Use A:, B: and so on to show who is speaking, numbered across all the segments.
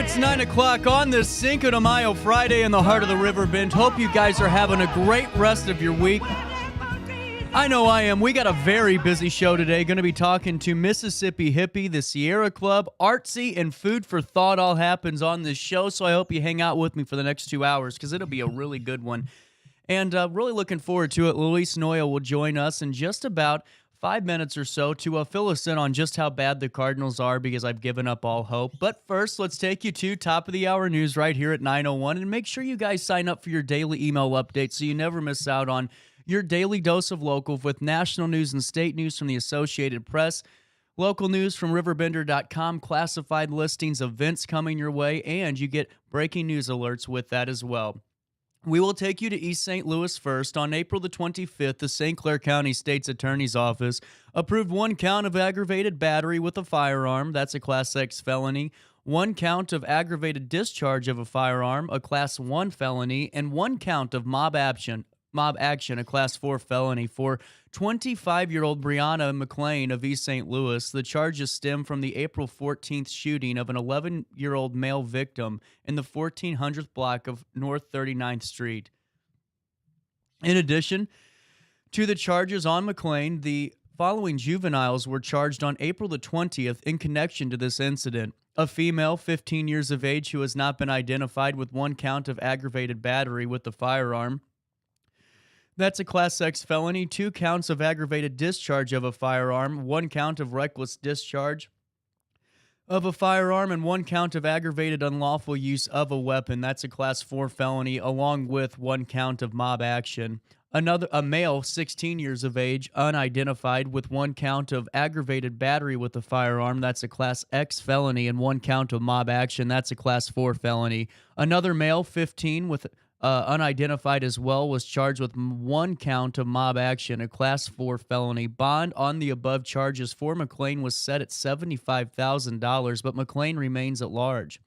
A: It's 9 o'clock on this Cinco de Mayo Friday in the heart of the Riverbend. Hope you guys are having a great rest of your week. I know I am. We got a very busy show today. Going to be talking to Mississippi Hippie, the Sierra Club, Artsy, and Food for Thought all happens on this show, so I hope you hang out with me for the next 2 hours because it'll be a really good one. And really looking forward to it. Luis Noya will join us in just about 5 minutes or so to fill us in on just how bad the Cardinals are because I've given up all hope. But first, let's take you to top of the hour news right here at 9:01, and make sure you guys sign up for your daily email updates so you never miss out on your daily dose of local with national news and state news from the Associated Press, local news from RiverBender.com, classified listings, events coming your way, and you get breaking news alerts with that as well. We will take you to East St. Louis first. On April the 25th, the St. Clair County State's Attorney's Office approved 1 count of aggravated battery with a firearm. That's a Class X felony. 1 count of aggravated discharge of a firearm, a Class 1 felony, and 1 count of mob action, a Class 4 felony for 25-year-old Brianna McLean of East St. Louis. The charges stem from the April 14th shooting of an 11-year-old male victim in the 1400th block of North 39th Street. In addition to the charges on McLean, the following juveniles were charged on April the 20th in connection to this incident. A female, 15 years of age, who has not been identified, with 1 count of aggravated battery with the firearm. That's a Class X felony. 2 counts of aggravated discharge of a firearm, 1 count of reckless discharge of a firearm, and 1 count of aggravated unlawful use of a weapon. That's a Class 4 felony, along with 1 count of mob action. A male, 16 years of age, unidentified, with 1 count of aggravated battery with a firearm. That's a Class X felony, and 1 count of mob action. That's a Class 4 felony. Another male, 15, with unidentified as well, was charged with 1 count of mob action, a Class 4 felony. Bond on the above charges for McLean was set at $75,000, but McLean remains at large.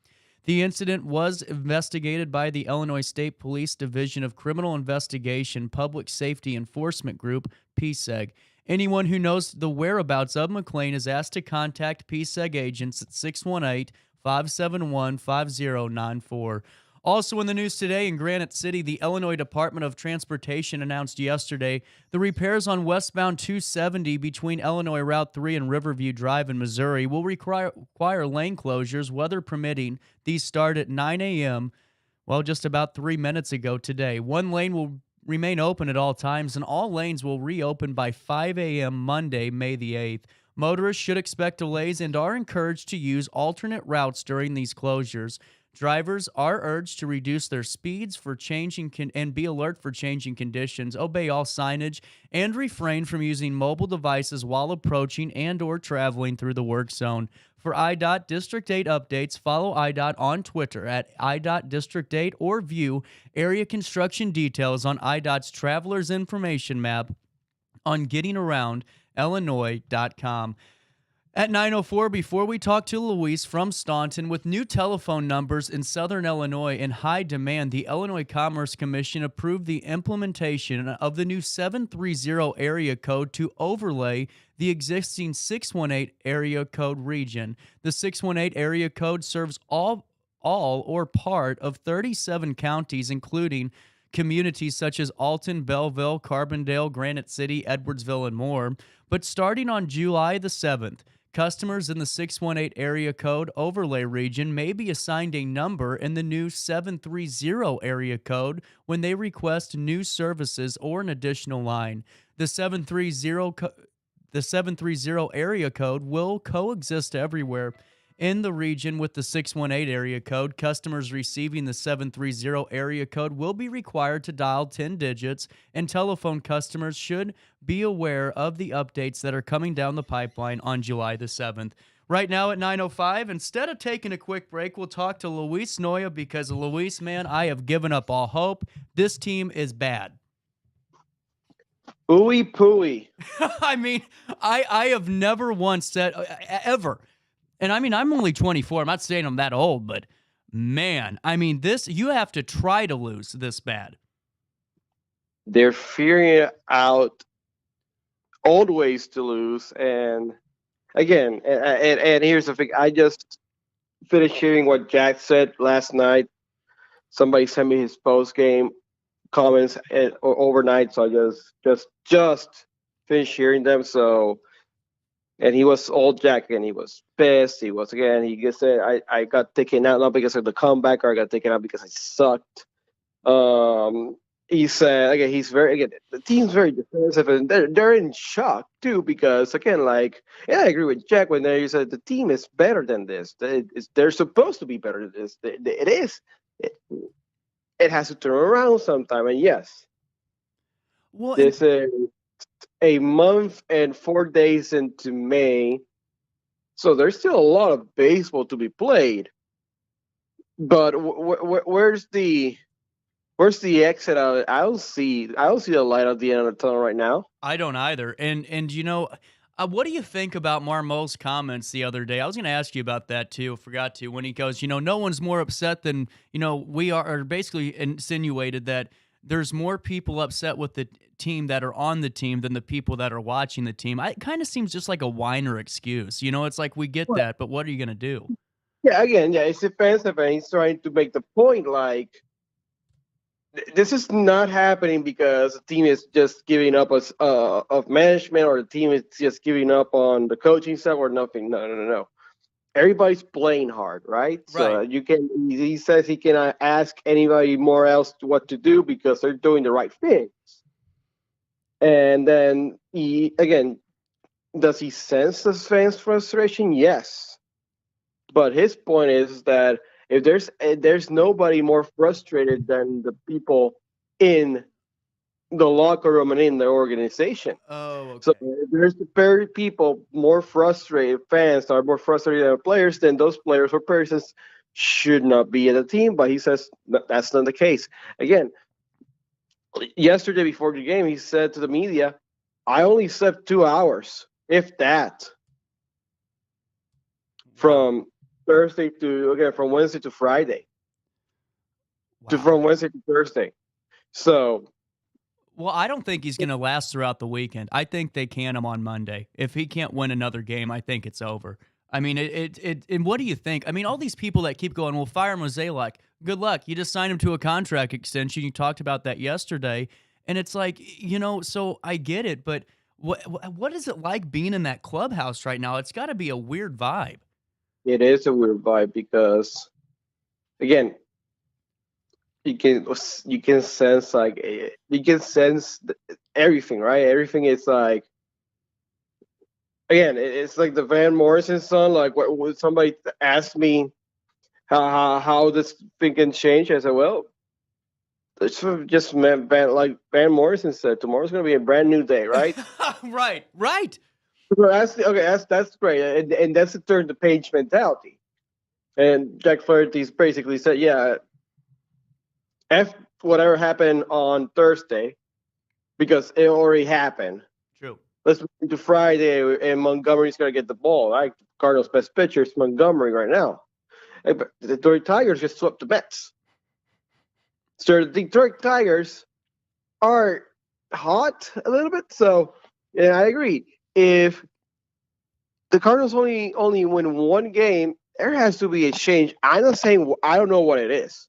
A: The incident was investigated by the Illinois State Police Division of Criminal Investigation Public Safety Enforcement Group, PSEG. Anyone who knows the whereabouts of McLean is asked to contact PSEG agents at 618-571-5094. Also in the news today, in Granite City, the Illinois Department of Transportation announced yesterday the repairs on westbound 270 between Illinois Route 3 and Riverview Drive in Missouri will require lane closures, weather permitting. These start at 9 a.m., just about 3 minutes ago today. 1 lane will remain open at all times, and all lanes will reopen by 5 a.m. Monday, May the 8th. Motorists should expect delays and are encouraged to use alternate routes during these closures. Drivers are urged to reduce their speeds for changing and be alert for changing conditions, obey all signage, and refrain from using mobile devices while approaching and or traveling through the work zone. For IDOT District 8 updates, follow IDOT on Twitter at IDOT District 8 or view area construction details on IDOT's Traveler's Information Map on gettingaroundillinois.com. At 9:04, before we talk to Luis from Staunton, with new telephone numbers in southern Illinois in high demand, the Illinois Commerce Commission approved the implementation of the new 730 area code to overlay the existing 618 area code region. The 618 area code serves all or part of 37 counties, including communities such as Alton, Belleville, Carbondale, Granite City, Edwardsville, and more. But starting on July the 7th, customers in the 618 area code overlay region may be assigned a number in the new 730 area code when they request new services or an additional line. The 730 area code will coexist everywhere in the region with the 618 area code. Customers receiving the 730 area code will be required to dial 10 digits, and telephone customers should be aware of the updates that are coming down the pipeline on July the 7th. Right now at 9:05, instead of taking a quick break, we'll talk to Luis Noya because, Luis, man, I have given up all hope. This team is bad.
B: Ooey pooey.
A: I mean, I have never once said, ever. And I mean, I'm only 24. I'm not saying I'm that old, but man, I mean, you have to try to lose this bad.
B: They're figuring out old ways to lose. And again, and here's the thing. finished hearing what Jack said last night. Somebody sent me his post game comments overnight, so I just finished hearing them. So, and he was old Jack, and he was pissed. He was again. He just said, "I got taken out not because of the comeback, or I got taken out because I sucked." He said again, the team's very defensive, and they're in shock too because again, like, yeah, I agree with Jack when he said the team is better than this. They're supposed to be better than this. It is. It has to turn around sometime, and yes,
A: Well,
B: this is a month and 4 days into May, so there's still a lot of baseball to be played. But where's the exit out of it? I don't see the light at the end of the tunnel right now.
A: I don't either. And what do you think about Marmole's comments the other day? I was going to ask you about that too. Forgot to, when he goes, no one's more upset than we are, or basically insinuated that there's more people upset with the team that are on the team than the people that are watching the team. It kind of seems just like a whiner excuse. It's like we get that, but what are you going to do?
B: Yeah, again, it's defensive, and he's trying to make the point like this is not happening because the team is just giving up of management, or the team is just giving up on the coaching stuff, or nothing. No. Everybody's playing hard, right? So
A: Right.
B: he says he cannot ask anybody more else what to do because they're doing the right things. And then does he sense the fans' frustration? Yes. But his point is that if there's nobody more frustrated than the people in the locker room and in the organization.
A: Oh, okay.
B: So there's very people more frustrated, fans are more frustrated than players, then those players or persons should not be in the team. But he says that's not the case. Again, yesterday before the game, he said to the media, "I only slept 2 hours, if that, from from Wednesday to Friday,
A: Wow.
B: from Wednesday to Thursday." So,
A: Well, I don't think he's going to last throughout the weekend. I think they can him on Monday. If he can't win another game, I think it's over. I mean, and what do you think? I mean, all these people that keep going, well, fire Mozeliak. Good luck. You just signed him to a contract extension. You talked about that yesterday. And it's like, so I get it, but what is it like being in that clubhouse right now? It's got to be a weird vibe.
B: it is a weird vibe because, again, you can sense everything, right? Everything is like, again, it's like the Van Morrison song. Like, when somebody asked me how this thing can change, I said, well, it's just Van Morrison said, tomorrow's going to be a brand new day, right?
A: Right.
B: So that's great, and that's the turn the page mentality. And Jack Flaherty's basically said, yeah, F whatever happened on Thursday, because it already happened.
A: True.
B: Let's move into Friday, and Montgomery's going to get the ball. Right? Cardinals' best pitcher is Montgomery right now. But the Detroit Tigers just swept the Mets. So the Detroit Tigers are hot a little bit. So, yeah, I agree. If the Cardinals only win one game, there has to be a change. I'm not saying I don't know what it is.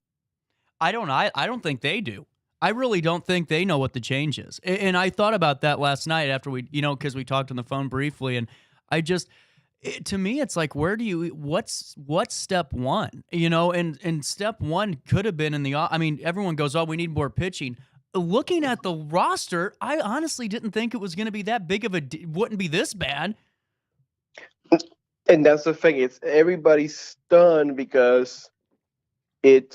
A: I don't think they do. I really don't think they know what the change is. And I thought about that last night after we, because we talked on the phone briefly, and to me, it's like, what's step one? And step one could have been everyone goes, oh, we need more pitching. Looking at the roster, I honestly didn't think it was going to be that big of wouldn't be this bad.
B: And that's the thing. It's everybody's stunned because I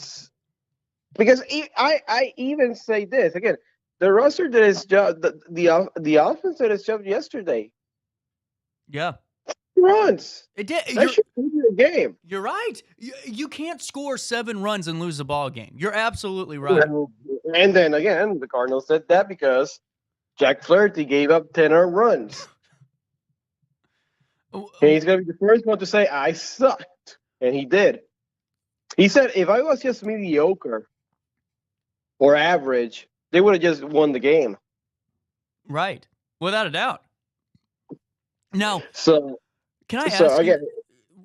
B: even say this again. The roster did its job. The offense did its job yesterday.
A: Yeah.
B: Runs.
A: It did.
B: That should be the game.
A: You're right. You can't score 7 runs and lose a ball game. You're absolutely right.
B: And then again, the Cardinals said that because Jack Flaherty gave up 10 earned runs. And he's going to be the first one to say, I sucked. And he did. He said, if I was just mediocre or average, they would have just won the game.
A: Right. Without a doubt. Now,
B: So
A: can I ask you,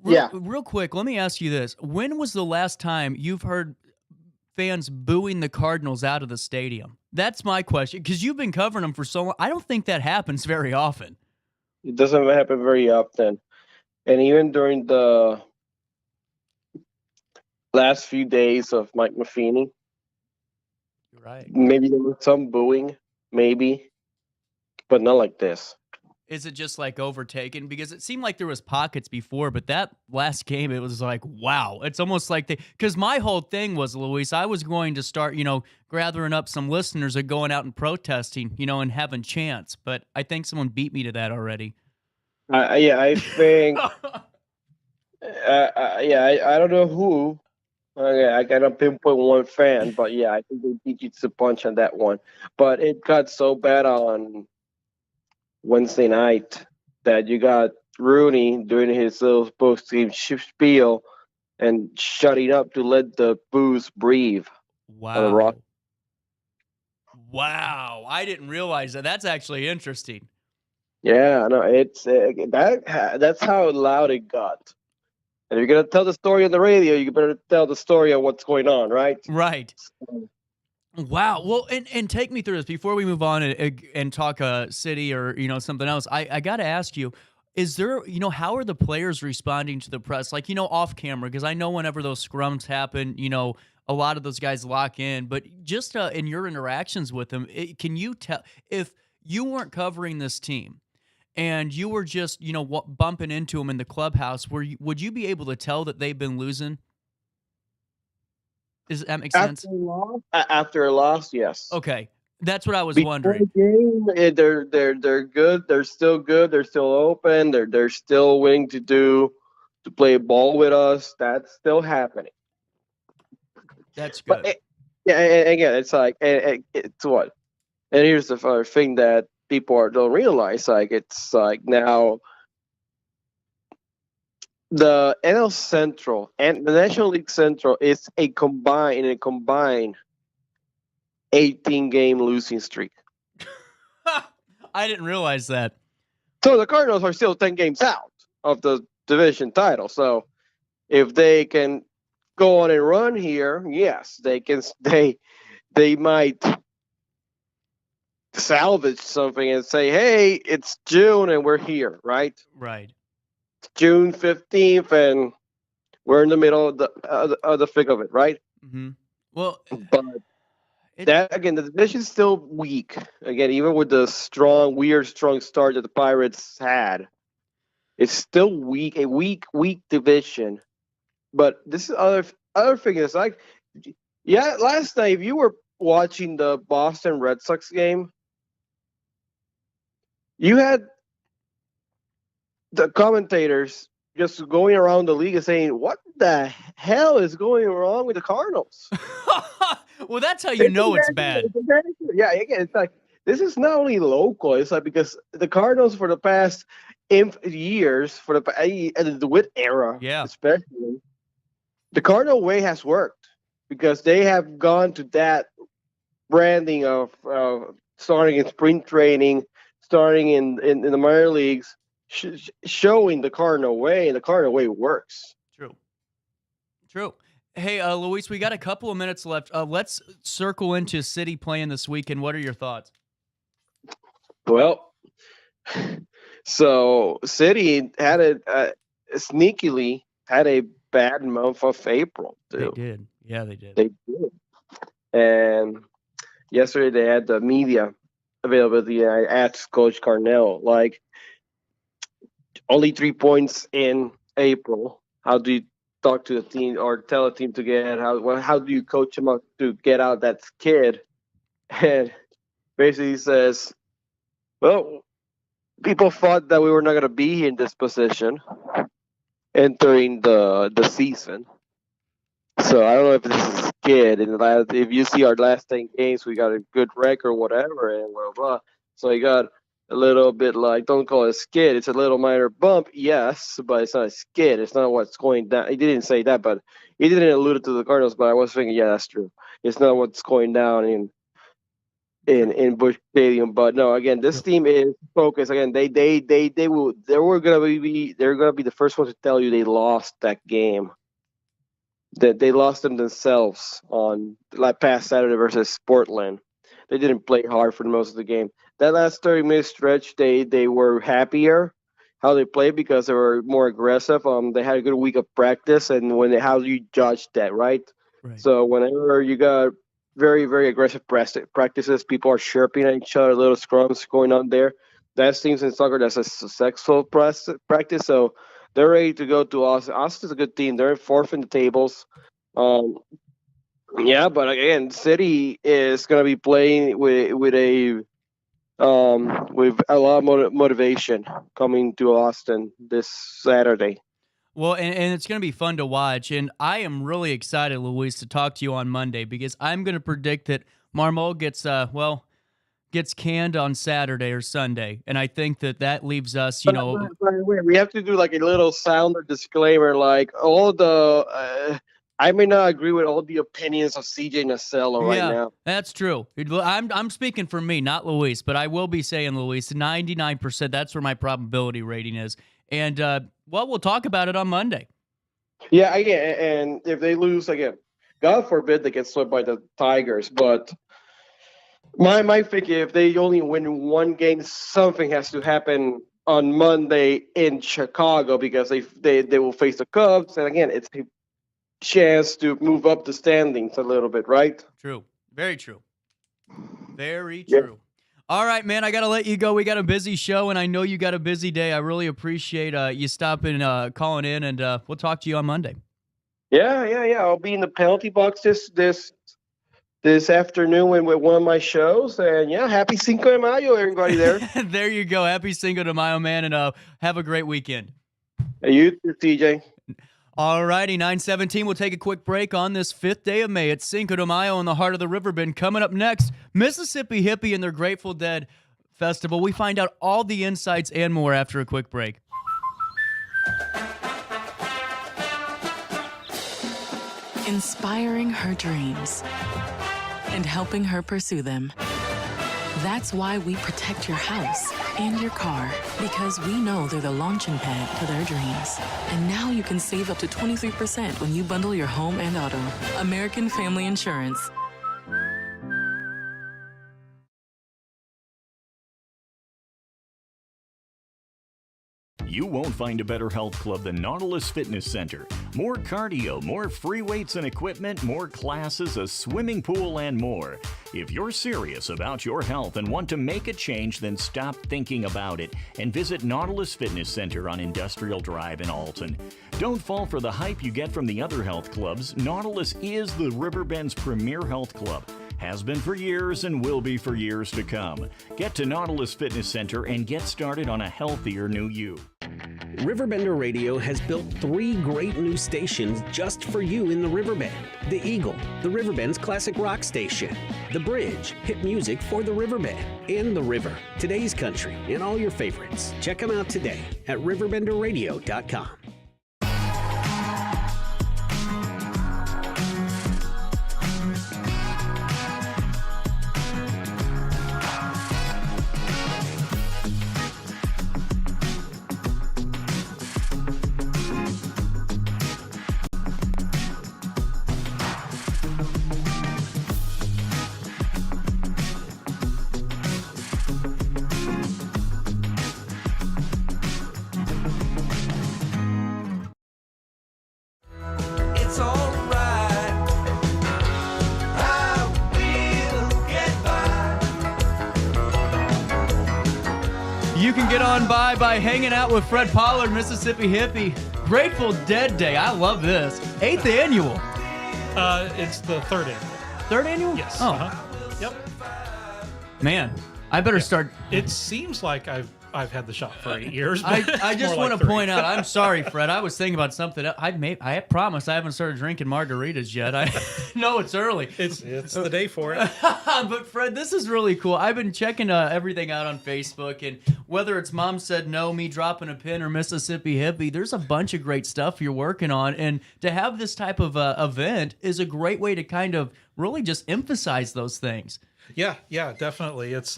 B: Yeah,
A: Real quick, let me ask you this. When was the last time you've heard fans booing the Cardinals out of the stadium? That's my question, because you've been covering them for so long. I don't think that happens very often.
B: it doesn't happen very often. And even during the last few days of Mike Matheny,
A: You're right.
B: maybe there was some booing, maybe, but not like this.
A: Is it just like overtaken? Because it seemed like there was pockets before, but that last game, it was like, wow. It's almost like because my whole thing was, Luis, I was going to start, gathering up some listeners and going out and protesting, and having chants. But I think someone beat me to that already.
B: Yeah, I think. I don't know who. I cannot pinpoint one fan, but yeah, I think they beat you to the punch on that one. But it got so bad on Wednesday night that you got Rooney doing his little post-game spiel and shutting up to let the booze breathe on the rock.
A: Wow. I didn't realize that. That's actually interesting.
B: Yeah, no, it's that's how loud it got. And if you're gonna tell the story on the radio, you better tell the story of what's going on, right?
A: Right. Wow. Well, and take me through this before we move on and talk city or something else. I got to ask you, is there how are the players responding to the press? Like off camera, because I know whenever those scrums happen, a lot of those guys lock in. But just in your interactions with them, can you tell if you weren't covering this team and you were just bumping into them in the clubhouse, would you be able to tell that they've been losing? Does that make sense?
B: After a loss, yes.
A: Okay, that's what I was
B: Before
A: wondering.
B: The game, they're good. They're still good. They're still open. They're still willing to play ball with us. That's still happening.
A: That's good.
B: But and again, it's like it's what. And here's the other thing that people don't realize. Like it's like now. The NL Central and the National League Central is a combined 18-game losing streak.
A: I didn't realize that.
B: So the Cardinals are still 10 games out of the division title. So if they can go on and run here, yes, they can. They might salvage something and say, "Hey, it's June and we're here," right?
A: Right.
B: June 15th, and we're in the middle of the thick of it, right?
A: Mm-hmm. Well,
B: but that again, the division's still weak. Again, even with the strong start that the Pirates had, it's still weak. A weak division. But this is other thing is like, yeah, last night if you were watching the Boston Red Sox game, you had the commentators just going around the league and saying, "What the hell is going wrong with the Cardinals?"
A: Well, that's how you know it's bad.
B: Yeah, again, it's like this is not only local. It's like because the Cardinals for the past years, for the Witt era, especially, the Cardinal way has worked because they have gone to that branding of starting in spring training, starting in the minor leagues. Showing the Cardinal way, and the Cardinal way works.
A: True. Hey, Luis, we got a couple of minutes left. Let's circle into City playing this weekend. What are your thoughts?
B: Well, so City had sneakily had a bad month of April, too.
A: They did. Yeah, they did.
B: They did. And yesterday they had the media availability. I asked Coach Carnell, like, only 3 points in April. How do you talk to the team or tell a team to get out? How do you coach them up to get out that kid? And basically he says, well, people thought that we were not going to be in this position entering the season. So I don't know if this is a kid. If you see our last 10 games, we got a good record, whatever, and blah, blah. So he got a little bit like, don't call it a skid. It's a little minor bump, yes, but it's not a skid. It's not what's going down. He didn't say that, but he didn't allude to the Cardinals. But I was thinking, yeah, that's true. It's not what's going down. And in Busch Stadium. But no, again, this team is focused. Again, they're gonna be the first ones to tell you they lost that game. That they lost them themselves on like past Saturday versus Portland. They didn't play hard for most of the game. That last 30-minute stretch, they were happier how they played because they were more aggressive. They had a good week of practice, and how do you judge that, right? So whenever you got very, very aggressive practices, people are chirping at each other, little scrums going on there. That seems in soccer that's a successful practice. So they're ready to go to Austin. Austin's a good team. They're fourth in the tables. Yeah, but again, City is going to be playing with a lot of motivation coming to Austin this Saturday.
A: Well, and it's going to be fun to watch, and I am really excited, Luis, to talk to you on Monday because I'm going to predict that Marmol gets canned on Saturday or Sunday, and I think that leaves us,
B: By the way, we have to do like a little sound or disclaimer, like all the. I may not agree with all the opinions of CJ Nacello right now.
A: That's true. I'm speaking for me, not Luis, but I will be saying, Luis, 99%. That's where my probability rating is. And, we'll talk about it on Monday.
B: Yeah, again, and if they lose, again, God forbid they get swept by the Tigers. But my thinking, if they only win one game, something has to happen on Monday in Chicago because they will face the Cubs. And, again, it's a chance to move up the standings a little bit, right?
A: True. Very true. Very true. All right, man, I got to let you go. We got a busy show, and I know you got a busy day. I really appreciate you stopping, calling in, and we'll talk to you on Monday.
B: Yeah. I'll be in the penalty box this afternoon with one of my shows. And, happy Cinco de Mayo, everybody there.
A: There you go. Happy Cinco de Mayo, man, and have a great weekend.
B: Hey, you too, TJ.
A: All righty, 9:17. We'll take a quick break on this 5th day of May. It's Cinco de Mayo in the heart of the Riverbend. Coming up next, Mississippi Hippie and their Grateful Dead Festival. We find out all the insights and more after a quick break.
C: Inspiring her dreams and helping her pursue them. That's why we protect your house and your car, because we know they're the launching pad to their dreams. And now you can save up to 23% when you bundle your home and auto. American Family Insurance.
D: You won't find a better health club than Nautilus Fitness Center. More cardio, more free weights and equipment, more classes, a swimming pool, and more. If you're serious about your health and want to make a change, then stop thinking about it and visit Nautilus Fitness Center on Industrial Drive in Alton. Don't fall for the hype you get from the other health clubs. Nautilus is the Riverbend's premier health club. Has been for years and will be for years to come. Get to Nautilus Fitness Center and get started on a healthier new you.
E: RiverBender Radio has built 3 great new stations just for you in the Riverbend. The Eagle, the Riverbend's classic rock station. The Bridge, hit music for the Riverbend. And The River, today's country, and all your favorites. Check them out today at RiverBender.com.
A: You can get on by hanging out with Fred Pollard, Mississippi Hippie. Grateful Dead Day. I love this. 8th annual.
F: It's the 3rd annual.
A: 3rd annual?
F: Yes.
A: Oh.
F: Yep.
A: Man, I better start.
F: It seems like I've had the shop for 8 years.
A: I
F: But
A: just
F: more
A: want
F: like
A: to
F: 3.
A: point out, I'm sorry, Fred. I was thinking about something. I promise I haven't started drinking margaritas yet. I know it's early.
F: It's the day for it.
A: But Fred, this is really cool. I've been checking everything out on Facebook, and whether it's Mom Said No, me dropping a pin, or Mississippi Hippie, there's a bunch of great stuff you're working on. And to have this type of event is a great way to kind of really just emphasize those things.
F: Yeah, definitely. It's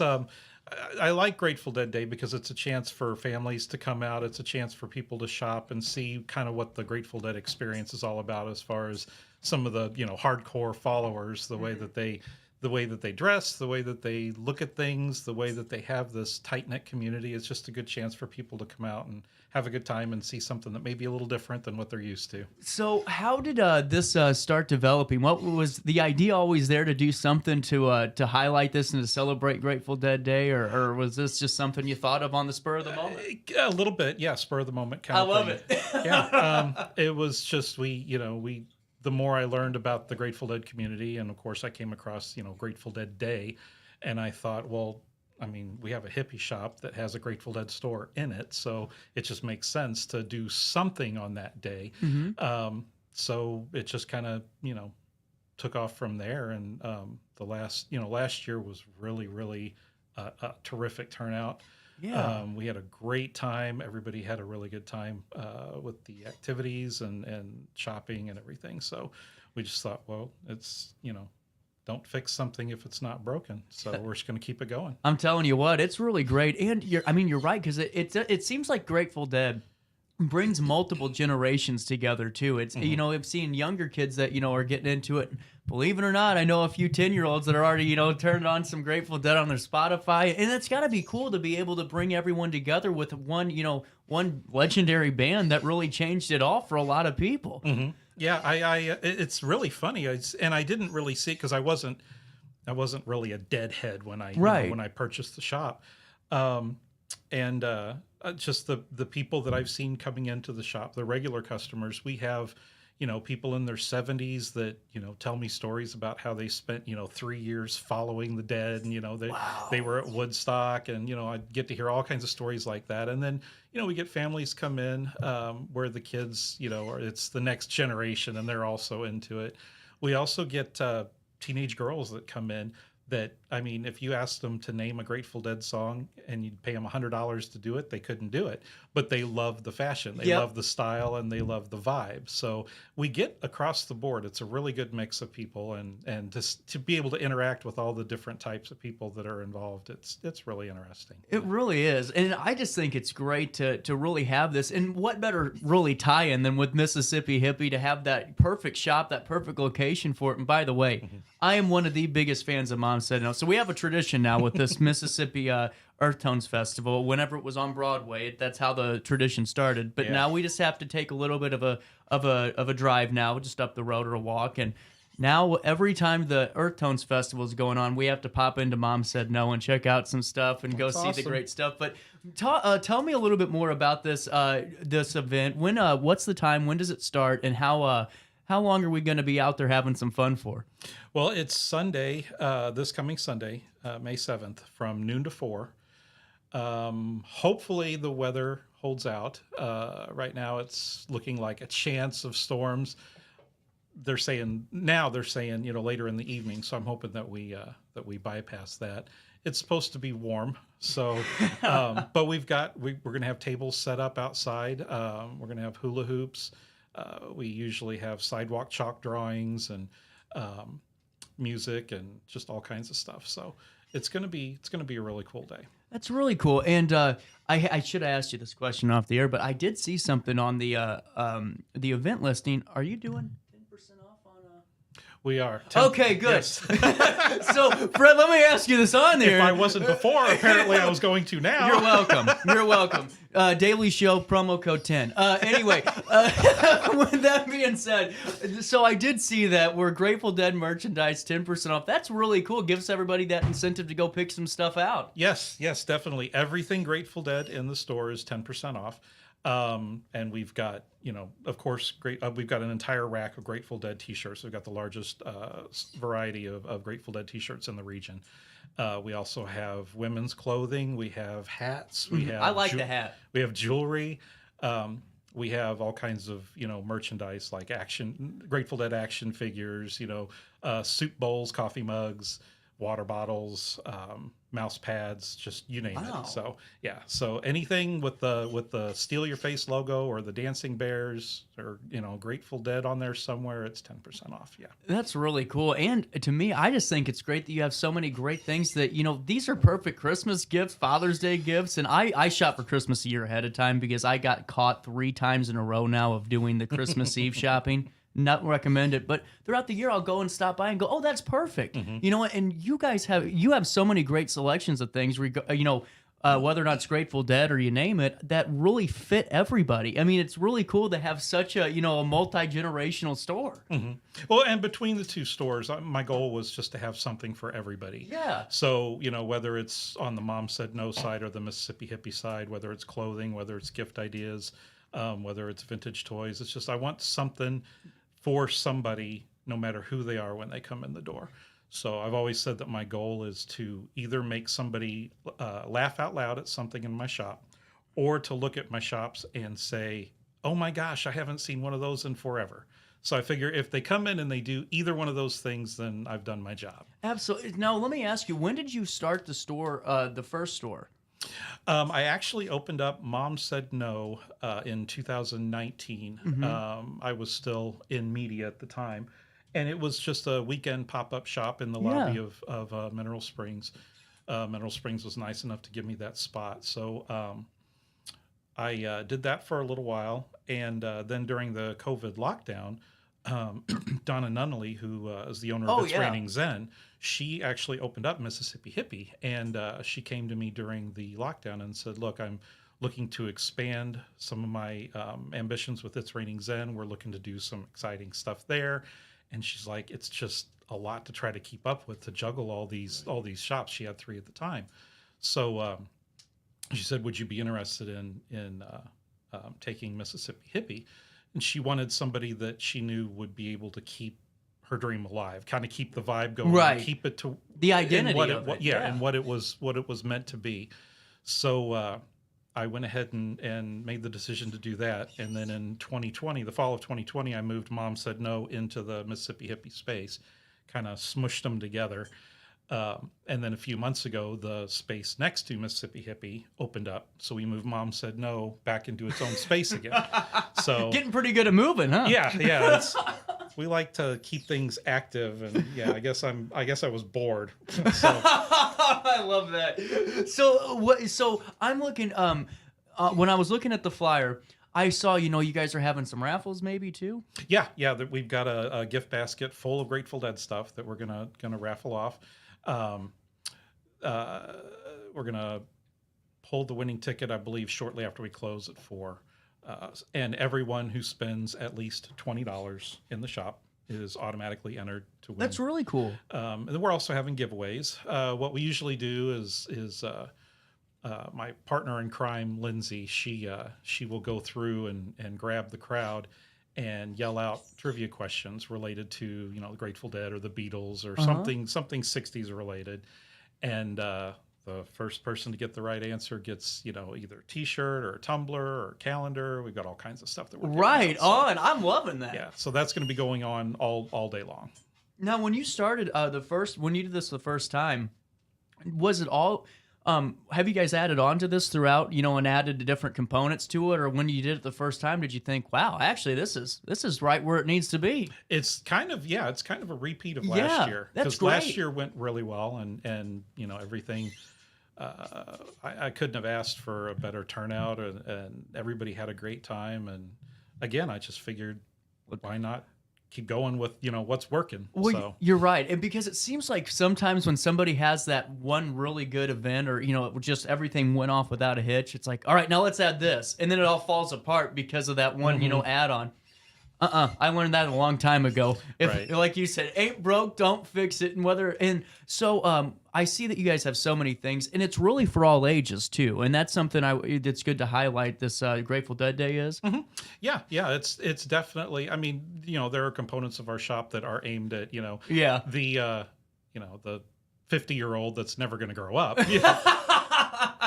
F: I like Grateful Dead Day because it's a chance for families to come out. It's a chance for people to shop and see kind of what the Grateful Dead experience is all about, as far as some of the, hardcore followers, the way that they dress, the way that they look at things, the way that they have this tight-knit community. It's just a good chance for people to come out and have a good time and see something that may be a little different than what they're used to.
A: So how did this start developing? What was the idea always there to do something to highlight this and to celebrate Grateful Dead Day, or was this just something you thought of on the spur of the moment?
F: A little bit, yeah, spur of the moment kind
A: I
F: of
A: love
F: thing.
A: it.
F: Yeah, it was just the more I learned about the Grateful Dead community, and of course I came across Grateful Dead Day, and I thought, well, I mean, we have a hippie shop that has a Grateful Dead store in it, so it just makes sense to do something on that day. So it just kind of took off from there, and last year was really a terrific turnout.
A: Yeah.
F: We had a great time. Everybody had a really good time with the activities and shopping and everything. So we just thought, well, it's, don't fix something if it's not broken. So we're just going to keep it going.
A: I'm telling you what, it's really great. And you're right, because it seems like Grateful Dead brings multiple generations together too. It's I've seen younger kids that are getting into it. Believe it or not, I know a few 10-year-olds that are already turned on some Grateful Dead on their Spotify, and it's got to be cool to be able to bring everyone together with one legendary band that really changed it all for a lot of people.
F: Mm-hmm. Yeah, it's really funny, and I didn't really see it because I wasn't really a deadhead when I when I purchased the shop, and just the people that I've seen coming into the shop, the regular customers. We have people in their 70s that tell me stories about how they spent 3 years following the Dead, and they were at Woodstock, and I get to hear all kinds of stories like that. And then we get families come in where the kids it's the next generation and they're also into it. We also get teenage girls that come in that, I mean, if you asked them to name a Grateful Dead song and you'd pay them $100 to do it, they couldn't do it. But they love the fashion, they love the style, and they love the vibe. So we get across the board. It's a really good mix of people, and just to be able to interact with all the different types of people that are involved, it's really interesting.
A: It really is. And I just think it's great to really have this. And what better really tie-in than with Mississippi Hippie to have that perfect shop, that perfect location for it. And by the way, I am one of the biggest fans of Mom Said No. So we have a tradition now with this Mississippi Earth Tones Festival. Whenever it was on Broadway, that's how the tradition started. But now we just have to take a little bit of a drive now, just up the road or a walk. And now every time the Earth Tones Festival is going on, we have to pop into Mom Said No and check out some stuff and go see the great stuff. But tell me a little bit more about this this event. When what's the time? When does it start? And how long are we going to be out there having some fun for?
F: Well, it's Sunday, this coming Sunday, May 7th, from noon to 4. Hopefully the weather holds out. Right now it's looking like a chance of storms. They're saying later in the evening, so I'm hoping that we bypass that. It's supposed to be warm, so but we're going to have tables set up outside. We're going to have hula hoops. We usually have sidewalk chalk drawings and music and just all kinds of stuff. So it's going to be a really cool day.
A: That's really cool. And I should have asked you this question off the air, but I did see something on the event listing. Are you doing 10% off on
F: We are.
A: Okay, good.
F: Yes.
A: So, Fred, let me ask you this on there.
F: If I wasn't before, apparently I was going to now.
A: You're welcome. You're welcome. Daily Show, promo code 10. Anyway, with that being said, so I did see that we're Grateful Dead merchandise, 10% off. That's really cool. Gives everybody that incentive to go pick some stuff out.
F: Yes, definitely. Everything Grateful Dead in the store is 10% off. And we've got, of course, we've got an entire rack of Grateful Dead t-shirts. We've got the largest variety of Grateful Dead t-shirts in the region. We also have women's clothing. We have hats. We have
A: I like the hat.
F: We have jewelry. We have all kinds of, merchandise like Grateful Dead action figures, soup bowls, coffee mugs. water bottles, mouse pads, just you name
A: Wow.
F: it. So yeah, so anything with the Steal Your Face logo or the Dancing Bears or Grateful Dead on there somewhere, it's 10% off. Yeah,
A: That's really cool. And to me, I just think it's great that you have so many great things that, these are perfect Christmas gifts, Father's Day gifts. And I shop for Christmas a year ahead of time because I got caught 3 times in a row now of doing the Christmas Eve shopping. Not recommend it, but throughout the year I'll go and stop by and go, oh, that's perfect. You know what? And you guys have so many great selections of things, whether or not it's Grateful Dead or you name it, that really fit everybody. I mean, it's really cool to have such a a multi-generational store.
F: Well, and between the 2 stores, my goal was just to have something for everybody.
A: Yeah.
F: So whether it's on the Mom Said No side or the Mississippi Hippie side, whether it's clothing, whether it's gift ideas, whether it's vintage toys, it's just I want something for somebody, no matter who they are when they come in the door. So I've always said that my goal is to either make somebody laugh out loud at something in my shop, or to look at my shops and say, oh my gosh, I haven't seen one of those in forever. So I figure if they come in and they do either one of those things, then I've done my job.
A: Absolutely. Now, let me ask you, when did you start the store, the first store?
F: I actually opened up Mom Said No in 2019. I was still in media at the time, and it was just a weekend pop-up shop in the lobby of Mineral Springs. Mineral Springs was nice enough to give me that spot. So I did that for a little while, and then during the COVID lockdown, Donna Nunnally, who is the owner of It's Raining Zen, she actually opened up Mississippi Hippie, and she came to me during the lockdown and said, look, I'm looking to expand some of my ambitions with It's Raining Zen. We're looking to do some exciting stuff there. And she's like, it's just a lot to try to keep up with, to juggle all these shops. She had 3 at the time. So she said, would you be interested in taking Mississippi Hippie? And she wanted somebody that she knew would be able to keep her dream alive, kind of keep the vibe going,
A: right?
F: Keep it to
A: the identity of it,
F: and what it was meant to be. So I went ahead and made the decision to do that. And then in 2020, the fall of 2020, I moved Mom Said No into the Mississippi Hippie space, kind of smushed them together. And then a few months ago, the space next to Mississippi Hippie opened up. So we moved Mom Said No back into its own space again. So
A: getting pretty good at moving, huh?
F: Yeah. We like to keep things active, and I guess I was bored. So.
A: I love that. So I'm looking. When I was looking at the flyer, I saw you guys are having some raffles, maybe too.
F: Yeah. We've got a gift basket full of Grateful Dead stuff that we're gonna raffle off. We're gonna pull the winning ticket, I believe, shortly after we close at 4. And everyone who spends at least $20 in the shop is automatically entered to win.
A: That's really cool.
F: And then we're also having giveaways. What we usually do is my partner in crime, Lindsay, she will go through and grab the crowd and yell out trivia questions related to the Grateful Dead or the Beatles or something 60s related, and the first person to get the right answer gets either a T-shirt or a tumbler or a calendar. We've got all kinds of stuff that we're
A: right
F: out, so.
A: on. I'm loving that.
F: Yeah, so that's going to be going on all day long.
A: Now, when you started when you did this the first time, was it all? Have you guys added on to this throughout, and added the different components to it, or when you did it the first time, did you think, wow, actually this is right where it needs to be?
F: It's kind of a repeat of last year,
A: because
F: last year went really well, and everything. I couldn't have asked for a better turnout, and everybody had a great time. And again, I just figured, why not keep going with what's working?
A: Well,
F: so
A: you're right, and because it seems like sometimes when somebody has that one really good event, or just everything went off without a hitch, it's like, all right, now let's add this, and then it all falls apart because of that one add-on. I learned that a long time ago. If, like you said, ain't broke, don't fix it. And so I see that you guys have so many things, and it's really for all ages too. And that's something that's good to highlight. This Grateful Dead Day is.
F: Mm-hmm. Yeah. It's definitely. I mean, there are components of our shop that are aimed at the 50-year-old that's never going to grow up.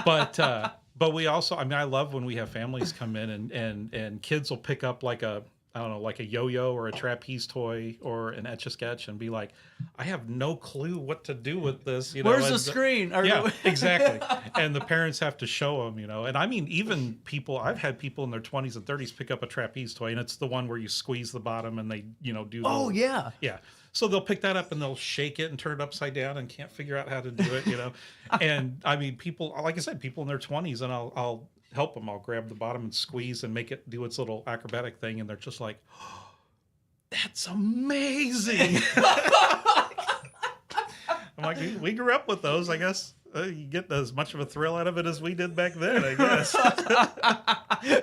F: But we also. I mean, I love when we have families come in and kids will pick up like a I don't know, like a yo-yo or a trapeze toy or an Etch-a-Sketch and be like, I have no clue what to do with this.
A: Where's the screen?
F: Yeah, exactly. And the parents have to show them, And I mean, even people, I've had people in their 20s and 30s pick up a trapeze toy, and it's the one where you squeeze the bottom and they, do.
A: Oh, yeah.
F: Yeah. So they'll pick that up and they'll shake it and turn it upside down and can't figure out how to do it, And I mean, people, like I said, people in their 20s, and I'll help them. I'll grab the bottom and squeeze and make it do its little acrobatic thing, and they're just like, oh, that's amazing. I'm like, we grew up with those, I guess. You get as much of a thrill out of it as we did back then, I guess.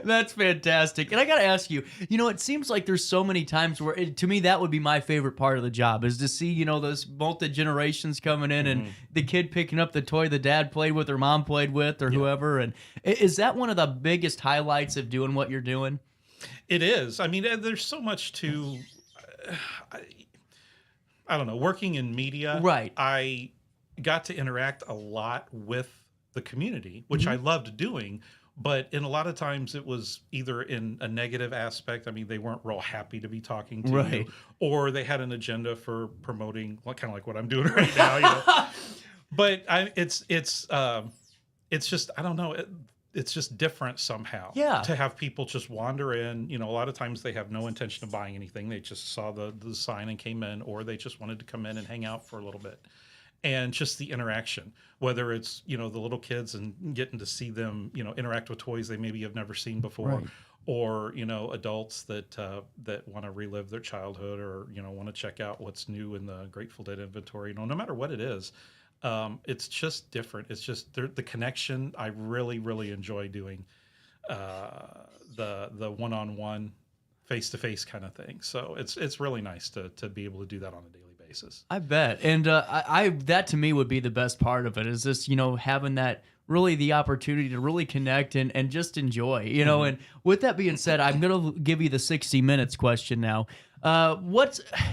A: That's fantastic. And I got to ask you, it seems like there's so many times where, to me, that would be my favorite part of the job, is to see, those multi-generations coming in and the kid picking up the toy the dad played with or mom played with or whoever. And is that one of the biggest highlights of doing what you're doing?
F: It is. I mean, there's so much to, I don't know, working in media.
A: Right.
F: I got to interact a lot with the community, which I loved doing, but in a lot of times it was either in a negative aspect. I mean, they weren't real happy to be talking to you, or they had an agenda for promoting, kind of like what I'm doing right now. But it's just, I don't know. It's just different somehow.
A: Yeah.
F: To have people just wander in. A lot of times they have no intention of buying anything. They just saw the sign and came in, or they just wanted to come in and hang out for a little bit. And just the interaction, whether it's, the little kids and getting to see them, interact with toys they maybe have never seen before, or, adults that want to relive their childhood, or, want to check out what's new in the Grateful Dead inventory. No matter what it is, it's just different. It's just the connection. I really, really enjoy doing the one-on-one, face-to-face kind of thing. So it's really nice to be able to do that on a daily basis.
A: I bet. And that to me would be the best part of it, is this, having that, really the opportunity to really connect and just enjoy, And with that being said, I'm going to give you the 60 minutes question now.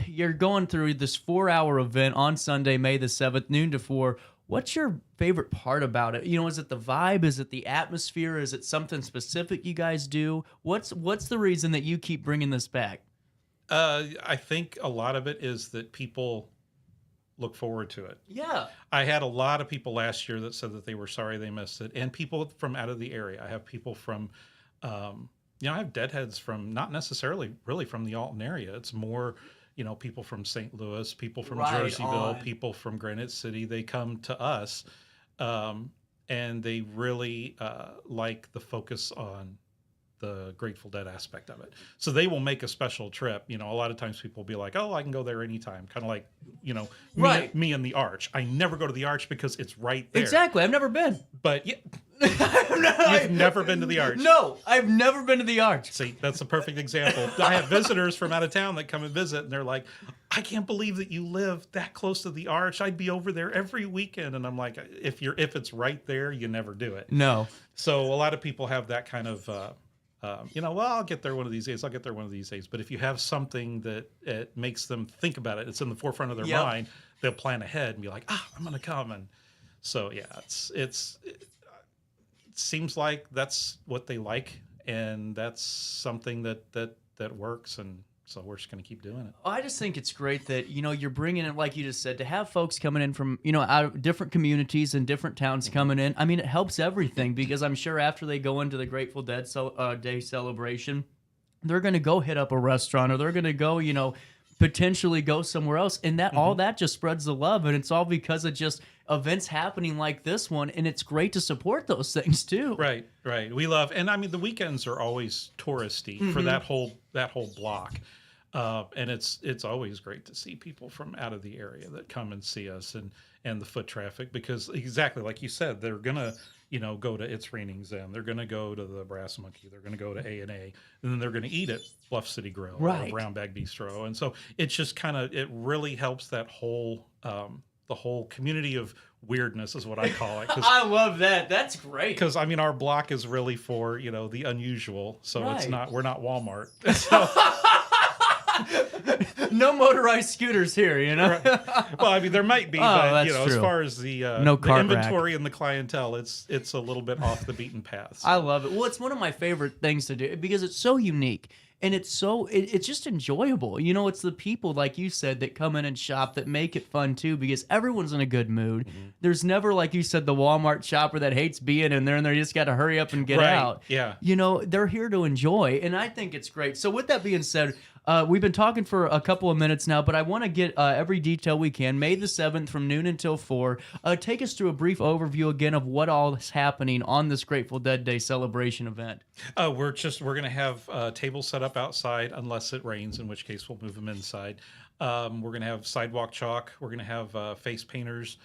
A: You're going through this 4-hour event on Sunday, May the 7th, noon to 4. What's your favorite part about it? Is it the vibe? Is it the atmosphere? Is it something specific you guys do? What's the reason that you keep bringing this back?
F: I think a lot of it is that people look forward to it.
A: Yeah.
F: I had a lot of people last year that said that they were sorry they missed it, and people from out of the area. I have people from, I have deadheads from not necessarily really from the Alton area. It's more, people from St. Louis, people from Jerseyville, people from Granite City. They come to us, and they really like the focus on the Grateful Dead aspect of it. So they will make a special trip. A lot of times people will be like, oh, I can go there anytime. Kind of like, me and the Arch. I never go to the Arch because it's right there.
A: Exactly. I've never been.
F: But you've never been to the Arch.
A: No, I've never been to the Arch.
F: See, that's a perfect example. I have visitors from out of town that come and visit, and they're like, I can't believe that you live that close to the Arch. I'd be over there every weekend. And I'm like, if it's right there, you never do it.
A: No.
F: So a lot of people have that kind of, well, I'll get there one of these days. But if you have something that it makes them think about it, it's in the forefront of their mind, they'll plan ahead and be like, I'm going to come. And so, yeah, it seems like that's what they like. And that's something that works. And so we're just going to keep doing it.
A: I just think it's great that, you're bringing it, like you just said, to have folks coming in from, out of different communities and different towns coming in. I mean, it helps everything, because I'm sure after they go into the Grateful Dead Day celebration, they're going to go hit up a restaurant, or they're going to go, potentially go somewhere else. And that all that just spreads the love. And it's all because of just events happening like this one. And it's great to support those things too.
F: Right. We love, and I mean, the weekends are always touristy for that whole block. And it's always great to see people from out of the area that come and see us, and the foot traffic, because exactly like you said, they're gonna go to It's Raining Zen, they're gonna go to the Brass Monkey, they're gonna go to A&A, and then they're gonna eat at Bluff City Grill or Brown Bag Bistro, and so it's just it really helps that whole the whole community of weirdness is what I call it.
A: I love that. That's great.
F: Because I mean, our block is really for the unusual, so we're not Walmart. So.
A: No motorized scooters here,
F: Right. Well, I mean, there might be, but as far as the inventory and the clientele, it's a little bit off the beaten path. So.
A: I love it. Well, it's one of my favorite things to do because it's so unique. And it's just enjoyable. You know, it's the people, like you said, that come in and shop that make it fun too, because everyone's in a good mood. There's never, like you said, the Walmart shopper that hates being in there and they just got to hurry up and get out.
F: Yeah.
A: You know, they're here to enjoy, and I think it's great. So with that being said, we've been talking for a couple of minutes now, but I want to get every detail we can. May the 7th from noon until 4. Take us through a brief overview again of what all is happening on this Grateful Dead Day celebration event.
F: We're going to have tables set up outside unless it rains, in which case we'll move them inside. We're going to have sidewalk chalk. We're going to have face painters.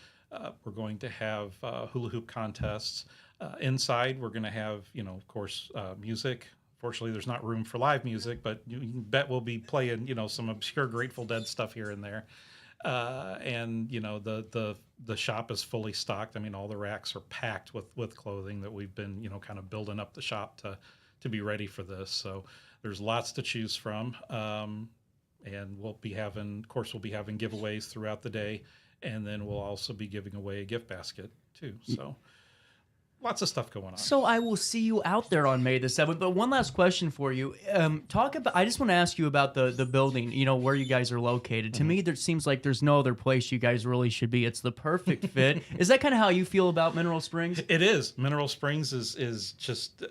F: We're going to have hula hoop contests. Inside, we're going to have, of course, music. Fortunately, there's not room for live music, but you can bet we'll be playing, some obscure Grateful Dead stuff here and there. And the shop is fully stocked. I mean, all the racks are packed with clothing that we've been, kind of building up the shop to be ready for this. So there's lots to choose from. And we'll be having giveaways throughout the day, and then we'll also be giving away a gift basket too. So. Lots of stuff going on.
A: So I will see you out there on May the 7th. But one last question for you. I just want to ask you about the building, where you guys are located. To me, there seems like there's no other place you guys really should be. It's the perfect fit. Is that kind of how you feel about Mineral Springs?
F: It is. Mineral Springs is just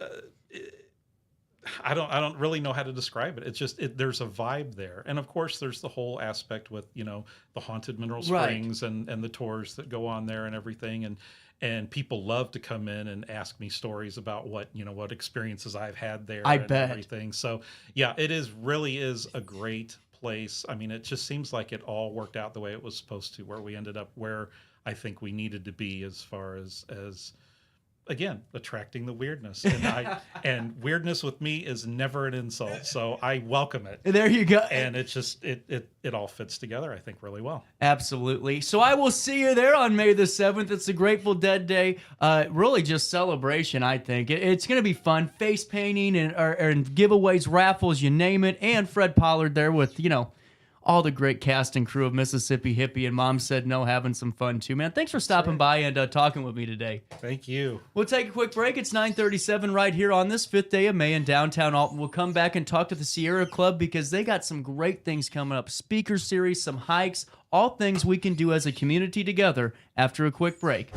F: I don't really know how to describe it. It's just there's a vibe there. And of course there's the whole aspect with, the haunted Mineral Springs and the tours that go on there and everything, and people love to come in and ask me stories about what experiences I've had there.
A: I bet.
F: Everything. So yeah, really is a great place. I mean, it just seems like it all worked out the way it was supposed to, where we ended up where I think we needed to be as far as again, attracting the weirdness. And weirdness with me is never an insult. So I welcome it.
A: There you go.
F: And it's just, it all fits together, I think, really well.
A: Absolutely. So I will see you there on May the 7th. It's a Grateful Dead Day. Really just celebration, I think. It's going to be fun. Face painting and giveaways, raffles, you name it. And Fred Pollard there with, all the great cast and crew of Mississippi Hippie, and Mom Said No, having some fun too, man. Thanks for stopping by and talking with me today.
F: Thank you.
A: We'll take a quick break. It's 9:37 right here on this 5th day of May in downtown Alton. We'll come back and talk to the Sierra Club because they got some great things coming up. Speaker series, some hikes, all things we can do as a community together after a quick break.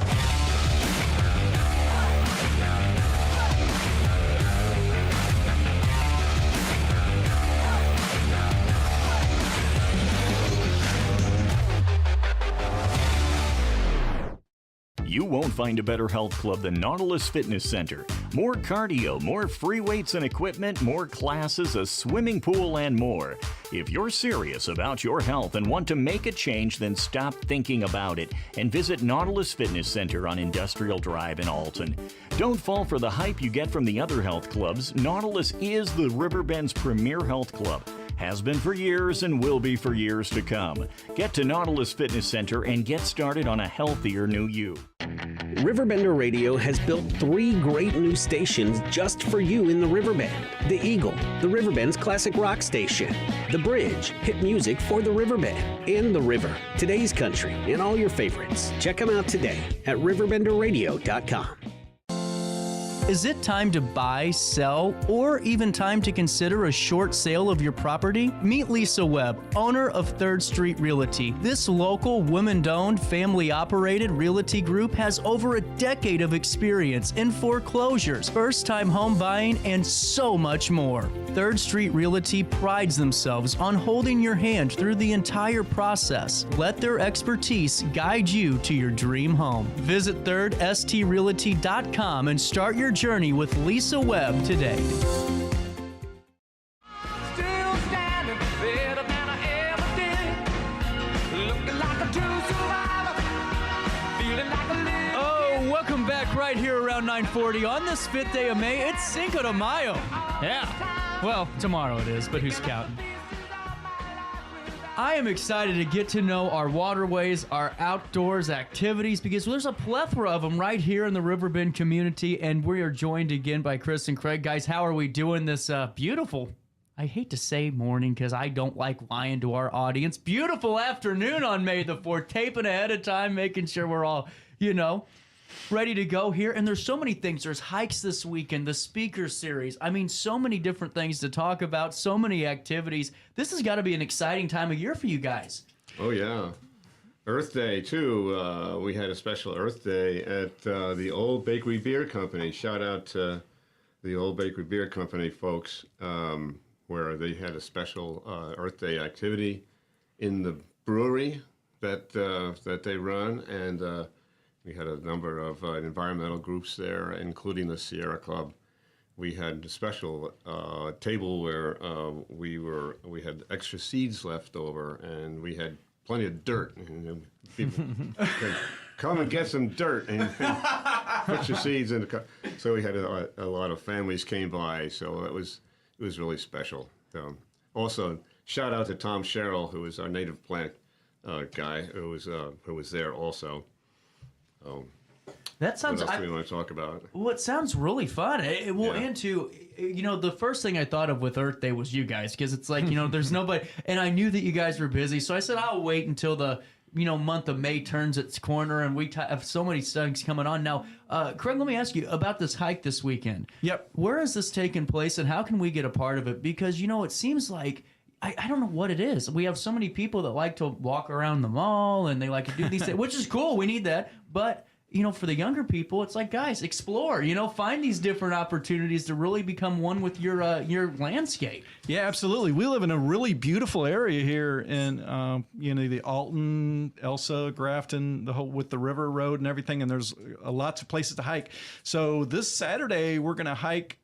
D: You won't find a better health club than Nautilus Fitness Center. More cardio, more free weights and equipment, more classes, a swimming pool, and more. If you're serious about your health and want to make a change, then stop thinking about it and visit Nautilus Fitness Center on Industrial Drive in Alton. Don't fall for the hype you get from the other health clubs. Nautilus is the Riverbend's premier health club. Has been for years and will be for years to come. Get to Nautilus Fitness Center and get started on a healthier new you.
E: RiverBender Radio has built 3 great new stations just for you in the Riverbend. The Eagle, the Riverbend's classic rock station. The Bridge, hit music for the Riverbend. And The River, today's country, and all your favorites. Check them out today at RiverBender.com.
A: Is it time to buy, sell, or even time to consider a short sale of your property? Meet Lisa Webb, owner of 3rd Street Realty. This local, women-owned, family-operated realty group has over a decade of experience in foreclosures, first-time home buying, and so much more. 3rd Street Realty prides themselves on holding your hand through the entire process. Let their expertise guide you to your dream home. Visit 3rdstrealty.com and start your journey with Lisa Webb today.
G: Still standing better than I ever did. Looking like a true survivor. Feeling like a living.
A: Oh, welcome back right here around 9:40 on this 5th day of May. It's Cinco de Mayo. Yeah. Well, tomorrow it is, but who's counting? I am excited to get to know our waterways, our outdoors activities, because there's a plethora of them right here in the Riverbend community, and we are joined again by Chris and Craig. Guys, how are we doing this beautiful, I hate to say morning because I don't like lying to our audience, beautiful afternoon on May the 4th, taping ahead of time, making sure we're all, ready to go here. And there's so many things. There's hikes this weekend, the speaker series. I mean, so many different things to talk about, so many activities. This has got to be an exciting time of year for you guys.
H: Oh, yeah. Earth Day, too. We had a special Earth Day at the Old Bakery Beer Company. Shout out to the Old Bakery Beer Company folks, where they had a special Earth Day activity in the brewery that they run, and we had a number of environmental groups there, including the Sierra Club. We had a special table where we had extra seeds left over, and we had plenty of dirt. And people could come and get some dirt and put your seeds in the cup. So we had a lot of families came by, so it was really special. Also, shout out to Tom Sherrill, who is our native plant guy, who was there also.
A: That sounds.
H: What else do we want to talk about?
A: Well, it sounds really fun. And to, the first thing I thought of with Earth Day was you guys, because it's like, there's nobody, and I knew that you guys were busy, so I said I'll wait until the month of May turns its corner, and we have so many things coming on now. Craig, let me ask you about this hike this weekend.
F: Yep.
A: Where is this taking place, and how can we get a part of it? Because it seems like. I don't know what it is. We have so many people that like to walk around the mall and they like to do these things, which is cool. We need that. But, for the younger people, it's like, guys, explore, find these different opportunities to really become one with your landscape.
F: Yeah, absolutely. We live in a really beautiful area here in, the Alton, Elsa, Grafton, with the river road and everything. And there's lots of places to hike. So this Saturday, we're going to hike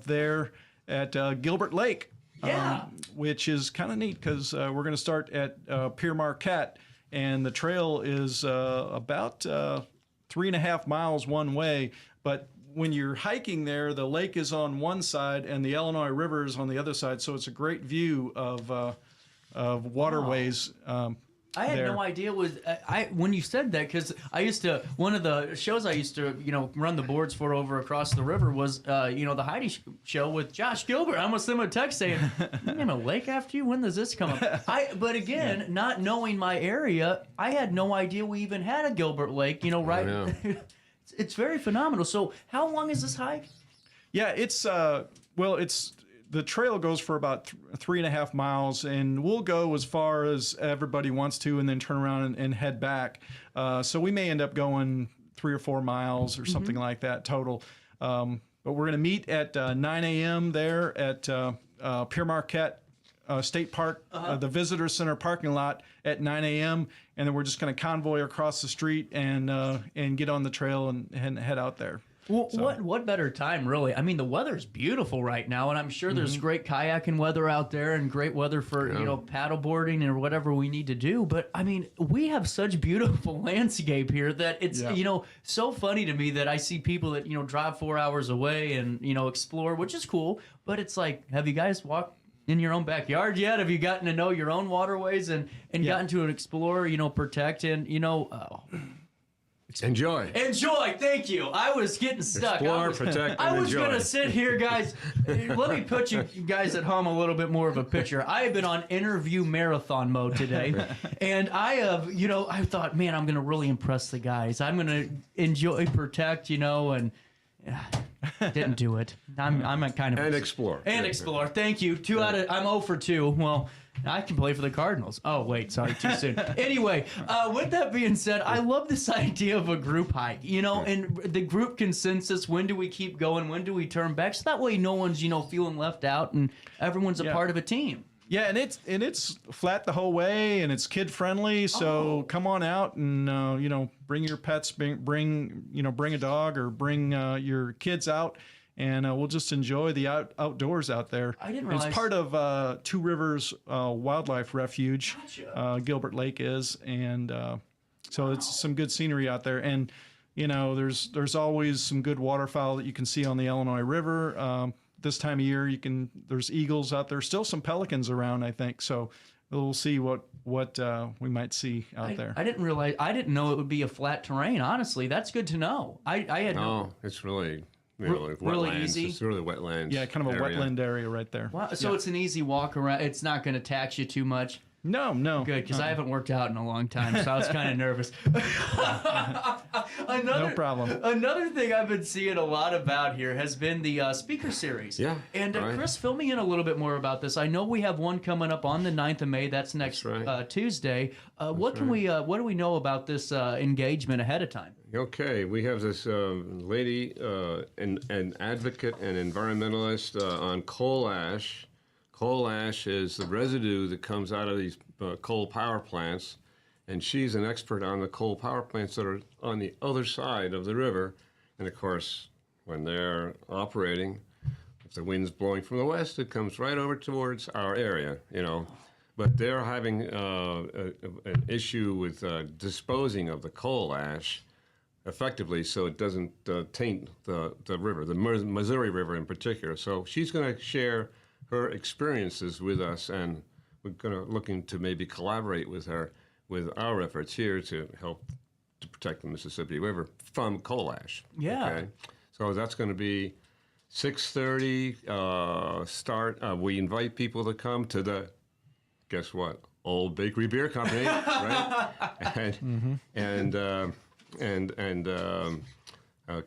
F: there at Gilbert Lake.
A: Yeah.
F: Which is kind of neat because we're going to start at Pier Marquette, and the trail is about 3.5 miles one way. But when you're hiking there, the lake is on one side and the Illinois River is on the other side, so it's a great view of waterways.
A: I had no idea when you said that, because I used to, one of the shows I used to run the boards for over across the river was the Heidi show with Josh Gilbert. I almost sent him a text saying, "Name a lake after you? When does this come up?" But again, not knowing my area, I had no idea we even had a Gilbert Lake. Right? It's very phenomenal. So how long is this hike?
F: Yeah, it's the trail goes for about 3.5 miles, and we'll go as far as everybody wants to and then turn around and head back. So we may end up going 3 or 4 miles or something like that total. But we're going to meet at 9 a.m. there at Pier Marquette State Park, the Visitor Center parking lot at 9 a.m. And then we're just going to convoy across the street and get on the trail and head out there.
A: Well, what better time, really? I mean, the weather's beautiful right now, and I'm sure there's great kayaking weather out there and great weather for, paddleboarding or whatever we need to do. But, I mean, we have such beautiful landscape here that it's, so funny to me that I see people that, drive 4 hours away and, explore, which is cool. But it's like, have you guys walked in your own backyard yet? Have you gotten to know your own waterways and gotten to explore, protect and,
H: Enjoy.
A: Thank you. I was getting stuck.
H: Explore, protect, and
A: I was
H: enjoy.
A: going to sit here, guys. Let me put you guys at home a little bit more of a picture. I have been on interview marathon mode today, and I have, I thought, man, I'm going to really impress the guys. I'm going to enjoy, protect, and didn't do it. I'm kind of
H: and explore.
A: Thank you. I'm 0 for 2. Well, I can play for the Cardinals. Oh, wait, sorry, too soon. Anyway, with that being said, I love this idea of a group hike, and the group consensus. When do we keep going? When do we turn back? So that way no one's, feeling left out and everyone's a part of a team.
F: Yeah, and it's flat the whole way, and it's kid friendly. So come on out and bring your pets, bring a dog or bring your kids out, and we'll just enjoy the outdoors out there.
A: I didn't realize
F: it's part of Two Rivers Wildlife Refuge.
A: Gotcha.
F: Gilbert Lake is, and so it's some good scenery out there, and there's always some good waterfowl that you can see on the Illinois River. This time of year, there's eagles out there, still some pelicans around, I think. So we'll see what we might see out there.
A: I didn't know it would be a flat terrain. Honestly, that's good to know. I had no.
H: It's really
A: really
H: wetlands.
A: easy.
H: It's really wetlands.
F: Yeah, kind of a wetland area right there.
A: Wow. So it's an easy walk around. It's not going to tax you too much.
I: No.
A: Good, because I haven't worked out in a long time, so I was kind of nervous.
I: No problem.
A: Another thing I've been seeing a lot about here has been the speaker series.
H: Yeah.
A: And
H: right.
A: Chris, fill me in a little bit more about this. I know we have one coming up on the 9th of May. That's next Tuesday. What do we know about this engagement ahead of time?
H: Okay, we have this lady, an advocate and environmentalist on coal ash. Coal ash is the residue that comes out of these coal power plants, and she's an expert on the coal power plants that are on the other side of the river. And of course, when they're operating, if the wind's blowing from the west, it comes right over towards our area, you know. But they're having an issue with disposing of the coal ash effectively so it doesn't taint the river, the Missouri River in particular. So she's going to share her experiences with us, and we're looking to maybe collaborate with her with our efforts here to help to protect the Mississippi River from coal ash.
A: Yeah.
H: Okay? So that's going to be 6:30 start. We invite people to come to the, guess what, Old Bakery Beer Company, right? And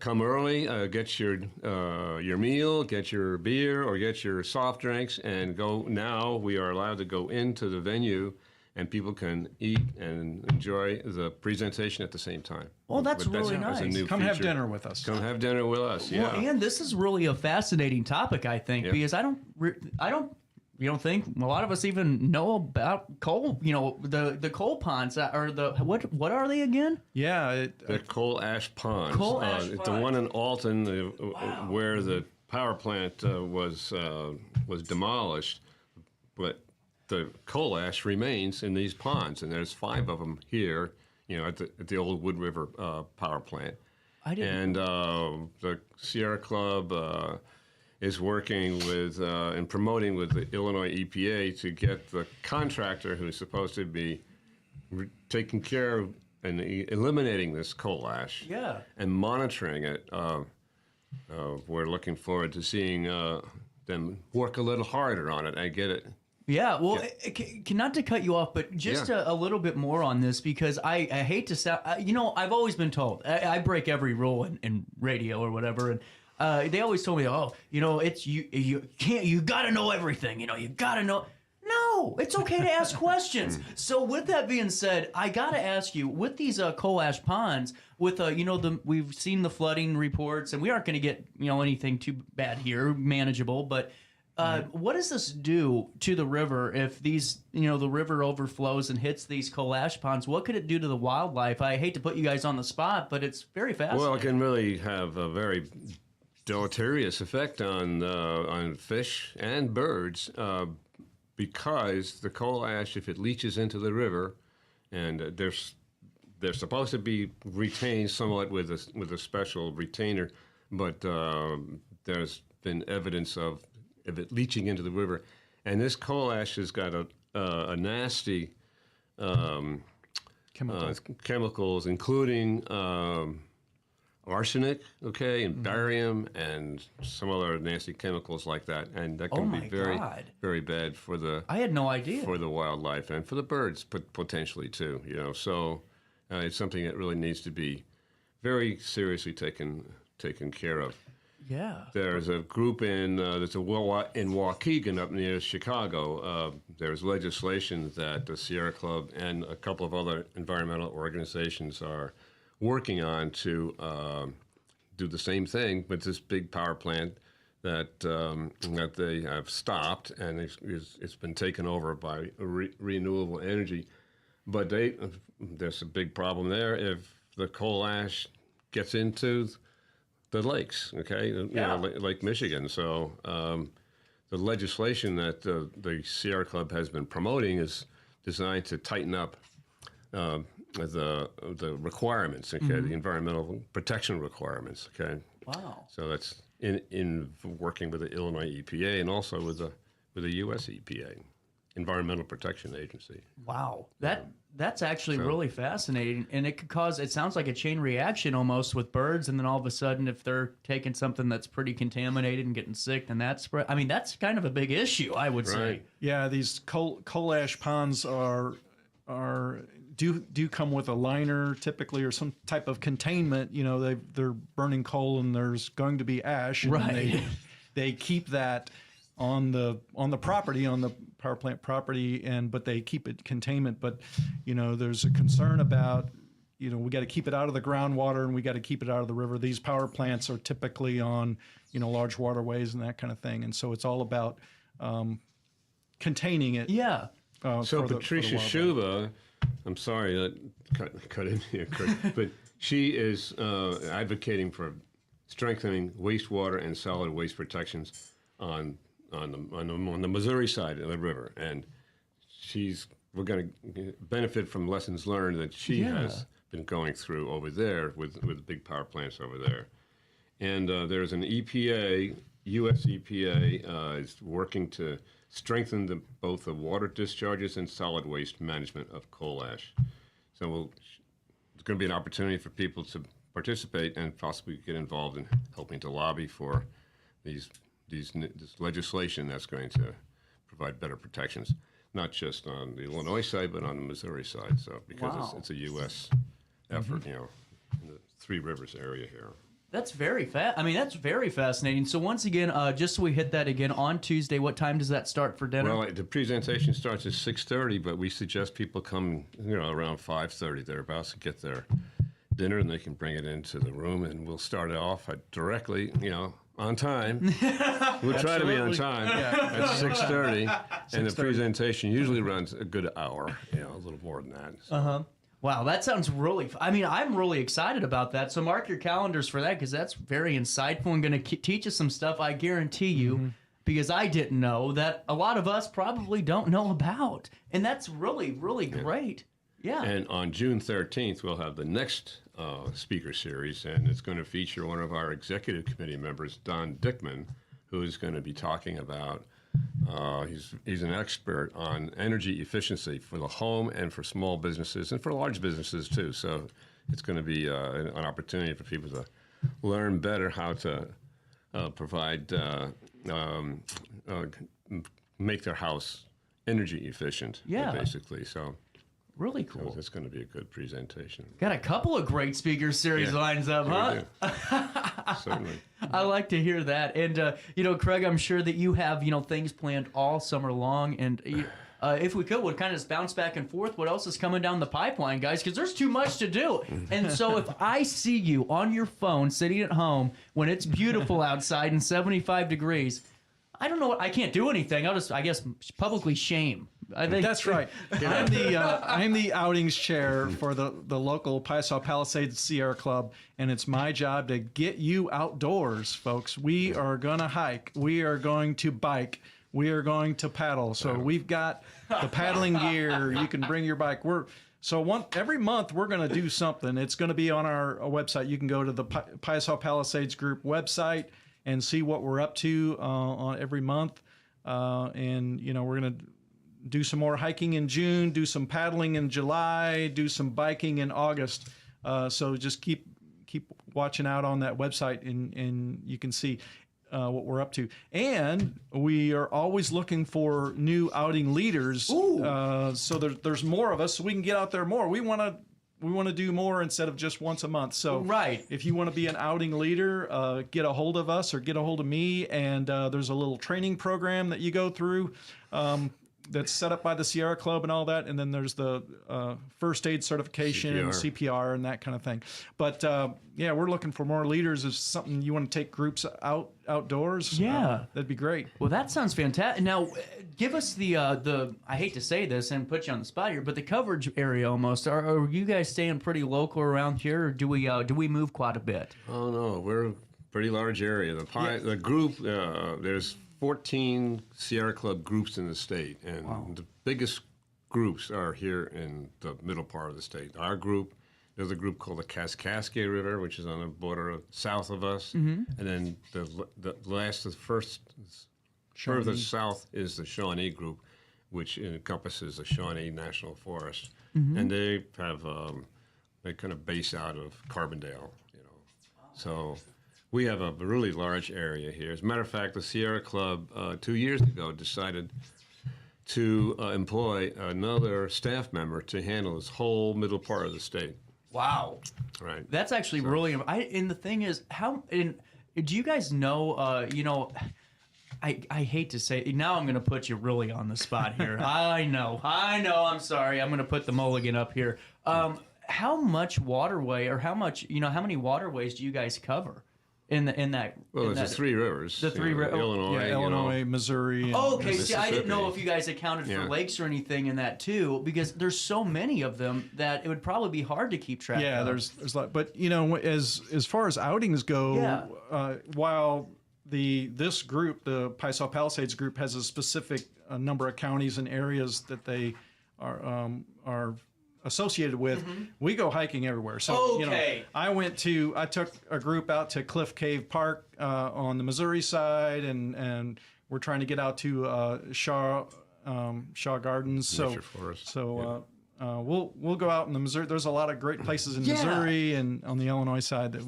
H: come early, get your meal, get your beer, or get your soft drinks, and go. Now we are allowed to go into the venue, and people can eat and enjoy the presentation at the same time.
A: Well, that's really
H: that's a
A: nice.
H: new
I: Come have
H: feature.
I: dinner with us.
H: Come have dinner with us. Yeah.
A: Well, and this is really a fascinating topic, I think,
H: Yeah.
A: because you don't think a lot of us even know about coal? You know, the coal ponds or the what are they again?
I: Yeah.
H: The coal ash ponds.
A: Coal ash
H: The
A: ponds.
H: one in Alton, where the power plant was demolished, but the coal ash remains in these ponds, and there's 5 of them here. You know, at the old Wood River power plant.
A: I didn't.
H: And the Sierra Club is working with and promoting with the Illinois EPA to get the contractor who's supposed to be taking care of and eliminating this coal ash and monitoring it. We're looking forward to seeing them work a little harder on it. I get it.
A: Yeah, well, not to cut you off, but just a little bit more on this, because I hate to sound, I've always been told, I break every rule in radio or whatever, and they always told me, it's you got to know everything, you got to know. No, it's okay to ask questions. So with that being said, I got to ask you, with these coal ash ponds, with we've seen the flooding reports, and we aren't going to get anything too bad here, manageable, but. What does this do to the river if these, the river overflows and hits these coal ash ponds? What could it do to the wildlife? I hate to put you guys on the spot, but it's very fascinating.
H: Well, it can really have a very deleterious effect on fish and birds because the coal ash, if it leaches into the river, and they're supposed to be retained somewhat with a special retainer, but there's been evidence of it leaching into the river, and this coal ash has got a nasty chemicals, including arsenic, and barium, and some other nasty chemicals like that, and that can be very, very bad for the.
A: I had no idea.
H: For the wildlife and for the birds, potentially too. So it's something that really needs to be very seriously taken care of.
A: Yeah.
H: There's a group in Waukegan up near Chicago. There's legislation that the Sierra Club and a couple of other environmental organizations are working on to do the same thing with this big power plant that they have stopped, and it's been taken over by renewable energy. But there's a big problem there if the coal ash gets into the lakes, Lake Michigan. So the legislation that the Sierra Club has been promoting is designed to tighten up the requirements, the environmental protection requirements,
A: Wow.
H: So that's in working with the Illinois EPA and also with the U.S. EPA. Environmental Protection Agency.
A: Wow, that's actually really fascinating, and it could cause. It sounds like a chain reaction almost with birds, and then all of a sudden, if they're taking something that's pretty contaminated and getting sick, then that's spread. I mean, that's kind of a big issue, I would say.
I: Yeah, these coal ash ponds do come with a liner typically, or some type of containment. You know, they're burning coal and there's going to be ash, and they keep that on the property, on the power plant property, but they keep it containment. But you know, there's a concern about, you know, we got to keep it out of the groundwater and we got to keep it out of the river. These power plants are typically on, you know, large waterways and that kind of thing, and so it's all about containing it.
A: Yeah.
H: So Patricia Shuba, I'm sorry that cut in here, Kurt, but she is advocating for strengthening wastewater and solid waste protections on the Missouri side of the river, and we're going to benefit from lessons learned that she has been going through over there with big power plants over there. And there's an EPA, U.S. EPA, is working to strengthen both the water discharges and solid waste management of coal ash. So it's going to be an opportunity for people to participate and possibly get involved in helping to lobby for this legislation that's going to provide better protections, not just on the Illinois side, but on the Missouri side. So because it's a U.S. effort, you know, in the Three Rivers area here.
A: That's very that's very fascinating. So once again, just so we hit that again, on Tuesday, what time does that start for dinner?
H: Well, the presentation starts at 6:30, but we suggest people come, you know, around 5:30 thereabouts to get their dinner, and they can bring it into the room, and we'll start it off directly, you know, on time. We'll try to be on time at 6:30, and the presentation usually runs a good hour, you know, a little more than that. So.
A: Wow, that sounds really. I mean, I'm really excited about that. So mark your calendars for that, because that's very insightful and going to teach us some stuff. I guarantee you, because I didn't know that a lot of us probably don't know about, and that's really, really great. Yeah.
H: And on June 13th, we'll have the next speaker series, and it's going to feature one of our executive committee members, Don Dykeman, who is going to be talking about. He's an expert on energy efficiency for the home and for small businesses and for large businesses too. So it's going to be an opportunity for people to learn better how to provide, make their house energy efficient. Basically. So.
A: Really cool.
H: So it's going to be a good presentation.
A: Got a couple of great speaker series lines up, huh?
H: Certainly.
A: I like to hear that. And, you know, Craig, I'm sure that you have, you know, things planned all summer long. And if we could, we'd kind of just bounce back and forth. What else is coming down the pipeline, guys? Because there's too much to do. And so if I see you on your phone sitting at home when it's beautiful outside and 75 degrees, I don't know what, I can't do anything. I'll just, I guess, publicly shame. I think
I: that's right. I'm the outings chair for the local Piasa Palisades Sierra Club, and it's my job to get you outdoors, folks. We are going to hike. We are going to bike. We are going to paddle. So we've got the paddling gear. You can bring your bike. Every month we're going to do something. It's going to be on our website. You can go to the Piasa Palisades group website and see what we're up to on every month. And, you know, we're going to do some more hiking in June, do some paddling in July, do some biking in August. So just keep watching out on that website, and you can see what we're up to. And we are always looking for new outing leaders. So there's more of us, so we can get out there more. We want to do more instead of just once a month. So if you want to be an outing leader, get a hold of us or get a hold of me. And there's a little training program that you go through that's set up by the Sierra Club and all that. And then there's the first aid certification and CPR and that kind of thing. But we're looking for more leaders. If something you want to take groups outdoors, that'd be great.
A: Well, that sounds fantastic. Now, give us the I hate to say this and put you on the spot here, but the coverage area almost. Are you guys staying pretty local around here, or do we move quite a bit?
H: Oh no, we're a pretty large area. The group there's 14 Sierra Club groups in the state, and the biggest groups are here in the middle part of the state. Our group, there's a group called the Kaskaskia River, which is on the border south of us, and then the furthest south is the Shawnee group, which encompasses the Shawnee National Forest, and they have they kind of base out of Carbondale, So we have a really large area here. As a matter of fact, the Sierra Club 2 years ago decided to employ another staff member to handle this whole middle part of the state.
A: Wow.
H: Right.
A: That's actually really. And the thing is, do you guys know? I hate to say. Now I'm going to put you really on the spot here. I know. I'm sorry. I'm going to put the mulligan up here. How much waterway, or how many waterways do you guys cover in that?
H: Well, it's the three rivers.
A: The three rivers.
H: Illinois,
I: Illinois, Missouri. And
A: okay. See, I didn't know if you guys accounted for
H: Yeah.
A: lakes or anything in that too, because there's so many of them that it would probably be hard to keep track.
I: Yeah,
A: of.
I: there's a lot. But as far as outings go, while this group, the Piasa Palisades group, has a specific number of counties and areas that they are associated with, we go hiking everywhere. So I took a group out to Cliff Cave Park on the Missouri side, and we're trying to get out to Shaw Gardens.
H: Nature Forest.
I: We'll go out in the Missouri. There's a lot of great places in Missouri and on the Illinois side that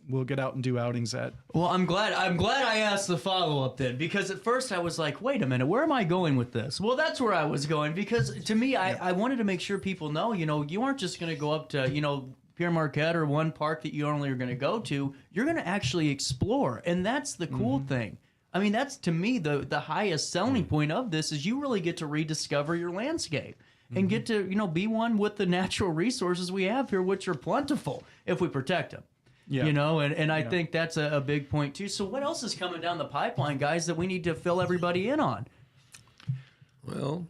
I: we'll get out and do outings at.
A: Well, I'm glad I asked the follow-up then, because at first I was like, wait a minute, where am I going with this? Well, that's where I was going, because to me, I wanted to make sure people know, you aren't just going to go up to, Pierre Marquette or one park that you only are going to go to. You're going to actually explore, and that's the cool thing. I mean, that's, to me, the highest selling point of this is you really get to rediscover your landscape and get to, be one with the natural resources we have here, which are plentiful if we protect them.
I: Yeah.
A: And I think that's a big point too. So what else is coming down the pipeline, guys, that we need to fill everybody in on?
H: Well,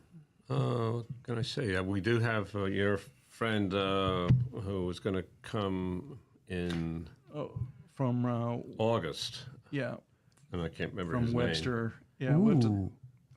H: what can I say? We do have your friend who is going to come in
I: From
H: August,
I: yeah,
H: and I can't remember
I: from
H: his
I: Webster.
H: name.
I: Yeah,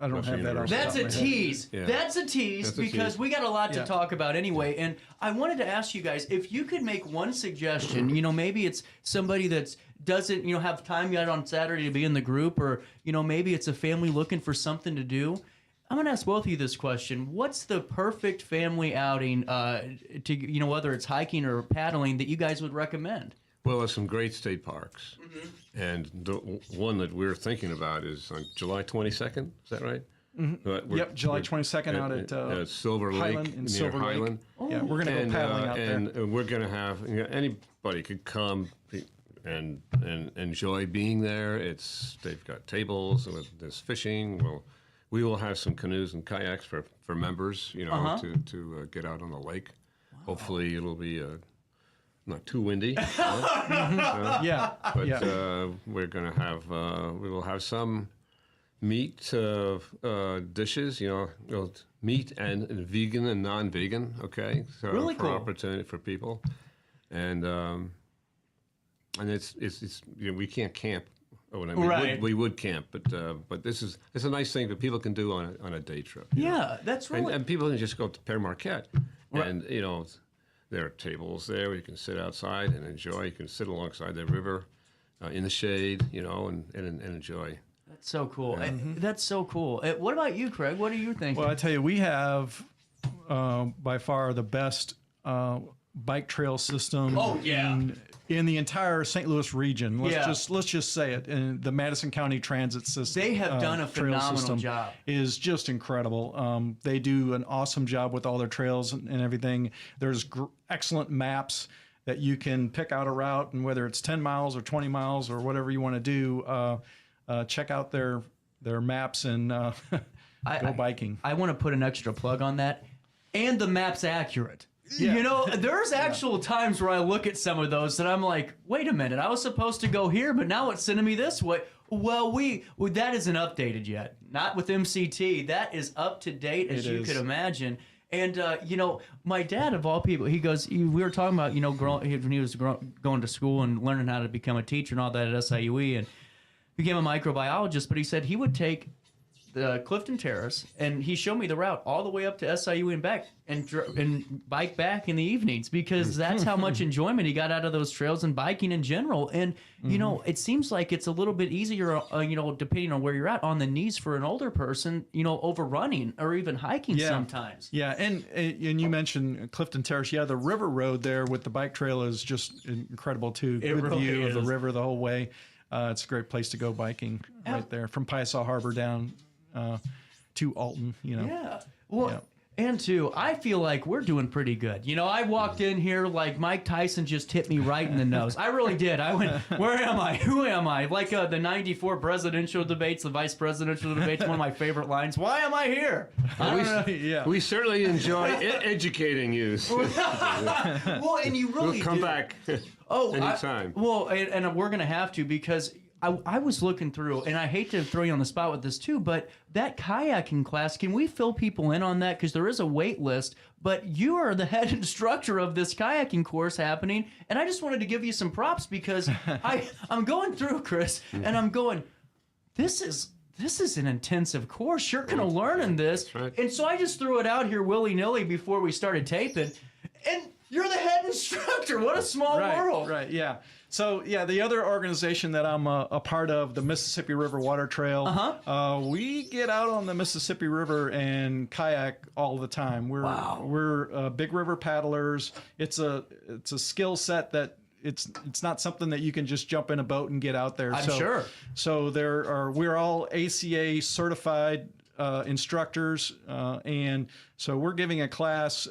I: I don't
H: Webster
I: have that. Off the
A: That's
I: top
A: a
I: of my head.
A: tease.
H: Yeah.
A: That's a tease
H: That's a
A: because
H: tease.
A: we got a lot to
I: Yeah.
A: talk about anyway. And I wanted to ask you guys, if you could make one suggestion, maybe it's somebody that doesn't, have time yet on Saturday to be in the group, or, maybe it's a family looking for something to do. I'm going to ask both of you this question. What's the perfect family outing to, whether it's hiking or paddling, that you guys would recommend?
H: Well, there's some great state parks, and the one that we're thinking about is on July 22nd. Is that right?
I: Yep, July 22nd out at
H: Silver
I: Highland
H: Lake,
I: in
H: near
I: Silver Lake.
H: Highland.
I: Yeah, we're going to go paddling out there.
H: And we're going to have anybody could come and enjoy being there. They've got tables. There's fishing. We will have some canoes and kayaks for members. To get out on the lake. Wow. Hopefully, it'll be not too windy.
I: Yeah,
H: but we're going to have we will have some meat dishes, meat and vegan and non-vegan. Okay, so
A: really cool
H: opportunity for people, and it's we can't camp. We would camp, but it's a nice thing that people can do on a day trip.
A: Yeah, that's really
H: and people can just go to Père Marquette, and there are tables there where you can sit outside and enjoy. You can sit alongside the river in the shade, and enjoy.
A: That's so cool. That's so cool. What about you, Craig? What are you thinking?
I: Well, I tell you, we have by far the best bike trail system.
A: Oh, yeah.
I: In the entire St. Louis region. Let's just say it. And the Madison County Transit System.
A: They have done a
I: trail
A: phenomenal
I: system
A: job.
I: Is just incredible. They do an awesome job with all their trails and everything. There's excellent maps that you can pick out a route, and whether it's 10 miles or 20 miles or whatever you want to do, check out their maps and go biking.
A: I want to put an extra plug on that. And the map's accurate. Yeah. There's actual times where I look at some of those that I'm like, wait a minute, I was supposed to go here, but now it's sending me this way. Well, that isn't updated yet. Not with MCT. That is up to date, as you could imagine. And, my dad, of all people, he goes, we were talking about, when he was going to school and learning how to become a teacher and all that at SIUE, and became a microbiologist, but he said he would take Clifton Terrace, and he showed me the route all the way up to SIU and back, and bike back in the evenings, because that's how much enjoyment he got out of those trails and biking in general. And you know, it seems like it's a little bit easier, you know, depending on where you're at, on the knees for an older person, you know, over running or even hiking sometimes.
I: Yeah, and you mentioned Clifton Terrace. Yeah, the river road there with the bike trail is just incredible too. Good
A: really
I: view
A: is.
I: of the river the whole way. It's a great place to go biking right there from Piasa Harbor down to Alton. You know.
A: Yeah. Well, and too, I feel like we're doing pretty good. You know, I walked in here like Mike Tyson just hit me right in the nose. I really did. I went, where am I? Who am I? Like the 94 presidential debates, the vice presidential debates, one of my favorite lines. Why am I here?
H: We certainly enjoy educating you.
A: Well, and you really
H: We'll come back anytime.
A: And we're going to have to, because I was looking through, and I hate to throw you on the spot with this too, but that kayaking class, can we fill people in on that? Because there is a wait list, but you are the head instructor of this kayaking course happening, and I just wanted to give you some props, because I'm going through, Chris, and I'm going, this is an intensive course. You're going to learn in this.
H: That's right.
A: And so I just threw it out here willy-nilly before we started taping, and you're the head instructor. What a small world.
I: Right, yeah. So, yeah, the other organization that I'm a part of, the Mississippi River Water Trail, we get out on the Mississippi River and kayak all the time. We're big river paddlers. It's a skill set that it's not something that you can just jump in a boat and get out there.
A: I'm sure.
I: So we're all ACA certified instructors, and so we're giving a class.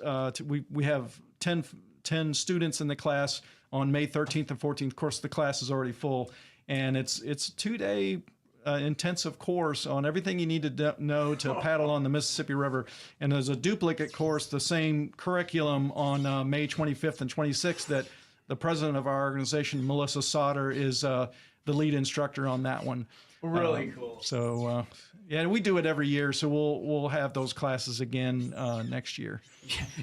I: We have 10 students in the class on May 13th and 14th. Of course, the class is already full, and it's a 2-day intensive course on everything you need to know to paddle on the Mississippi River. And there's a duplicate course, the same curriculum, on May 25th and 26th that the president of our organization, Melissa Sauter, is the lead instructor on that one.
A: Really cool.
I: So, yeah, we do it every year, so we'll have those classes again next year.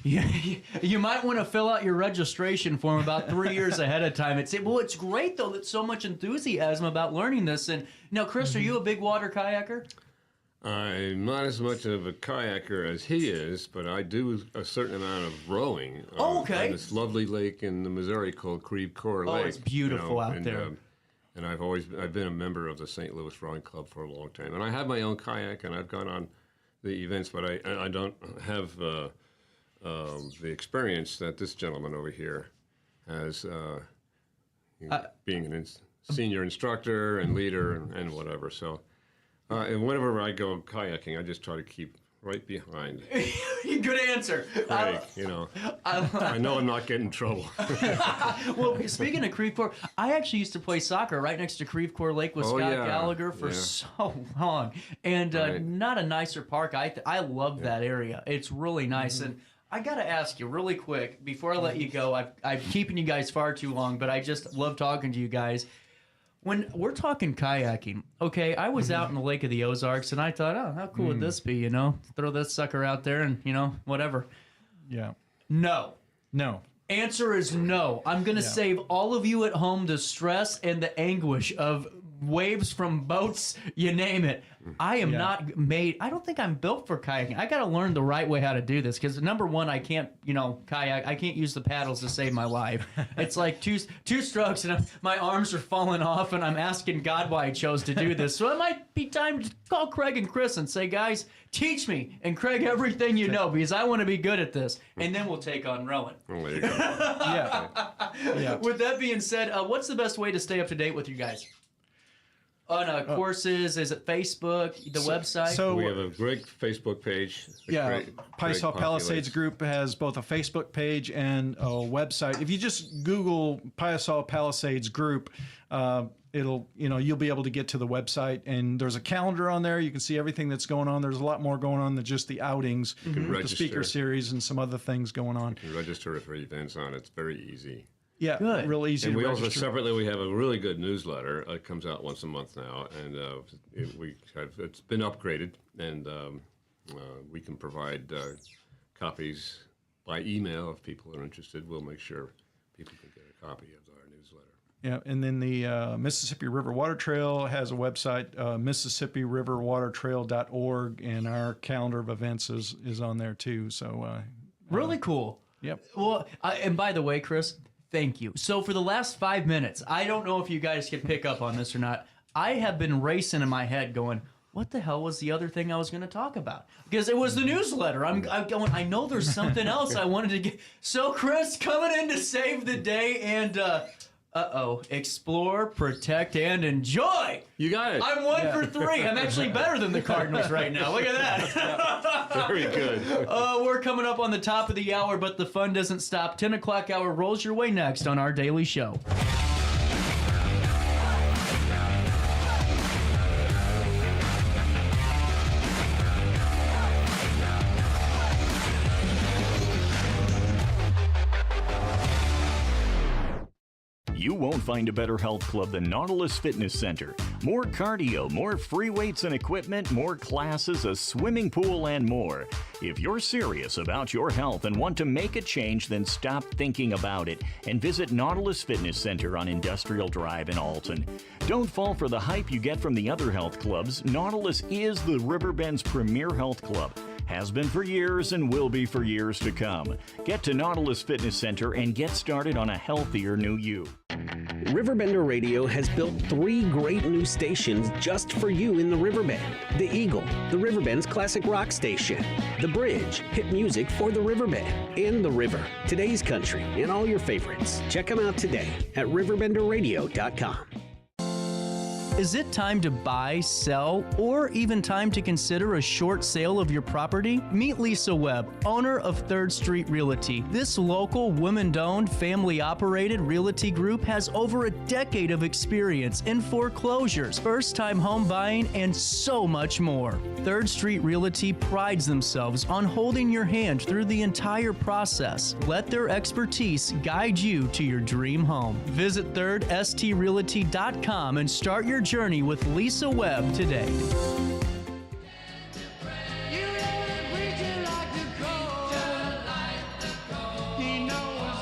A: You might want to fill out your registration form about 3 years ahead of time. It's great, though, that so much enthusiasm about learning this. And now, Chris, are you a big water kayaker?
H: I'm not as much of a kayaker as he is, but I do a certain amount of rowing. On this lovely lake in the Missouri called Creve Coeur Lake.
A: Oh, it's beautiful out there.
H: And I've been a member of the St. Louis Rowing Club for a long time. And I have my own kayak, and I've gone on the events, but I don't have the experience that this gentleman over here has, being a senior instructor and leader and whatever. So, and whenever I go kayaking, I just try to keep right behind.
A: Good answer.
H: Craig, I know I'm not getting in trouble.
A: Well, speaking of Creve Coeur, I actually used to play soccer right next to Creve Coeur Lake with Scott Gallagher for so long, and not a nicer park. I love that area. It's really nice. And I got to ask you really quick before I let you go. I'm keeping you guys far too long, but I just love talking to you guys. When we're talking kayaking, okay, I was out in the Lake of the Ozarks, and I thought, oh, how cool would this be, Throw this sucker out there and, whatever.
I: Yeah.
A: No.
I: Answer
A: is no. I'm going to save all of you at home the stress and the anguish of waves from boats, you name it. I am not made. I don't think I'm built for kayaking. I got to learn the right way how to do this, because number one, I can't, kayak. I can't use the paddles to save my life. It's like two strokes and my arms are falling off, and I'm asking God why I chose to do this. So it might be time to call Craig and Chris and say, guys, teach me, and Craig, everything you know, because I want to be good at this. And then we'll take on rowing.
H: Oh, there you go.
I: Yeah.
A: With that being said, what's the best way to stay up to date with you guys? On courses, is it Facebook, the website?
H: So we have a great Facebook page.
I: Piasa Palisades Group has both a Facebook page and a website. If you just Google Piasa Palisades Group, you'll be able to get to the website, and there's a calendar on there. You can see everything that's going on. There's a lot more going on than just the outings, the speaker series, and some other things going on.
H: You can register for events on it. It's very easy.
I: Yeah, good. Real easy
H: and
I: to
H: register.
I: register.
H: Also separately, we have a really good newsletter. It comes out once a month now, and it's been upgraded, and we can provide copies by email if people are interested. We'll make sure people can get a copy of our newsletter.
I: Yeah, and then the Mississippi River Water Trail has a website, MississippiRiverWaterTrail.org, and our calendar of events is on there too. So
A: really cool.
I: Yep.
A: Well, and by the way, Chris, thank you. So for the last 5 minutes, I don't know if you guys can pick up on this or not. I have been racing in my head going, what the hell was the other thing I was going to talk about? Because it was the newsletter. I'm going, I know there's something else I wanted to get. So Chris, coming in to save the day and, explore, protect, and enjoy.
H: You got it.
A: I'm 1 for 3. I'm actually better than the Cardinals right now. Look at that.
H: Very good.
A: We're coming up on the top of the hour, but the fun doesn't stop. 10 o'clock hour rolls your way next on our daily show.
D: You won't find a better health club than Nautilus Fitness Center. More cardio, more free weights and equipment, more classes, a swimming pool, and more. If you're serious about your health and want to make a change, then stop thinking about it and visit Nautilus Fitness Center on Industrial Drive in Alton. Don't fall for the hype you get from the other health clubs. Nautilus is the Riverbend's premier health club. Has been for years and will be for years to come. Get to Nautilus Fitness Center and get started on a healthier new you.
E: RiverBender Radio has built 3 great new stations just for you in the Riverbend. The Eagle, the Riverbend's classic rock station. The Bridge, hit music for the Riverbend. And The River, today's country, and all your favorites. Check them out today at RiverBender.com.
A: Is it time to buy, sell, or even time to consider a short sale of your property? Meet Lisa Webb, owner of 3rd Street Realty. This local, women-owned, family-operated realty group has over a decade of experience in foreclosures, first-time home buying, and so much more. 3rd Street Realty prides themselves on holding your hand through the entire process. Let their expertise guide you to your dream home. Visit 3rdstrealty.com and start your journey with Lisa Webb today.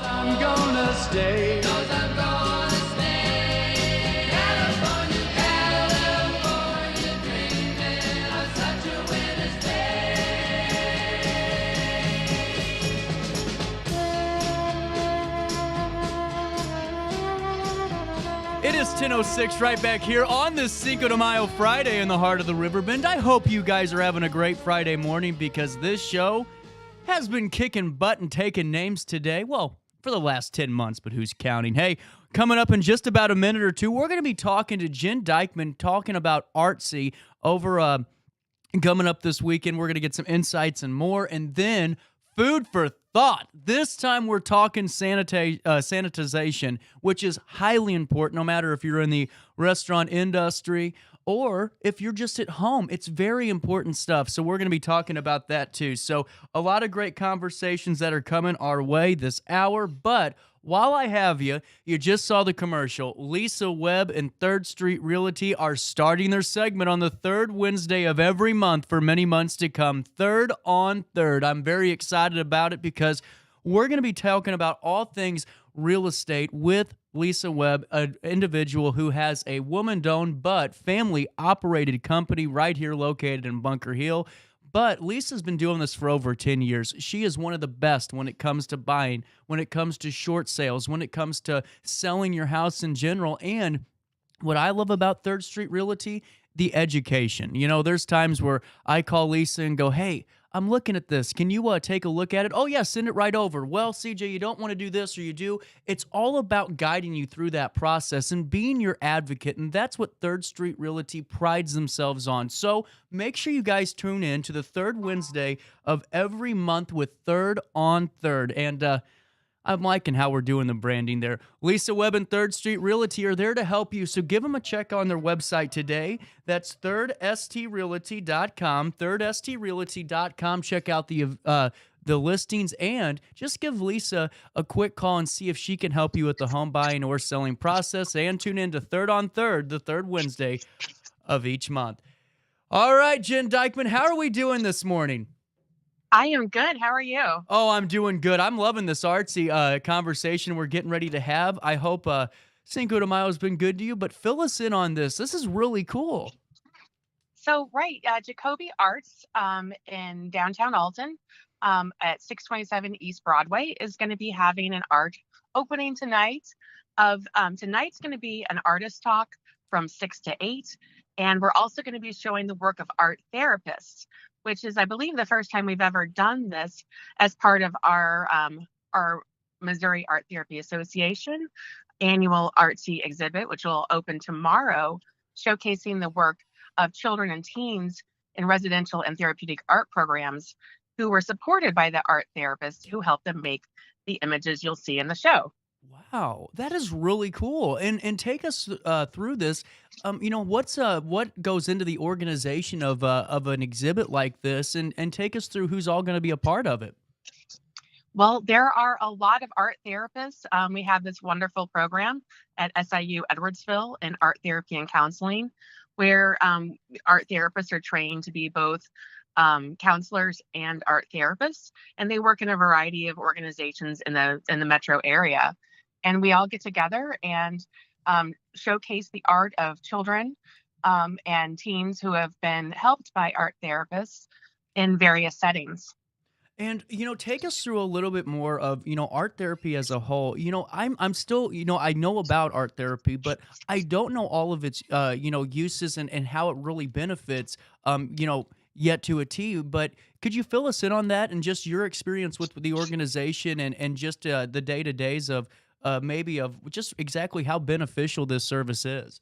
G: I'm gonna stay. California, California, dreaming of such a winter's
A: It is 10:06 right back here on this Cinco de Mayo Friday in the heart of the Riverbend. I hope you guys are having a great Friday morning because this show has been kicking butt and taking names today. Well, for the last 10 months, but who's counting? Hey, coming up in just about a minute or two, we're going to be talking to Jen Dykeman, talking about Artsy over coming up this weekend. We're going to get some insights and more, and then food for thought. This time we're talking sanitization, which is highly important no matter if you're in the restaurant industry or if you're just at home. It's very important stuff. So we're going to be talking about that too. So a lot of great conversations that are coming our way this hour. But while I have you, you just saw the commercial. Lisa Webb and 3rd Street Realty are starting their segment on the 3rd Wednesday of every month for many months to come. 3rd on 3rd. I'm very excited about it because we're going to be talking about all things real estate with Lisa Webb, an individual who has a woman-owned but family-operated company right here located in Bunker Hill. But Lisa's been doing this for over 10 years. She is one of the best when it comes to buying, when it comes to short sales, when it comes to selling your house in general. And what I love about 3rd Street Realty, the education. You know, there's times where I call Lisa and go, hey, I'm looking at this. Can you take a look at it? Oh, yeah, send it right over. Well, CJ, you don't want to do this or you do. It's all about guiding you through that process and being your advocate, and that's what 3rd Street Realty prides themselves on. So make sure you guys tune in to the 3rd Wednesday of every month with 3rd on 3rd. And I'm liking how we're doing the branding there. Lisa Webb and 3rd Street Realty are there to help you, so give them a check on their website today. That's 3rdstrealty.com, 3rdstrealty.com. Check out the listings and just give Lisa a quick call and see if she can help you with the home buying or selling process. And tune in to 3rd on 3rd, the 3rd Wednesday of each month. All right, Jen Dykeman, how are we doing this morning?
J: I am good. How are you?
A: Oh, I'm doing good. I'm loving this artsy conversation we're getting ready to have. I hope Cinco de Mayo has been good to you, but fill us in on this. This is really cool.
J: So, right, Jacoby Arts in downtown Alton at 627 East Broadway is going to be having an art opening tonight. Tonight's going to be an artist talk from 6 to 8. And we're also going to be showing the work of art therapists, which is, I believe, the first time we've ever done this as part of our Missouri Art Therapy Association annual Artsy exhibit, which will open tomorrow, showcasing the work of children and teens in residential and therapeutic art programs who were supported by the art therapists who helped them make the images you'll see in the show.
A: Wow, that is really cool. And take us through this. What goes into the organization of an exhibit like this, and take us through who's all going to be a part of it.
J: Well, there are a lot of art therapists. We have this wonderful program at SIU Edwardsville in art therapy and counseling, where art therapists are trained to be both counselors and art therapists, and they work in a variety of organizations in the metro area. And we all get together and showcase the art of children and teens who have been helped by art therapists in various settings.
A: And take us through a little bit more of art therapy as a whole. I'm still I know about art therapy, but I don't know all of its uses and how it really benefits yet to a T. But could you fill us in on that and just your experience with the organization and just the day-to-days of maybe of just exactly how beneficial this service is?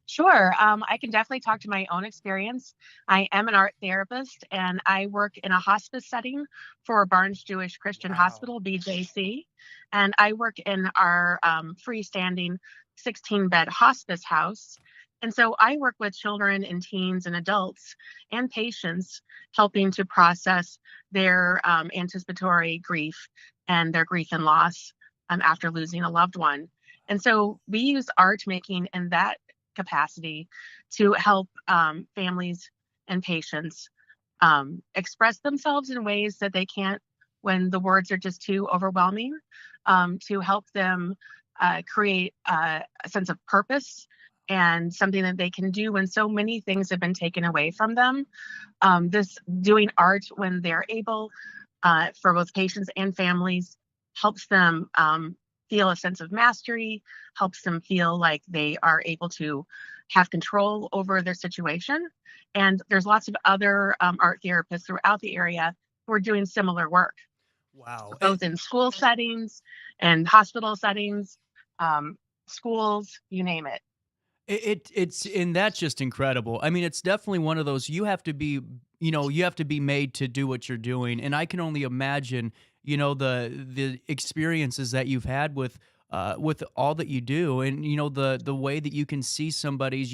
J: Sure. I can definitely talk to my own experience. I am an art therapist and I work in a hospice setting for Barnes Jewish Christian Hospital, BJC. And I work in our freestanding 16-bed hospice house. And so I work with children and teens and adults and patients, helping to process their anticipatory grief and their grief and loss after losing a loved one. And so we use art making in that capacity to help families and patients express themselves in ways that they can't when the words are just too overwhelming, to help them create a sense of purpose and something that they can do when so many things have been taken away from them. This doing art when they're able, for both patients and families, helps them feel a sense of mastery, helps them feel like they are able to have control over their situation. And there's lots of other art therapists throughout the area who are doing similar work.
A: Wow.
J: Both in school settings and hospital settings, schools, you name it.
A: It's and that's just incredible. I mean, it's definitely one of those you have to be made to do what you're doing, and I can only imagine the experiences that you've had with all that you do, and the way that you can see somebody's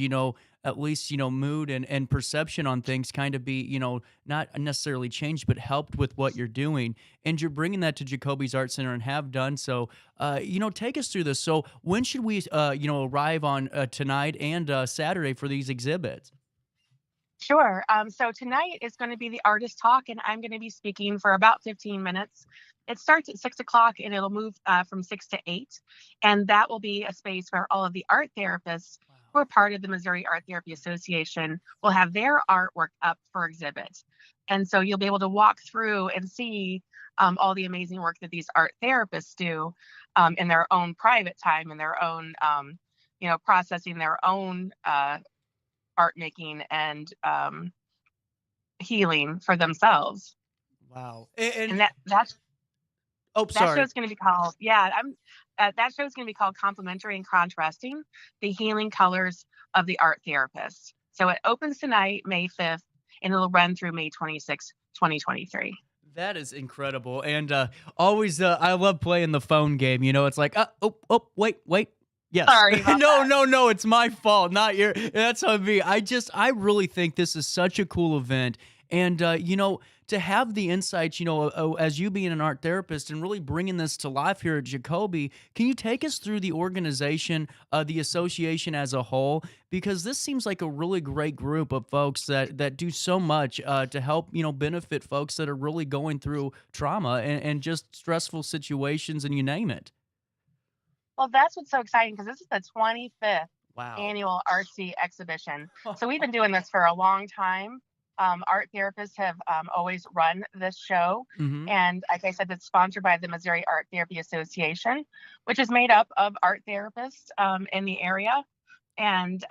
A: at least mood and perception on things kind of be not necessarily changed but helped with what you're doing, and you're bringing that to Jacoby's Art Center and have done so. Take us through this. So when should we arrive on tonight and Saturday for these exhibits?
J: Sure. So tonight is going to be the artist talk, and I'm going to be speaking for about 15 minutes. It starts at 6 o'clock and it'll move from 6 to 8. And that will be a space where all of the art therapists who are part of the Missouri Art Therapy Association will have their artwork up for exhibit. And so you'll be able to walk through and see all the amazing work that these art therapists do in their own private time, in their own, processing their own art making and healing for themselves.
A: Wow.
J: That's
A: oh,
J: that
A: sorry.
J: show's going to be called that show's going to be called Complementary and Contrasting: The Healing Colors of the Art Therapist. So it opens tonight, May 5th, and it'll run through May 26th, 2023.
A: That is incredible. And always I love playing the phone game. It's like, wait. Yes.
J: Sorry about that.
A: No, it's my fault, not your. That's on me. I really think this is such a cool event. And, to have the insights, as you being an art therapist and really bringing this to life here at Jacoby, can you take us through the organization, the association as a whole? Because this seems like a really great group of folks that do so much to help, benefit folks that are really going through trauma and just stressful situations and you name it.
J: Well, that's what's so exciting because this is the 25th
A: Wow.
J: annual Artsy exhibition. So we've been doing this for a long time. Art therapists have always run this show.
A: Hmm.
J: And like I said, it's sponsored by the Missouri Art Therapy Association, which is made up of art therapists in the area. And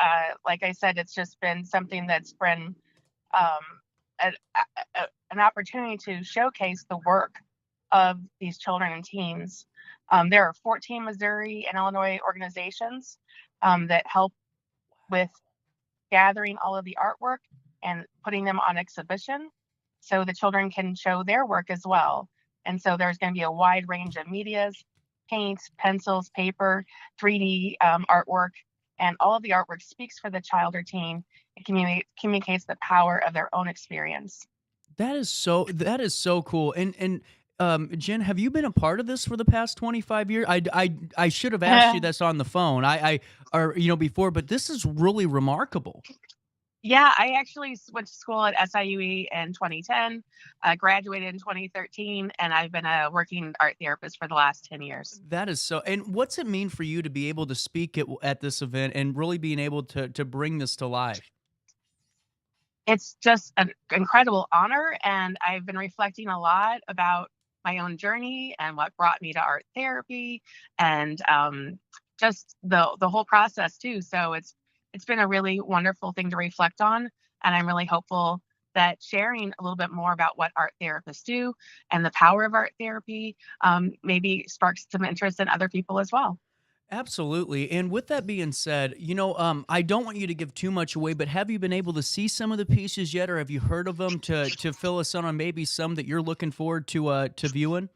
J: like I said, it's just been something that's been um, an opportunity to showcase the work of these children and teens. There are 14 Missouri and Illinois organizations that help with gathering all of the artwork and putting them on exhibition so the children can show their work as well. And so there's going to be a wide range of medias, paints, pencils, paper, 3D artwork, and all of the artwork speaks for the child or teen and communicates the power of their own experience.
A: That is so cool. And Jen, have you been a part of this for the past 25 years? I should have asked you this on the phone. I or before, but this is really remarkable.
J: Yeah, I actually went to school at SIUE in 2010, graduated in 2013, and I've been a working art therapist for the last 10 years.
A: That is so. And what's it mean for you to be able to speak at this event and really being able to bring this to life?
J: It's just an incredible honor, and I've been reflecting a lot about my own journey and what brought me to art therapy, and just the whole process too. So it's been a really wonderful thing to reflect on, and I'm really hopeful that sharing a little bit more about what art therapists do and the power of art therapy maybe sparks some interest in other people as well.
A: Absolutely. And with that being said, I don't want you to give too much away, but have you been able to see some of the pieces yet, or have you heard of them to fill us in on maybe some that you're looking forward to viewing?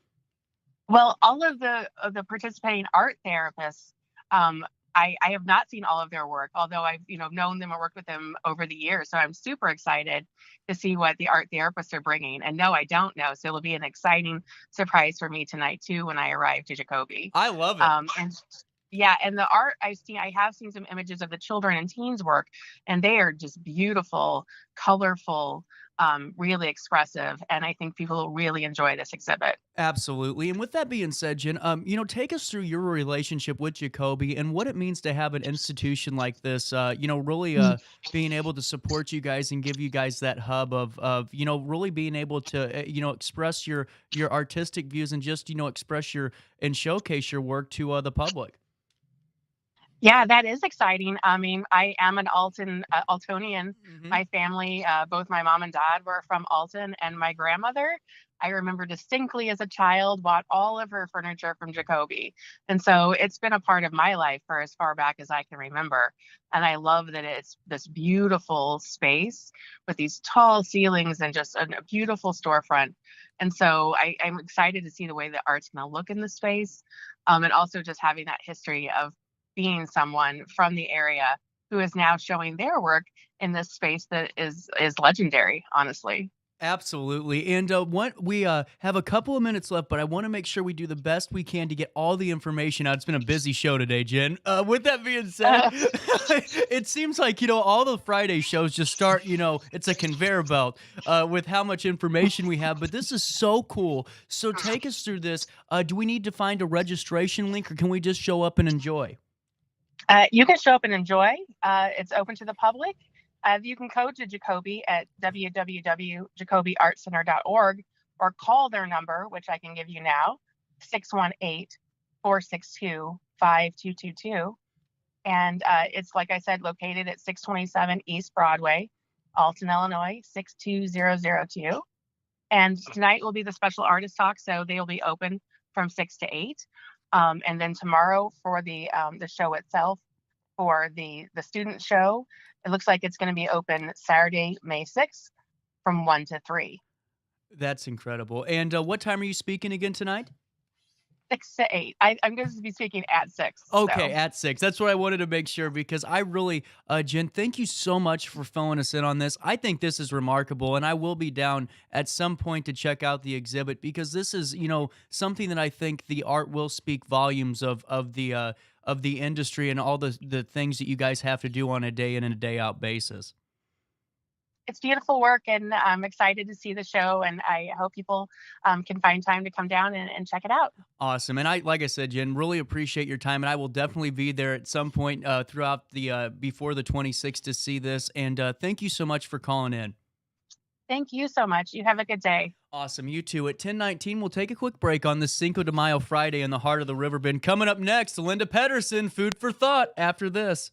J: Well, all of the participating art therapists, I have not seen all of their work, although I've known them or worked with them over the years. So I'm super excited to see what the art therapists are bringing. And no, I don't know. So it'll be an exciting surprise for me tonight too when I arrive to Jacoby.
A: I love it.
J: And yeah, and the art I have seen some images of the children and teens work, and they are just beautiful, colorful, really expressive, and I think people will really enjoy this exhibit.
A: Absolutely. And with that being said, Jen, take us through your relationship with Jacoby and what it means to have an institution like this, really being able to support you guys and give you guys that hub of really being able to, express your artistic views and just, express your and showcase your work to the public.
J: Yeah, that is exciting. I mean, I am an Altonian.
A: Hmm.
J: My family, both my mom and dad were from Alton, and my grandmother, I remember distinctly as a child, bought all of her furniture from Jacoby. And so it's been a part of my life for as far back as I can remember. And I love that it's this beautiful space with these tall ceilings and just a beautiful storefront. And so I'm excited to see the way that art's going to look in the space, and also just having that history of being someone from the area who is now showing their work in this space that is legendary, honestly.
A: Absolutely. And what we have a couple of minutes left, but I want to make sure we do the best we can to get all the information out. It's been a busy show today, Jen. With that being said, it seems like, all the Friday shows just start, it's a conveyor belt with how much information we have. But this is so cool. So take us through this. Do we need to find a registration link or can we just show up and enjoy?
J: You can show up and enjoy. It's open to the public. You can go to Jacoby at www.jacobyartcenter.org or call their number, which I can give you now, 618-462-5222. And it's, like I said, located at 627 East Broadway, Alton, Illinois, 62002. And tonight will be the special artist talk, so they will be open from 6 to 8. And then tomorrow for the show itself, for the student show, it looks like it's going to be open Saturday, May 6th from 1 to 3.
A: That's incredible. And what time are you speaking again tonight?
J: 6 to 8. I'm going to be speaking at 6.
A: Okay,
J: So.
A: at 6. That's what I wanted to make sure because I really, Jen, thank you so much for filling us in on this. I think this is remarkable, and I will be down at some point to check out the exhibit because this is, something that I think the art will speak volumes of the industry and all the things that you guys have to do on a day in and a day out basis.
J: it's beautiful work, and I'm excited to see the show, and I hope people can find time to come down and check it out.
A: Awesome. And like I said, Jen, really appreciate your time, and I will definitely be there at some point throughout the before the 26th to see this. And thank you so much for calling in.
J: Thank you so much. You have a good day.
A: Awesome. You too. At 10:19, we'll take a quick break on this Cinco de Mayo Friday in the heart of the Riverbend. Coming up next, Linda Peterson, food for thought after this.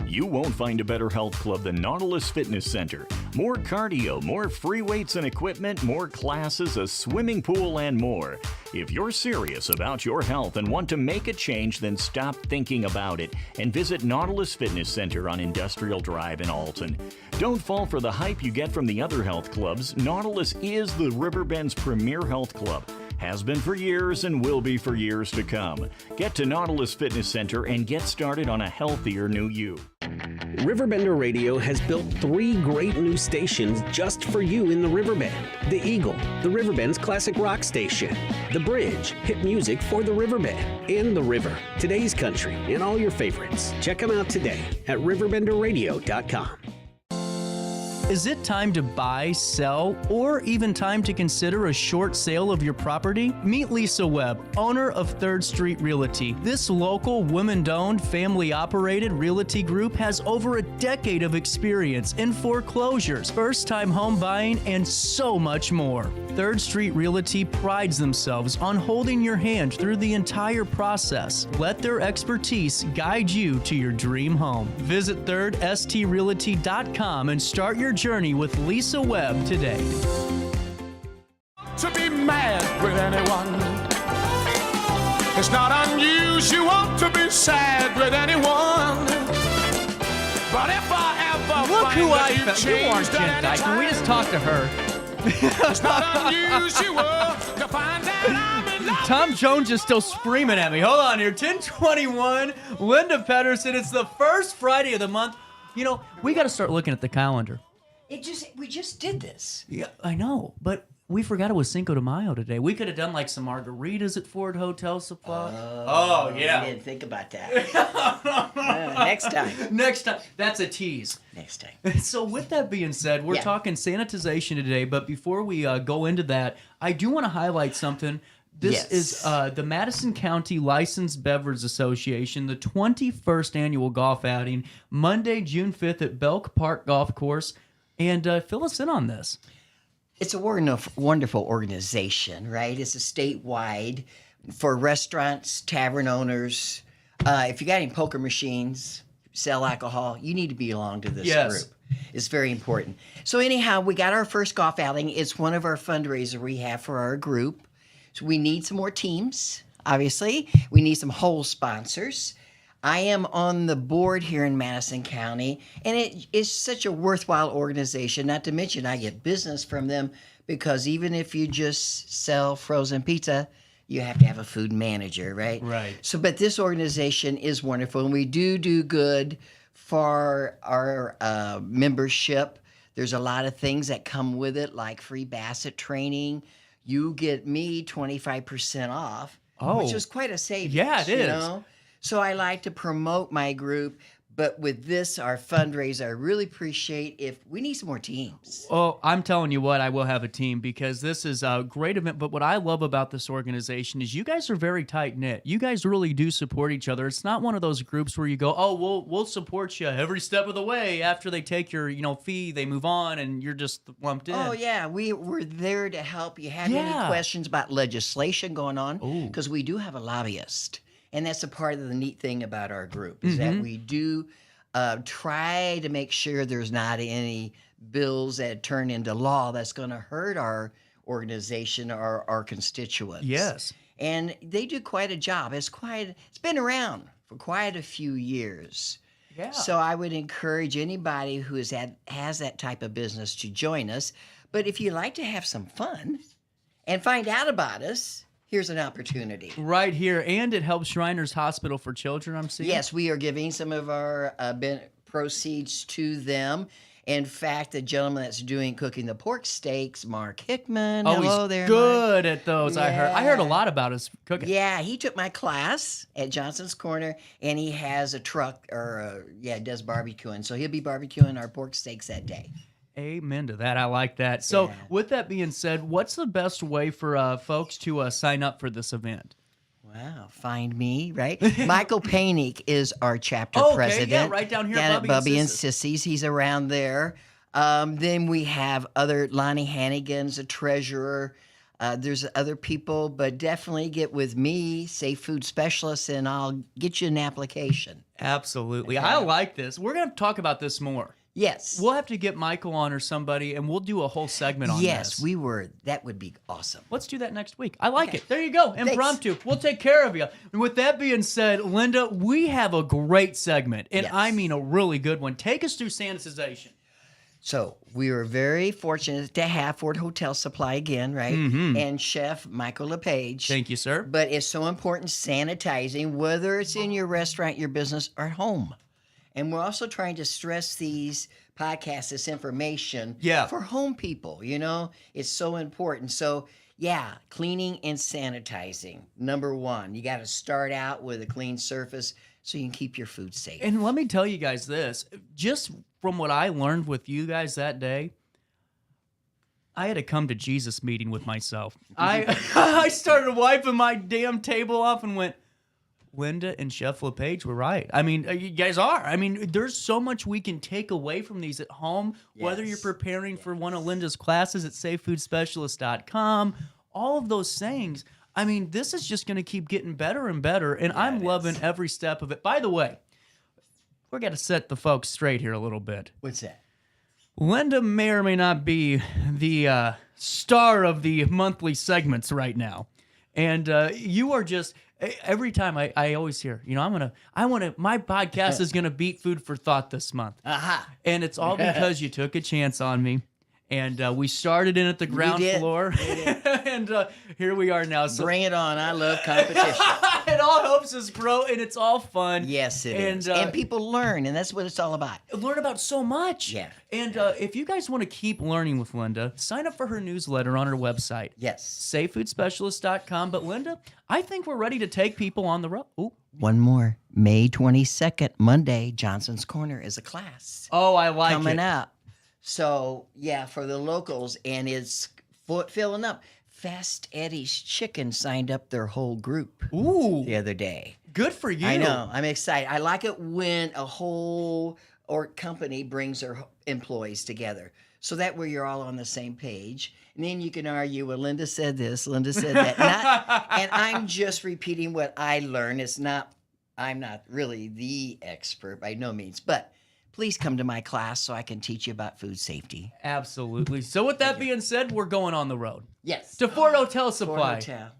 D: You won't find a better health club than Nautilus Fitness Center. More cardio, more free weights and equipment, more classes, a swimming pool, and more. If you're serious about your health and want to make a change, then stop thinking about it and visit Nautilus Fitness Center on Industrial Drive in Alton. Don't fall for the hype you get from the other health clubs. Nautilus is the Riverbend's premier health club. Has been for years and will be for years to come. Get to Nautilus Fitness Center and get started on a healthier new you.
E: RiverBender Radio has built 3 great new stations just for you in the Riverbend. The Eagle, the Riverbend's classic rock station. The Bridge, hit music for the Riverbend. And The River, today's country, and all your favorites. Check them out today at RiverBender.com.
A: Is it time to buy, sell, or even time to consider a short sale of your property? Meet Lisa Webb, owner of 3rd Street Realty. This local, women-owned, family-operated realty group has over a decade of experience in foreclosures, first-time home buying, and so much more. 3rd Street Realty prides themselves on holding your hand through the entire process. Let their expertise guide you to your dream home. Visit 3rdstrealty.com and start your journey with Lisa Webb today.
G: To be mad with anyone. It's not unusual to be sad with anyone. But if I ever
A: Look
G: find
A: who
G: that
A: I
G: you've
A: found. You aren't
G: changed
A: Jen
G: at any
A: Dykeman. We just
G: time,
A: talked to her.
G: it's not unusual to find that I'm in love.
A: Tom Jones is still screaming at me. Hold on here. 10:21. Linda Peterson. It's the first Friday of the month. You know, we got to start looking at the calendar.
K: We just did this.
A: Yeah, I know, but we forgot it was Cinco de Mayo today. We could have done like some margaritas at Ford Hotel Supply. Oh yeah.
K: I didn't think about that. Next time.
A: Next time. That's a tease.
K: Next time.
A: So with that being said, we're talking sanitization today, but before we go into that, I do want to highlight something. This is the Madison County Licensed Beverage Association, the 21st annual golf outing, Monday, June 5th at Belk Park Golf Course. And fill us in on this.
K: It's a wonderful organization, right? It's a statewide for restaurants, tavern owners. If you got any poker machines, sell alcohol, you need to belong to this group. It's very important. So anyhow, we got our first golf outing. It's one of our fundraisers we have for our group. So we need some more teams, obviously. We need some whole sponsors. I am on the board here in Madison County, and it is such a worthwhile organization, not to mention I get business from them because even if you just sell frozen pizza, you have to have a food manager, right?
A: Right.
K: So, but this organization is wonderful, and we do good for our membership. There's a lot of things that come with it, like free basset training. You get me 25% off, which is quite a savings.
A: Yeah, it is.
K: You know? So I like to promote my group, but with this, our fundraiser, I really appreciate if we need some more teams.
A: Oh, I'm telling you what, I will have a team because this is a great event. But what I love about this organization is you guys are very tight-knit. You guys really do support each other. It's not one of those groups where you go, oh, we'll support you every step of the way. After they take your fee, they move on, and you're just lumped in.
K: Oh, yeah. We're there to help you. Have any questions about legislation going on? Because we do have a lobbyist. And that's a part of the neat thing about our group is that we do try to make sure there's not any bills that turn into law that's going to hurt our organization or our constituents.
A: Yes.
K: And they do quite a job. It's been around for quite a few years.
A: Yeah.
K: So I would encourage anybody who has that type of business to join us. But if you'd like to have some fun and find out about us, here's an opportunity.
A: Right here. And it helps Shriners Hospital for Children, I'm seeing.
K: Yes, we are giving some of our proceeds to them. In fact, the gentleman that's cooking the pork steaks, Mark Hickman.
A: Oh,
K: Hello
A: he's
K: there,
A: good
K: Mark.
A: at those. I heard a lot about his cooking.
K: Yeah, he took my class at Johnson's Corner, and he has a truck, does barbecuing. So he'll be barbecuing our pork steaks that day.
A: Amen to that. I like that. So with that being said, what's the best way for folks to sign up for this event?
K: Wow, find me, right? Michael Panic is our chapter president.
A: Yeah, right down here
K: at
A: at
K: Bubby and Sissy's. He's around there. Then we have Lonnie Hannigan's a treasurer. There's other people, but definitely get with me, Safe Food Specialist, and I'll get you an application.
A: Absolutely. Okay. I like this. We're going to talk about this more.
K: Yes.
A: We'll have to get Michael on or somebody, and we'll do a whole segment on this.
K: Yes, we were. That would be awesome.
A: Let's do that next week. I like it. There you go. Impromptu. Thanks. We'll take care of you. And with that being said, Linda, we have a great segment, and I mean a really good one. Take us through sanitization.
K: So we were very fortunate to have Ford Hotel Supply again, right? Mm-hmm. And Chef Michael Lapage.
A: Thank you, sir.
K: But it's so important sanitizing, whether it's in your restaurant, your business, or at home. And we're also trying to stress these podcasts, this information for home people, It's so important. So, cleaning and sanitizing. Number one, you got to start out with a clean surface so you can keep your food safe.
A: And let me tell you guys this, just from what I learned with you guys that day, I had a come to Jesus meeting with myself. I started wiping my damn table off and went, Linda and Chef Lapage were right. I mean, you guys are. I mean, there's so much we can take away from these at home, whether you're preparing for one of Linda's classes at safefoodspecialist.com, all of those things. I mean, this is just going to keep getting better and better, and I'm loving every step of it. By the way, we're going to set the folks straight here a little bit.
K: What's that? Linda
A: may or may not be the star of the monthly segments right now. And you are just... Every time I always hear, my podcast is going to beat Food for Thought this month. And it's all because you took a chance on me. And we started in at the ground floor. And here we are now. So
K: bring it on. I love competition.
A: It all helps us grow, and it's all fun.
K: Yes, it is. And people learn, and that's what it's all about.
A: Learn about so much.
K: Yeah.
A: And if you guys want to keep learning with Linda, sign up for her newsletter on her website.
K: Yes.
A: safefoodspecialist.com. But Linda, I think we're ready to take people on the road. Ooh.
K: One more. May 22nd, Monday, Johnson's Corner is a class.
A: Oh, I like it.
K: Coming up. So, for the locals, and it's filling up. Fast Eddie's Chicken signed up their whole group the other day.
A: Good for you.
K: I know. I'm excited. I like it when a whole company brings their employees together. So that way you're all on the same page. And then you can argue, well, Linda said this, Linda said that. And I'm just repeating what I learned. I'm not really the expert by no means, but please come to my class so I can teach you about food safety.
A: Absolutely. So with that being said, we're going on the road.
K: Yes.
A: To Ford Hotel Supply.
K: Ford Hotel.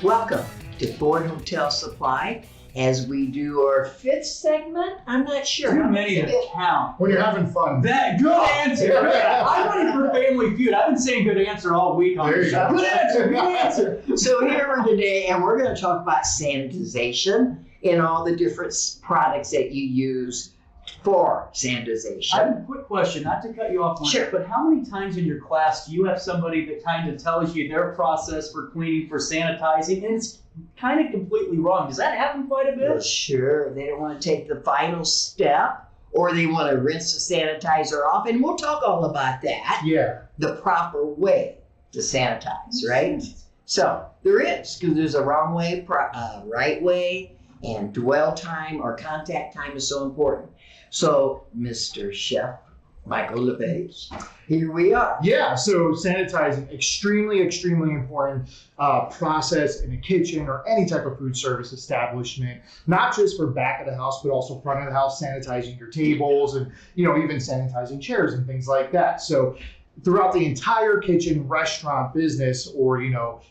K: Welcome to Ford Hotel Supply as we do our fifth segment. I'm not sure.
A: Too many to count.
L: When you're having fun.
A: That good answer. I'm ready for Family Feud. I've been saying good answer all week on the show. Good answer. Good answer.
K: So here we're today, and we're going to talk about sanitization and all the different products that you use for sanitization.
A: I have a quick question, not to cut you off, Mike,
K: sure.
A: But how many times in your class do you have somebody that kind of tells you their process for cleaning, for sanitizing, and it's kind of completely wrong? Does that happen quite a bit?
K: Well, sure. They don't want to take the final step, or they want to rinse the sanitizer off, and we'll talk all about that.
L: Yeah.
K: The proper way to sanitize, right? So there is, because there's a wrong way, right way, and dwell time or contact time is so important. So, Mr. Chef Michael Lapage. Here we are.
L: Yeah, so sanitizing, extremely, extremely important process in a kitchen or any type of food service establishment, not just for back of the house, but also front of the house, sanitizing your tables and, even sanitizing chairs and things like that. So throughout the entire kitchen, restaurant, business, or,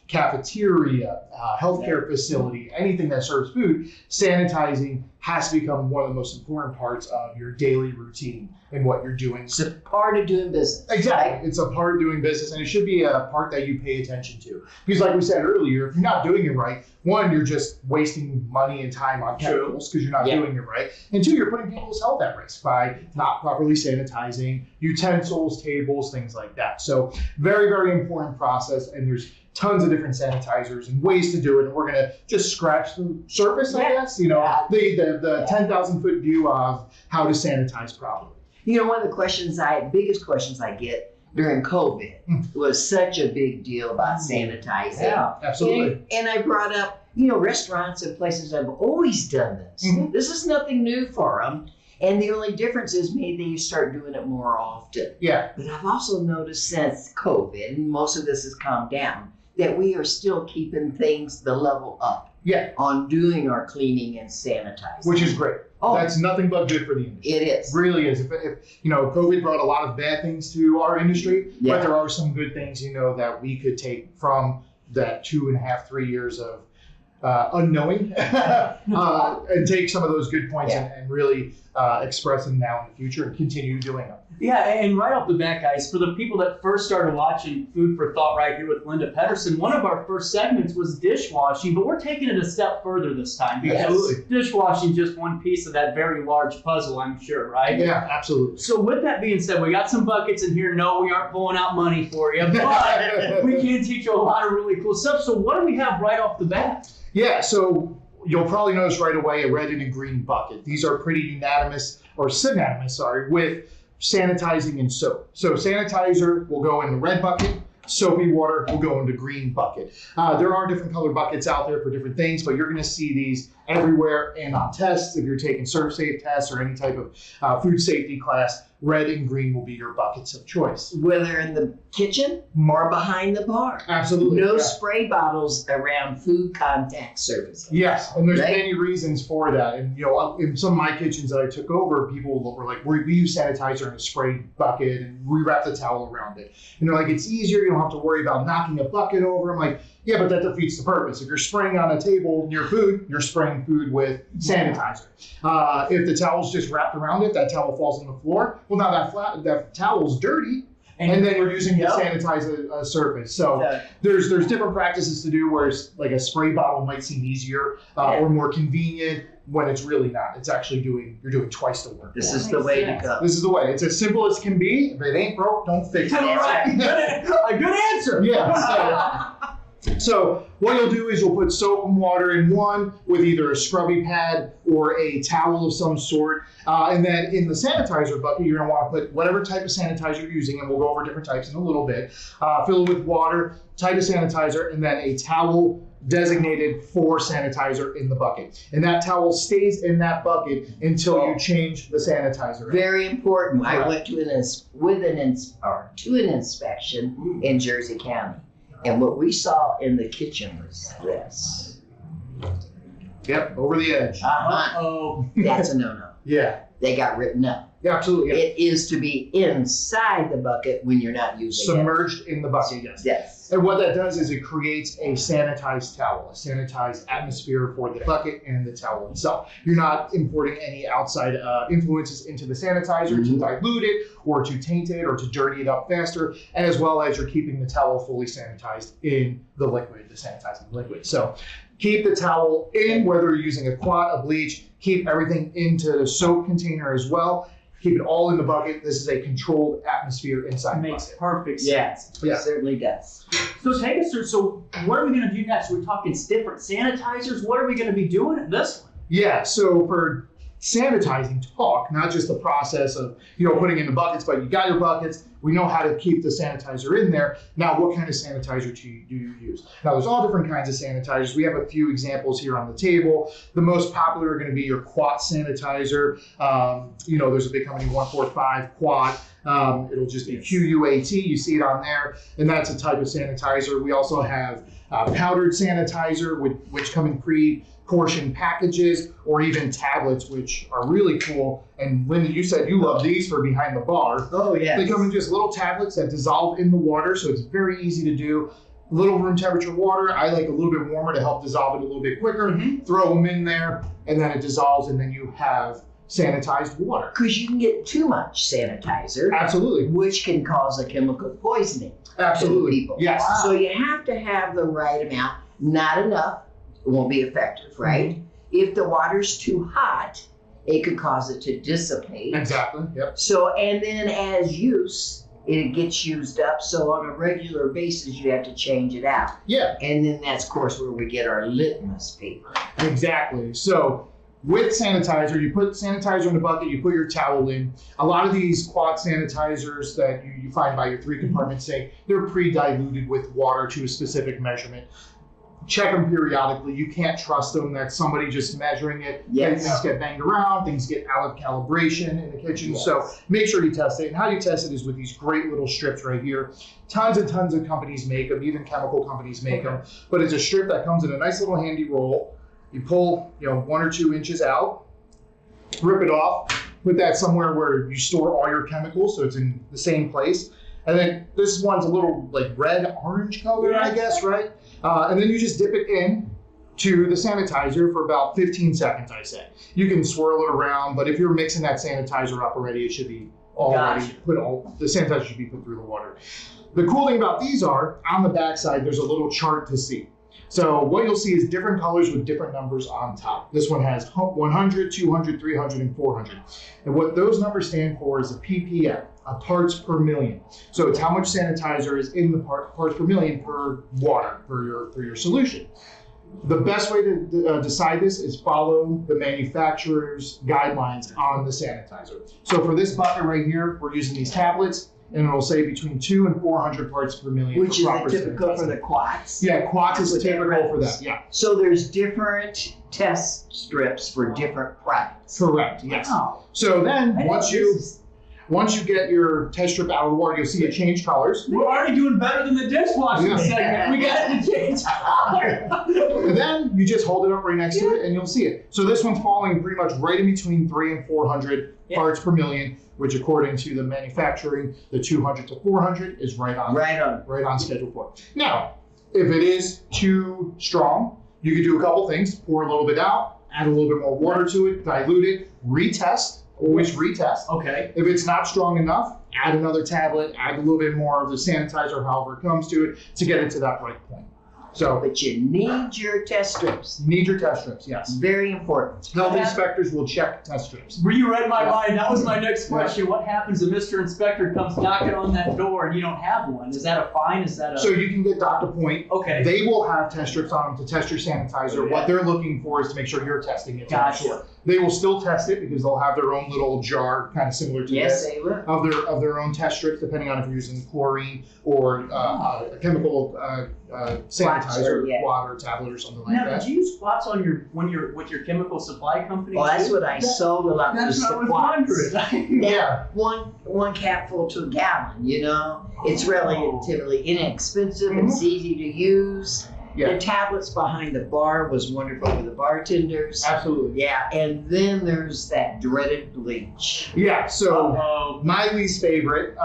L: cafeteria, healthcare facility, anything that serves food, sanitizing has to become one of the most important parts of your daily routine and what you're doing.
K: It's a part of doing business.
L: Exactly.
K: Right?
L: It's a part of doing business, and it should be a part that you pay attention to. Because like we said earlier, if you're not doing it right, one, you're just wasting money and time on chemicals because you're not doing it right. And two, you're putting people's health at risk by not properly sanitizing utensils, tables, things like that. So very, very important process, and there's tons of different sanitizers and ways to do it. And we're going to just scratch the surface, I guess, the 10,000 foot view of how to sanitize properly.
K: One of the biggest questions I get during COVID was such a big deal about sanitizing.
L: Yeah, absolutely.
K: And I brought up, restaurants and places have always done this. Mm-hmm. This is nothing new for them. And the only difference is maybe you start doing it more often.
L: Yeah.
K: But I've also noticed since COVID, and most of this has calmed down, that we are still keeping things the level up.
L: Yeah.
K: On doing our cleaning and sanitizing.
L: Which is great. Oh, that's nothing but good for the industry.
K: It is.
L: Really is. If COVID brought a lot of bad things to our industry, but there are some good things, that we could take from that 2.5, 3 years of unknowing and take some of those good points and really express them now in the future and continue doing them.
A: Yeah, and right off the bat, guys, for the people that first started watching Food for Thought right here with Linda Peterson, one of our first segments was dishwashing, but we're taking it a step further this time because dishwashing is just one piece of that very large puzzle, I'm sure, right?
L: Yeah, absolutely.
A: So with that being said, we got some buckets in here. No, we aren't pulling out money for you, but we can teach you a lot of really cool stuff. So what do we have right off the bat?
L: Yeah, so you'll probably notice right away a red and a green bucket. These are pretty synonymous, with sanitizing and soap. So sanitizer will go in the red bucket, soapy water will go into green bucket. There are different color buckets out there for different things, but you're going to see these everywhere and on tests. If you're taking ServSafe tests or any type of food safety class, red and green will be your buckets of choice.
K: Whether in the kitchen or behind the bar.
L: Absolutely.
K: No spray bottles around food contact surfaces.
L: Yes, and there's many reasons for that. And in some of my kitchens that I took over, people were like, we use sanitizer in a spray bucket and we wrap the towel around it. And they're like, it's easier, you don't have to worry about knocking a bucket over. I'm like, yeah, but that defeats the purpose. If you're spraying on a table near food, you're spraying food with sanitizer. If the towel's just wrapped around it, that towel falls on the floor. Well, now that towel's dirty, and then you're using it to sanitize a surface. So there's different practices to do, whereas like a spray bottle might seem easier or more convenient when it's really not. It's actually you're doing twice the work.
K: This is the way to go.
L: This is the way. It's as simple as can be. If it ain't broke, don't fix it.
A: A good answer.
L: Yeah. So what you'll do is you'll put soap and water in one with either a scrubby pad or a towel of some sort. And then in the sanitizer bucket, you're going to want to put whatever type of sanitizer you're using, and we'll go over different types in a little bit. Fill it with water, type of sanitizer, and then a towel designated for sanitizer in the bucket. And that towel stays in that bucket until you change the sanitizer.
K: Very important. Right. I went to an inspection in Jersey County. And what we saw in the kitchen was this.
L: Yep, over the edge.
K: Uh-huh. That's a no-no.
L: Yeah.
K: They got written up.
L: Yeah, absolutely. Yeah.
K: It is to be inside the bucket when you're not using it.
L: Submerged in the bucket, yes.
K: Yes.
L: And what that does is it creates a sanitized towel, a sanitized atmosphere for the bucket and the towel itself. You're not importing any outside influences into the sanitizer to dilute it or to taint it or to dirty it up faster, as well as you're keeping the towel fully sanitized in the liquid, the sanitizing liquid. So keep the towel in, whether you're using a quat, a bleach, keep everything into the soap container as well. Keep it all in the bucket. This is a controlled atmosphere inside the bucket.
A: Makes perfect sense.
K: Yes, it certainly does.
A: So take us through, so what are we going to do next? We're talking different sanitizers. What are we going to be doing in this one?
L: Yeah, so for sanitizing talk, not just the process of, putting in the buckets, but you got your buckets. We know how to keep the sanitizer in there. Now, what kind of sanitizer do you use? Now, there's all different kinds of sanitizers. We have a few examples here on the table. The most popular are going to be your Quat sanitizer. There's a big company, 145 Quat. It'll just be QUAT. You see it on there, and that's a type of sanitizer. We also have powdered sanitizer, which come in pre-portioned packages, or even tablets, which are really cool. And Linda, you said you love these for behind the bar.
K: Oh, yeah.
L: They come in just little tablets that dissolve in the water, so it's very easy to do. Little room temperature water. I like a little bit warmer to help dissolve it a little bit quicker.
K: Mm-hmm.
L: Throw them in there, and then it dissolves, and then you have sanitized water.
K: Because you can get too much sanitizer.
L: Absolutely.
K: Which can cause a chemical poisoning.
L: Absolutely.
K: To people.
L: Yes.
K: Wow. So you have to have the right amount. Not enough, it won't be effective, right? Mm-hmm. If the water's too hot, it could cause it to dissipate.
L: Exactly. Yep.
K: So, and then as use, it gets used up. So on a regular basis, you have to change it out.
L: Yeah.
K: And then that's, of course, where we get our litmus paper.
L: Exactly. So with sanitizer, you put sanitizer in the bucket, you put your towel in. A lot of these Quat sanitizers that you find by your 3-compartment sink, they're pre-diluted with water to a specific measurement. Check them periodically. You can't trust them. That's somebody just measuring it.
K: Yes.
L: Things get banged around. Things get out of calibration in the kitchen.
K: Yes.
L: So make sure you test it. And how you test it is with these great little strips right here. Tons and tons of companies make them. Even chemical companies make them. But it's a strip that comes in a nice little handy roll. You pull, 1 or 2 inches out, rip it off, put that somewhere where you store all your chemicals, so it's in the same place. And then this one's a little like red-orange color, I guess, right? And then you just dip it in to the sanitizer for about 15 seconds, I say. You can swirl it around, but if you're mixing that sanitizer up already, it should be already the sanitizer should be put through the water. The cool thing about these are, on the backside, there's a little chart to see. So what you'll see is different colors with different numbers on top. This one has 100, 200, 300, and 400. And what those numbers stand for is a ppm, a parts per million. So it's how much sanitizer is in the parts per million per water, for your solution. The best way to decide this is follow the manufacturer's guidelines on the sanitizer. So for this bucket right here, we're using these tablets, and it'll say between 200 and 400 parts per million.
K: Which is typical for the Quats.
L: Yeah, Quats is typical for that. Yeah.
K: So there's different test strips for different products.
L: Correct. Yes.
K: Wow.
L: So then once you get your test strip out of the water, you'll see it change colors.
A: We're already doing better than the dishwashing segment. We got it to change color.
L: And then you just hold it up right next to it, and you'll see it. So this one's falling pretty much right in between 300 and 400 parts per million, which according to the manufacturing, the 200 to 400 is right on schedule for it. Now, if it is too strong, you can do a couple things. Pour a little bit out, add a little bit more water to it, dilute it, retest. Always retest.
A: Okay.
L: If it's not strong enough, add another tablet, add a little bit more of the sanitizer, however it comes to it, to get it to that right point. So,
K: but you need your test strips.
L: You need your test strips, yes.
K: Very important.
L: Health inspectors will check test strips.
A: Were you read my mind? That was my next question. What happens if Mr. Inspector comes knocking on that door and you don't have one? Is that a fine? Is that a...
L: So you can get Dr. Point.
A: Okay.
L: They will have test strips on them to test your sanitizer.
A: Okay.
L: What they're looking for is to make sure you're testing it.
A: Gotcha.
L: Sure. They will still test it because they'll have their own little jar, kind of similar to this,
K: they will.
L: of their own test strips, depending on if you're using chlorine or a chemical sanitizer, water, tablet, or something like that.
A: Now, did you use Quats on with your chemical supply company?
K: Well, that's what I sold a lot.
A: That's what I was wondering.
K: Yeah, one capful to a gallon. It's relatively inexpensive.
L: Mm-hmm.
K: It's easy to use.
L: Yeah.
K: The tablets behind the bar was wonderful for the bartenders.
L: Absolutely.
K: Yeah, and then there's that dreaded bleach.
L: Yeah, so my least favorite.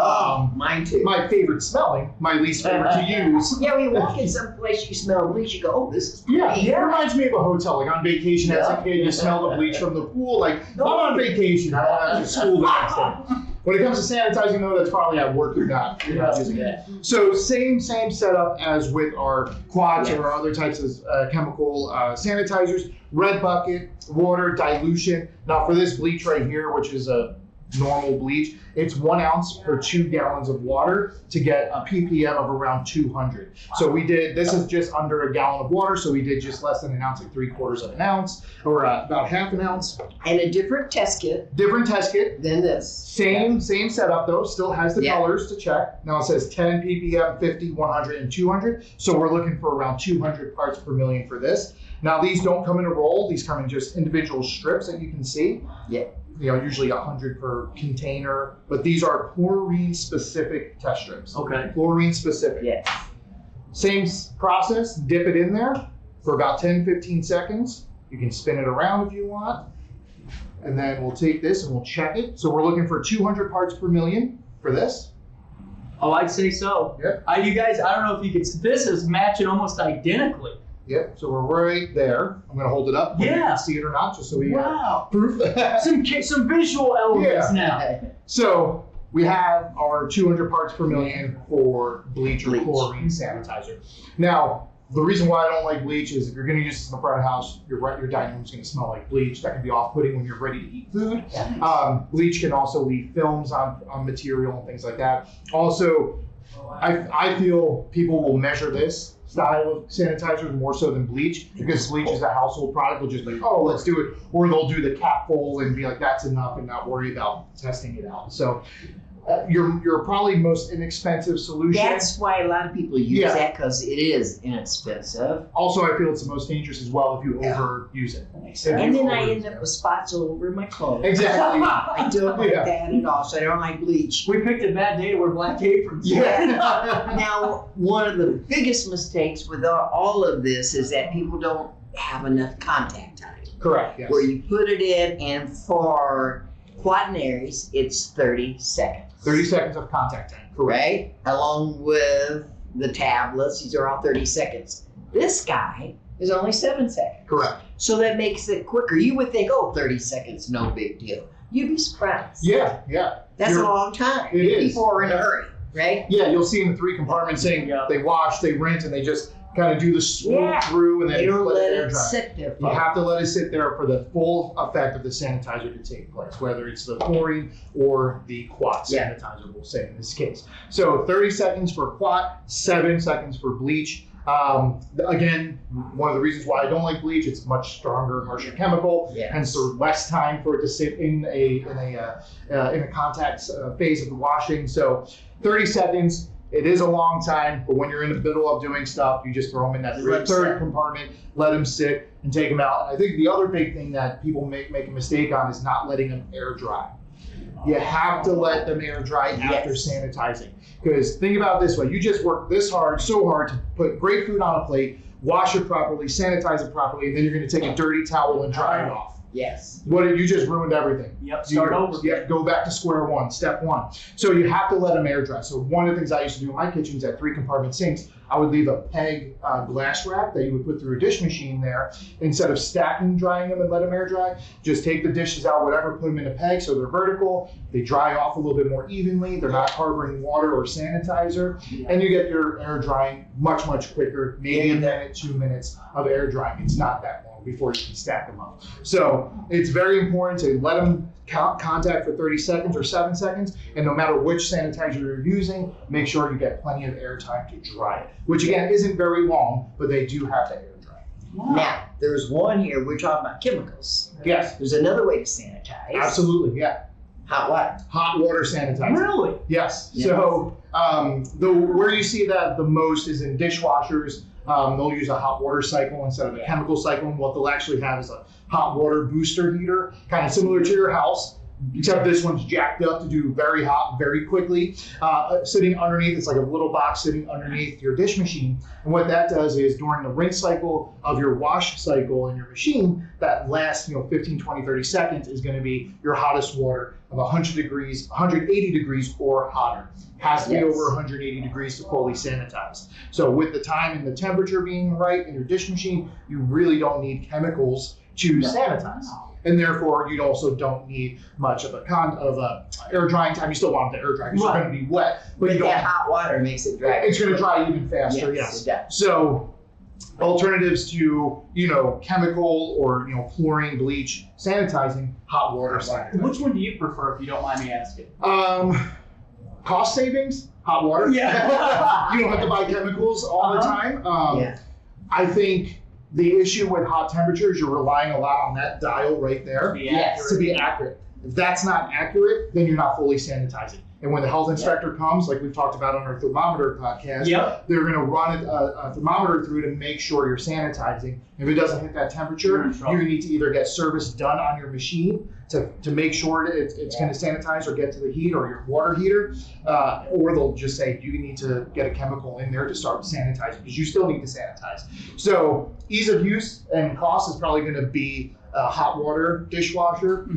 K: Mine too.
L: My favorite smelling, my least favorite to use.
K: Yeah, when you walk in some place, you smell bleach, you go, oh, this is
L: Yeah,
K: bleach.
L: it reminds me of a hotel. Like on vacation as a kid, you smell the bleach from the pool. Like, I'm on vacation, I don't have to school the next day. When it comes to sanitizing, though, that's probably at work you're not using it. So same setup as with our Quats or our other types of chemical sanitizers. Red bucket, water, dilution. Now for this bleach right here, which is a normal bleach. It's 1 ounce per 2 gallons of water to get a ppm of around 200. So this is just under a gallon of water, so we did just less than an ounce, like 3/4 of an ounce, or about half an ounce.
K: And a different test kit.
L: Different test kit.
K: Than this.
L: Same setup though, still has the colors to check. Now it says 10 ppm, 50, 100, and 200. So we're looking for around 200 parts per million for this. Now these don't come in a roll, these come in just individual strips that you can see.
K: Yeah.
L: Usually 100 per container, but these are chlorine specific test strips.
A: Okay.
L: Chlorine specific.
K: Yes.
L: Same process, dip it in there for about 10-15 seconds. You can spin it around if you want. And then we'll take this and we'll check it. So we're looking for 200 parts per million for this.
A: Oh, I'd say so.
L: Yep.
A: You guys, I don't know if you can, this is matching almost identically.
L: Yep, so we're right there. I'm gonna hold it up. Whether you can see it or not, just so we have proof.
A: some visual elements now.
L: So we have our 200 parts per million for bleach or chlorine sanitizer. Now, the reason why I don't like bleach is if you're going to use this in the front of the house, your dining room is going to smell like bleach. That can be off-putting when you're ready to eat food. Bleach can also leave films on material and things like that. Also, I feel people will measure this style of sanitizer more so than bleach, because bleach is a household product. They'll just be like, oh, let's do it. Or they'll do the cap full and be like, that's enough, and not worry about testing it out. So your probably most inexpensive solution.
K: That's why a lot of people use that, because it is inexpensive.
L: Also, I feel it's the most dangerous as well if you overuse it.
K: And then I end up with spots all over my clothes.
L: Exactly.
K: I don't like that at all, so I don't like bleach.
A: We picked a bad day to wear black aprons.
K: Now, one of the biggest mistakes with all of this is that people don't have enough contact time.
L: Correct, yes.
K: Where you put it in, and for quaternaries, it's 30 seconds.
L: 30 seconds of contact time, correct.
K: Right? Along with the tablets, these are all 30 seconds. This guy is only 7 seconds.
L: Correct.
K: So that makes it quicker. You would think, 30 seconds, no big deal. You'd be surprised.
L: Yeah.
K: That's a long time.
L: It is.
K: People are in a hurry, right?
L: Yeah, you'll see in the 3 compartments saying they wash, they rinse, and they just kind of do the swoop through, and then
K: they don't let
L: it air
K: it
L: dry.
K: sit there.
L: You have to let it sit there for the full effect of the sanitizer to take place, whether it's the chlorine or the quat sanitizer, we'll say in this case. So 30 seconds for quat, 7 seconds for bleach. Again, one of the reasons why I don't like bleach, it's much stronger, harsher chemical, hence there's less time for it to sit in a contact phase of the washing. So 30 seconds. It is a long time, but when you're in the middle of doing stuff, you just throw them in that third compartment, let them sit, and take them out. And I think the other big thing that people make a mistake on is not letting them air dry. You have to let them air dry after sanitizing. Because think about it this way, you just work so hard to put great food on a plate, wash it properly, sanitize it properly, and then you're going to take a dirty towel and dry it off.
K: Yes.
L: You just ruined everything.
A: Yep, start over.
L: Yep, go back to square one, step 1. So you have to let them air dry. So one of the things I used to do in my kitchens at 3 compartment sinks, I would leave a peg glass wrap that you would put through a dish machine there. Instead of stacking, drying them and let them air dry, just take the dishes out, whatever, put them in a peg so they're vertical. They dry off a little bit more evenly. They're not harboring water or sanitizer. And you get your air drying much, much quicker, maybe a minute, 2 minutes of air drying. It's not that long before you can stack them up. So it's very important to let them contact for 30 seconds or 7 seconds, and no matter which sanitizer you're using, make sure you get plenty of air time to dry it, which again isn't very long, but they do have to air dry.
K: Wow. Now, there's one here, we're talking about chemicals.
L: Yes.
K: There's another way to sanitize.
L: Absolutely, yeah.
K: Hot what?
L: Hot water sanitizer.
A: Really?
L: Yes. So where you see that the most is in dishwashers. They'll use a hot water cycle instead of a chemical cycle, and what they'll actually have is a hot water booster heater, kind of similar to your house, except this one's jacked up to do very hot, very quickly. Sitting underneath, it's like a little box sitting underneath your dish machine. And what that does is during the rinse cycle of your wash cycle in your machine, that last 15, 20, 30 seconds is going to be your hottest water of 100 degrees, 180 degrees or hotter. Has to be over 180 degrees to fully sanitize. So with the time and the temperature being right in your dish machine, you really don't need chemicals to sanitize. And therefore, you also don't need much of a air drying time. You still want it to air dry because you're going to be wet.
K: But that hot water makes it dry.
L: It's going to dry even faster, yes.
K: It does.
L: So alternatives to, chemical or, chlorine, bleach, sanitizing, hot water sanitizing.
M: Which one do you prefer, if you don't mind me asking?
L: Cost savings, hot water.
M: Yeah.
L: You don't have to buy chemicals all the time. I think the issue with hot temperatures, you're relying a lot on that dial right there to be accurate. If that's not accurate, then you're not fully sanitizing. And when the health inspector comes, like we've talked about on our thermometer podcast, they're going to run a thermometer through to make sure you're sanitizing. If it doesn't hit that temperature, you need to either get service done on your machine to make sure that it's going to sanitize or get to the heat or your water heater, or they'll just say you need to get a chemical in there to start sanitizing because you still need to sanitize. So ease of use and cost is probably going to be a hot water dishwasher.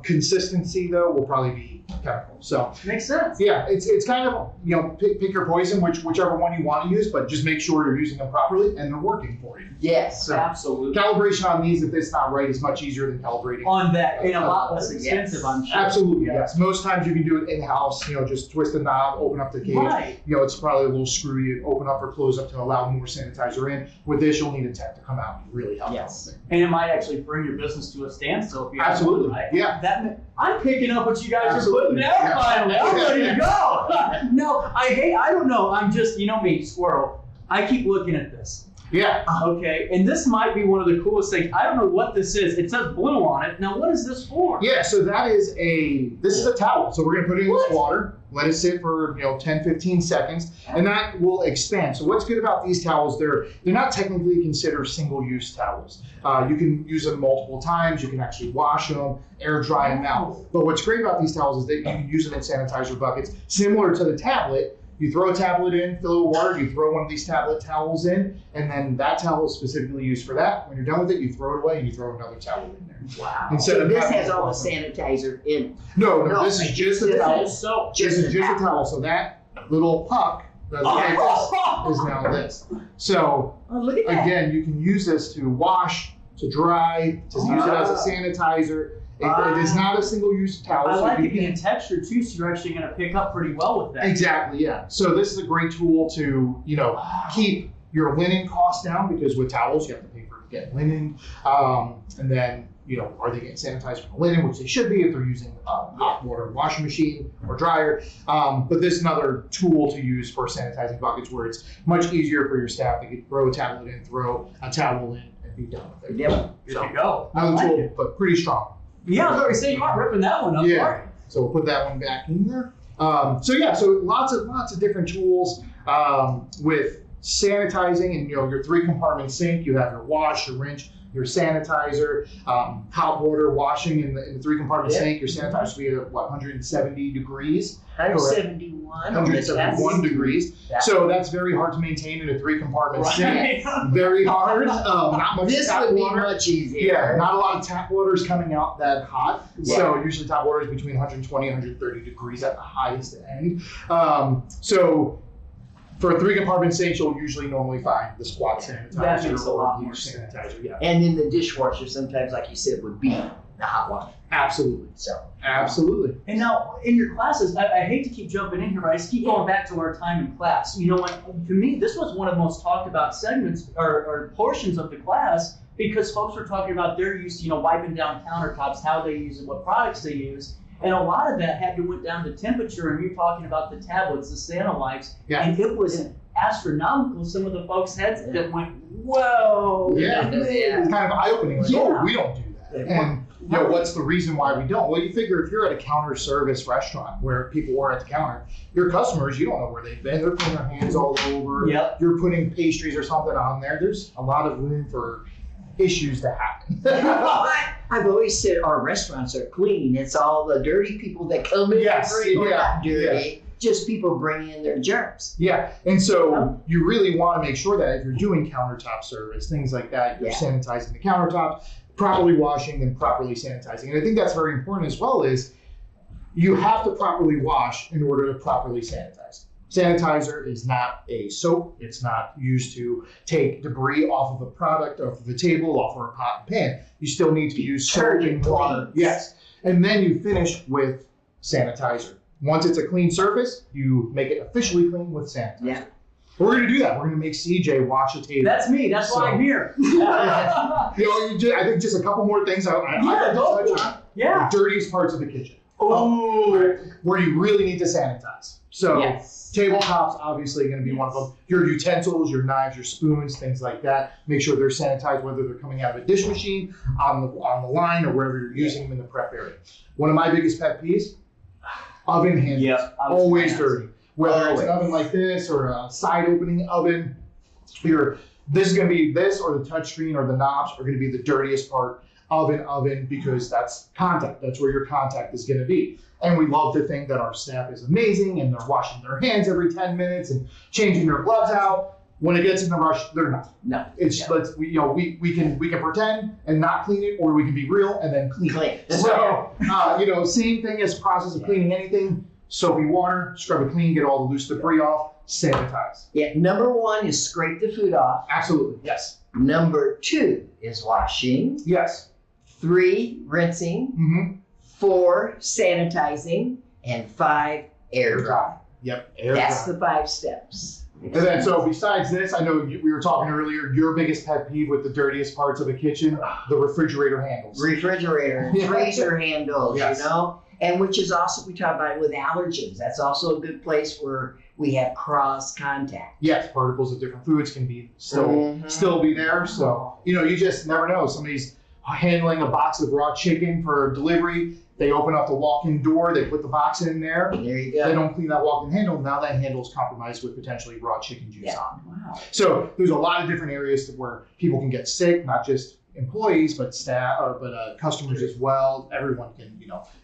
L: Consistency though will probably be chemical. So
M: makes sense.
L: Yeah, it's kind of pick your poison, whichever one you want to use, but just make sure you're using them properly and they're working for you.
M: Yes,
L: so
M: absolutely.
L: Calibration on these, if it's not right, is much easier than calibrating
M: on that, and a lot less expensive, I'm sure.
L: Absolutely, yes. Most times you can do it in house. Just twist the knob, open up the cage.
M: Right.
L: It's probably a little screw you open up or close up to allow more sanitizer in. With this, you'll need a tech to come out and really help.
M: Yes, and it might actually bring your business to a standstill if you
L: absolutely,
M: right?
L: Yeah.
M: I'm picking up what you guys are putting down finally. I'm ready to go. No, I don't know. I'm just, me, squirrel. I keep looking at this.
L: Yeah.
M: Okay, and this might be one of the coolest things. I don't know what this is. It says blue on it. Now, what is this for?
L: Yeah, so this is a towel. So we're going to put it in this water, let it sit for 10, 15 seconds, and that will expand. So what's good about these towels, they're not technically considered single-use towels. You can use them multiple times. You can actually wash them, air dry them out. But what's great about these towels is that you can use them in sanitizer buckets, similar to the tablet. You throw a tablet in, fill it with water, you throw one of these tablet towels in, and then that towel is specifically used for that. When you're done with it, you throw it away and you throw another towel in there.
K: Wow. So this has all the sanitizer in.
L: No, this is just a towel.
K: This
L: is just a towel. So that little puck is now this. So
K: look at that.
L: Again, you can use this to wash, to dry, to use it as a sanitizer. It is not a single-use towel.
M: I like it being texture too, so you're actually going to pick up pretty well with that.
L: Exactly, yeah. So this is a great tool to, keep your linen costs down, because with towels you have to pay for get linen, and then are they getting sanitized from the linen, which they should be if they're using hot water washing machine or dryer. But this is another tool to use for sanitizing buckets, where it's much easier for your staff. They could throw a tablet in, throw a towel in, and be done with it.
K: Yep.
M: Good to go.
L: Another tool, but pretty strong.
M: Yeah, I was already saying you aren't ripping that one up.
L: Yeah. So we'll put that one back in there. So lots of different tools with sanitizing, and your 3-compartment sink. You have your wash, your rinse, your sanitizer, hot water washing in the 3-compartment sink. Your sanitizer will be at 170 degrees. 171 degrees. So that's very hard to maintain in a 3-compartment sink. Very hard. Not much tap water.
K: This would be much easier.
L: Yeah, not a lot of tap water is coming out that hot. Yeah. So usually tap water is between 120 and 130 degrees at the highest end. So for a 3-compartment sink, you'll usually normally find the squat sanitizer.
M: That makes a lot more
L: sanitizer. Yeah.
K: And then the dishwasher sometimes, like you said, would be the hot water.
L: Absolutely.
K: So
L: absolutely.
M: And now in your classes, I hate to keep jumping in here, but I just keep going back to our time in class. To me, this was one of the most talked about segments or portions of the class, because folks were talking about their use, wiping down countertops, how they use it, what products they use. And a lot of that went down to temperature, and you're talking about the tablets, the Sanalites, and it was astronomical. Some of the folks' heads that went, whoa.
L: Yeah, it's kind of eye-opening. Like, oh, we don't do that. And what's the reason why we don't? Well, you figure if you're at a counter service restaurant where people are at the counter, your customers, you don't know where they've been. They're putting their hands all over.
M: Yep.
L: You're putting pastries or something on there. There's a lot of room for issues to happen.
K: I've always said our restaurants are clean. It's all the dirty people that come in and drink are not dirty. Just people bring in their germs.
L: Yeah, and so you really want to make sure that if you're doing countertop service, things like that, you're sanitizing the countertops, properly washing them, properly sanitizing. And I think that's very important as well, is you have to properly wash in order to properly sanitize. Sanitizer is not a soap. It's not used to take debris off of a product, off of a table, off of a pot and pan. You still need to use soap and water. Yes. And then you finish with sanitizer. Once it's a clean surface, you make it officially clean with sanitizer.
K: Yeah.
L: We're going to do that. We're going to make CJ wash a table.
M: That's me. That's why I'm here.
L: I think just a couple more things I touch on.
M: Yeah.
L: The dirtiest parts of the kitchen.
M: Oh.
L: Where you really need to sanitize. So tabletops obviously going to be one of them. Your utensils, your knives, your spoons, things like that. Make sure they're sanitized, whether they're coming out of a dish machine, on the line, or wherever you're using them in the prep area. One of my biggest pet peeves, oven handles.
M: Yep,
L: always dirty. Whether it's an oven like this or a side opening oven, this is going to be this, or the touchscreen or the knobs are going to be the dirtiest part of an oven, because that's contact. That's where your contact is going to be. And we love to think that our staff is amazing and they're washing their hands every 10 minutes and changing their gloves out. When it gets in the rush, they're not.
K: No.
L: It's we can pretend and not clean it, or we can be real and then clean it. So same thing as process of cleaning anything. Soapy water, scrub it clean, get all the loose debris off, sanitize.
K: Yeah, number 1 is scrape the food off.
L: Absolutely, yes.
K: Number 2 is washing.
L: Yes.
K: 3, rinsing.
L: Mm-hmm.
K: 4, sanitizing. And 5, air dry.
L: Yep, air
K: That's
L: dry.
K: the 5 steps.
L: And then, so besides this, I know we were talking earlier, your biggest pet peeve with the dirtiest parts of the kitchen, the refrigerator handles.
K: Refrigerator, freezer handles,
L: Yes.
K: And which is also, we talk about it with allergens. That's also a good place where we have cross contact.
L: Yes, particles of different foods can be still be there. So, you just never know. Somebody's handling a box of raw chicken for delivery. They open up the walk-in door, they put the box in there.
K: There you go.
L: They don't clean that walk-in handle. Now that handle's compromised with potentially raw chicken juice on.
K: Wow.
L: So there's a lot of different areas where people can get sick, not just employees, but staff, but customers as well. Everyone can,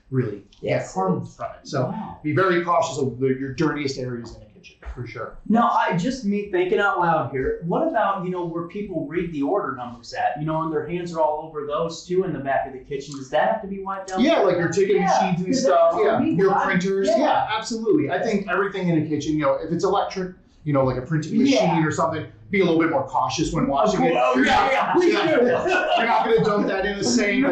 L: really get harmed from it. So be very cautious of your dirtiest areas in the kitchen, for sure.
M: No, me thinking out loud here. What about, where people read the order numbers at, and their hands are all over those too in the back of the kitchen. Does that have to be wiped down?
L: Yeah, like your ticket machines and stuff. Yeah, your printers.
M: Yeah.
L: Yeah, absolutely. I think everything in the kitchen, if it's electric, like a printing machine or something, be a little bit more cautious when washing it.
M: Oh, yeah, please do.
L: You're not going to dump that in the sink.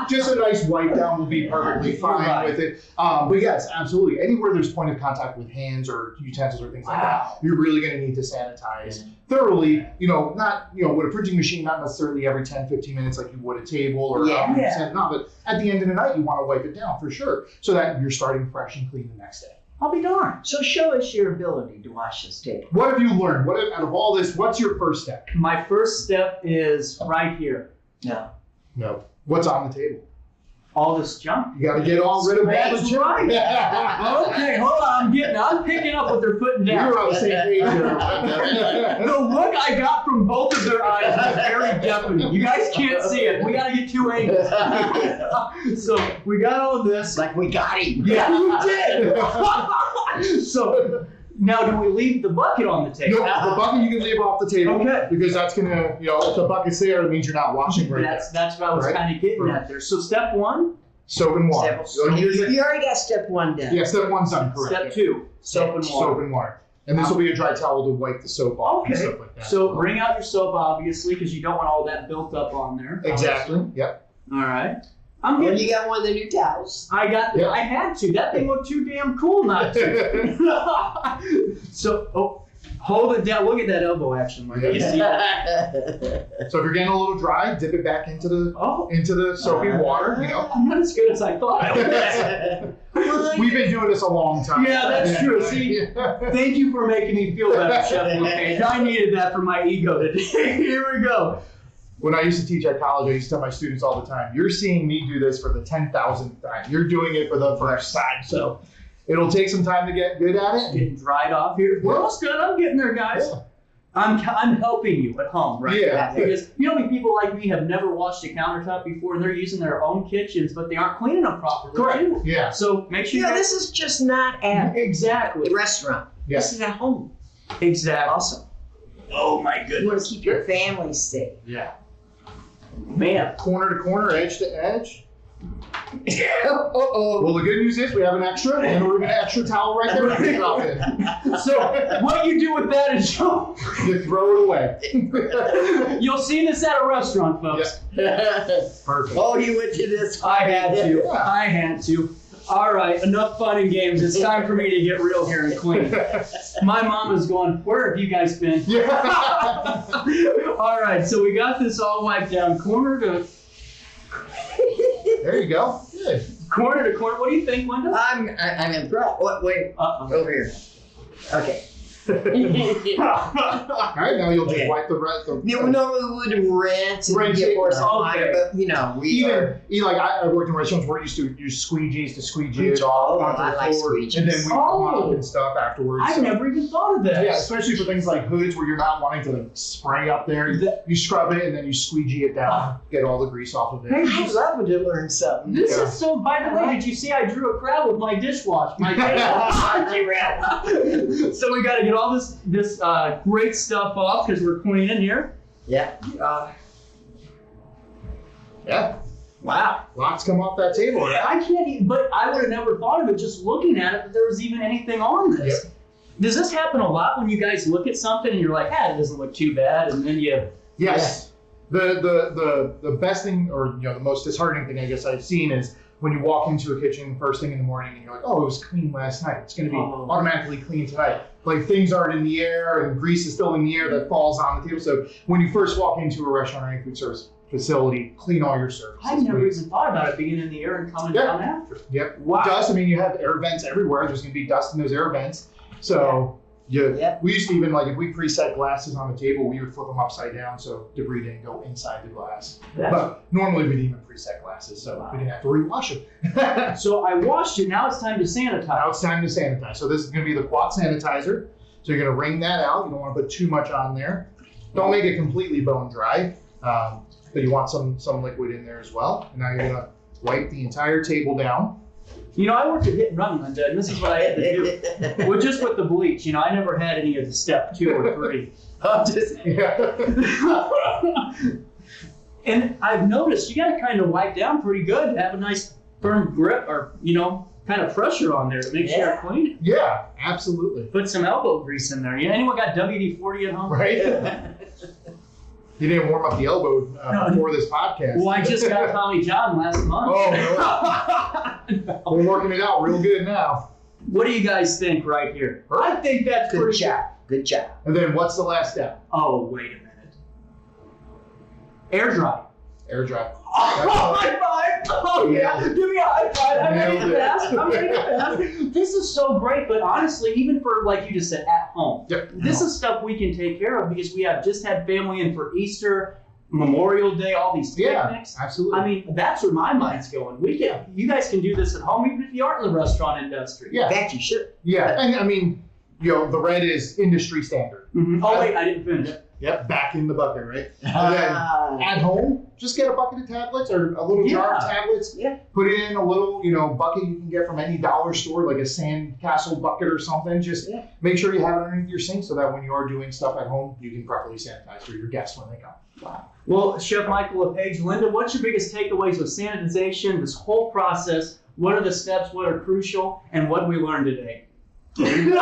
L: Just a nice wipe down will be perfectly fine with it. But yes, absolutely. Anywhere there's point of contact with hands or utensils or things like that, you're really going to need to sanitize thoroughly. Not with a printing machine, not necessarily every 10, 15 minutes like you would a table or no, but at the end of the night, you want to wipe it down for sure, so that you're starting fresh and clean the next day.
M: I'll be darned.
K: So show us your ability to wash this table.
L: What have you learned? Out of all this, what's your first step?
M: My first step is right here.
L: No. What's on the table?
M: All this junk.
L: You got to get all rid of all the junk.
M: Right. Okay, hold on. I'm picking up what they're putting down.
L: You're on the same page here.
M: The look I got from both of their eyes was very deafening. You guys can't see it. We got to get 2 angles. So we got all of this.
K: Like we got him.
M: Yeah, we did. So now, do we leave the bucket on the table?
L: No, the bucket you can leave off the table.
M: Okay.
L: Because that's going to, if the bucket's there, it means you're not washing right now.
M: That's what I was kind of getting at there. So step 1.
L: Soap and water.
K: You already got step 1 done.
L: Yeah, step 1's done, correct.
M: Step 2, soap and water.
L: Soap and water. And this will be a dry towel to wipe the soap off and stuff like that.
M: So bring out your soap, obviously, because you don't want all that built up on there.
L: Exactly. Yep.
M: All right.
K: You got one of the new towels.
M: I had to. That thing looked too damn cool not to. So, hold it down. Look at that elbow action, Mike. You see that?
L: So if you're getting a little dry, dip it back into the soapy water.
M: I'm not as good as I thought I was.
L: We've been doing this a long time.
M: Yeah, that's true. See, thank you for making me feel better, Chef Lapage. I needed that for my ego today. Here we go.
L: When I used to teach at college, I used to tell my students all the time, you're seeing me do this for the 10,000th time. You're doing it for the first time. So it'll take some time to get good at it.
M: Getting dried off here. We're almost done. I'm getting there, guys. Yeah. I'm helping you at home, right?
L: Yeah.
M: Because people like me have never washed a countertop before, and they're using their own kitchens, but they aren't cleaning them properly.
L: Correct.
M: Too.
L: Yeah.
M: So make sure.
K: This is just not at
M: exactly
K: the restaurant.
L: Yeah.
K: This is at home.
M: Exactly.
K: Awesome.
M: Oh my goodness.
K: You want to keep your family safe.
M: Yeah. Man.
L: Corner to corner, edge to edge. Well, the good news is we have an extra, and we're going to extra towel right there to pick it off in.
M: So what you do with that is
L: you throw it away.
M: You'll see this at a restaurant, folks.
L: Yeah. Perfect.
K: Oh, you went to this.
M: I had to. All right, enough fun and games. It's time for me to get real here and clean. My mom is going, where have you guys been? All right, so we got this all wiped down, corner to...
L: There you go. Good.
M: Corner to corner. What do you think, Linda?
K: I'm impressed. Wait, over here. Okay.
L: All right, now you'll just wipe the rest.
K: You normally would rinse and get more
M: okay.
K: but
L: I worked in restaurants where we used to use squeegees to squeegee it off onto the floor,
K: squeegees.
L: and then we mop and stuff afterwards.
M: I never even thought of that.
L: Yeah, especially for things like hoods where you're not wanting to spray up there. You scrub it and then you squeegee it down, get all the grease off of it.
K: I love to learn something.
M: This is so. By the way, did you see I drew a crowd with my dishwash? So we got to get all this great stuff off because we're cleaning here.
K: Yeah.
L: Yeah.
M: Wow.
L: Lots come off that table.
M: Yeah, I can't even, but I would have never thought of it just looking at it that there was even anything on this.
L: Yep.
M: Does this happen a lot when you guys look at something and you're like, it doesn't look too bad, and then you...
L: Yes. Yeah. The best thing, or the most disheartening thing I guess I've seen is when you walk into a kitchen first thing in the morning and you're like, oh, it was clean last night. It's going to be automatically clean tonight. Like things aren't in the air and grease is still in the air that falls on the table. So when you first walk into a restaurant or any food service facility, clean all your surfaces.
M: I never even thought about it being in the air and coming down after.
L: Yep.
M: Wow.
L: Dust, you have air vents everywhere. There's going to be dust in those air vents. So we used to even, if we preset glasses on the table, we would flip them upside down so debris didn't go inside the glass. But normally we didn't even preset glasses, so we didn't have to rewash them.
M: So I washed it. Now it's time to sanitize.
L: Now it's time to sanitize. So this is going to be the quat sanitizer. So you're going to wring that out. You don't want to put too much on there. Don't make it completely bone dry, but you want some liquid in there as well. And now you're going to wipe the entire table down.
M: I worked at Hit and Run, Linda, and this is what I had to do. Just with the bleach. I never had any of the step 2 or 3. And I've noticed you got to kind of wipe down pretty good to have a nice firm grip or, kind of pressure on there to make sure you're clean.
L: Yeah, absolutely.
M: Put some elbow grease in there. Anyone got WD-40 at home?
L: Right. You didn't warm up the elbow before this podcast.
M: Well, I just got Tommy John last month.
L: Oh, really? No. We're working it out real good now.
M: What do you guys think right here? I think that's
K: good
M: pretty
K: job. Good job.
L: And then what's the last step?
M: Oh, wait a minute. Air dry.
L: Air dry.
M: Oh, high five! Oh, yeah. Give me a high five. I'm ready to pass. This is so great, but honestly, even for, like you just said, at home, this is stuff we can take care of because we have just had family in for Easter, Memorial Day, all these picnics.
L: Yeah, absolutely.
M: That's where my mind's going. You guys can do this at home, even if you aren't in the restaurant industry.
L: Yeah.
K: That you should.
L: Yeah, and the red is industry standard.
M: Mm-hmm. Oh, wait, I didn't finish.
L: Yep, back in the bucket, right? And then at home, just get a bucket of tablets or a little jar of tablets.
K: Yeah.
L: Put it in a little, bucket you can get from any dollar store, like a Sandcastle bucket or something. Just make sure you have it underneath your sink so that when you are doing stuff at home, you can properly sanitize for your guests when they come.
M: Wow. Well, Chef Michael Lapage, Linda, what's your biggest takeaways with sanitization, this whole process? What are the steps? What are crucial? And what did we learn today? She looked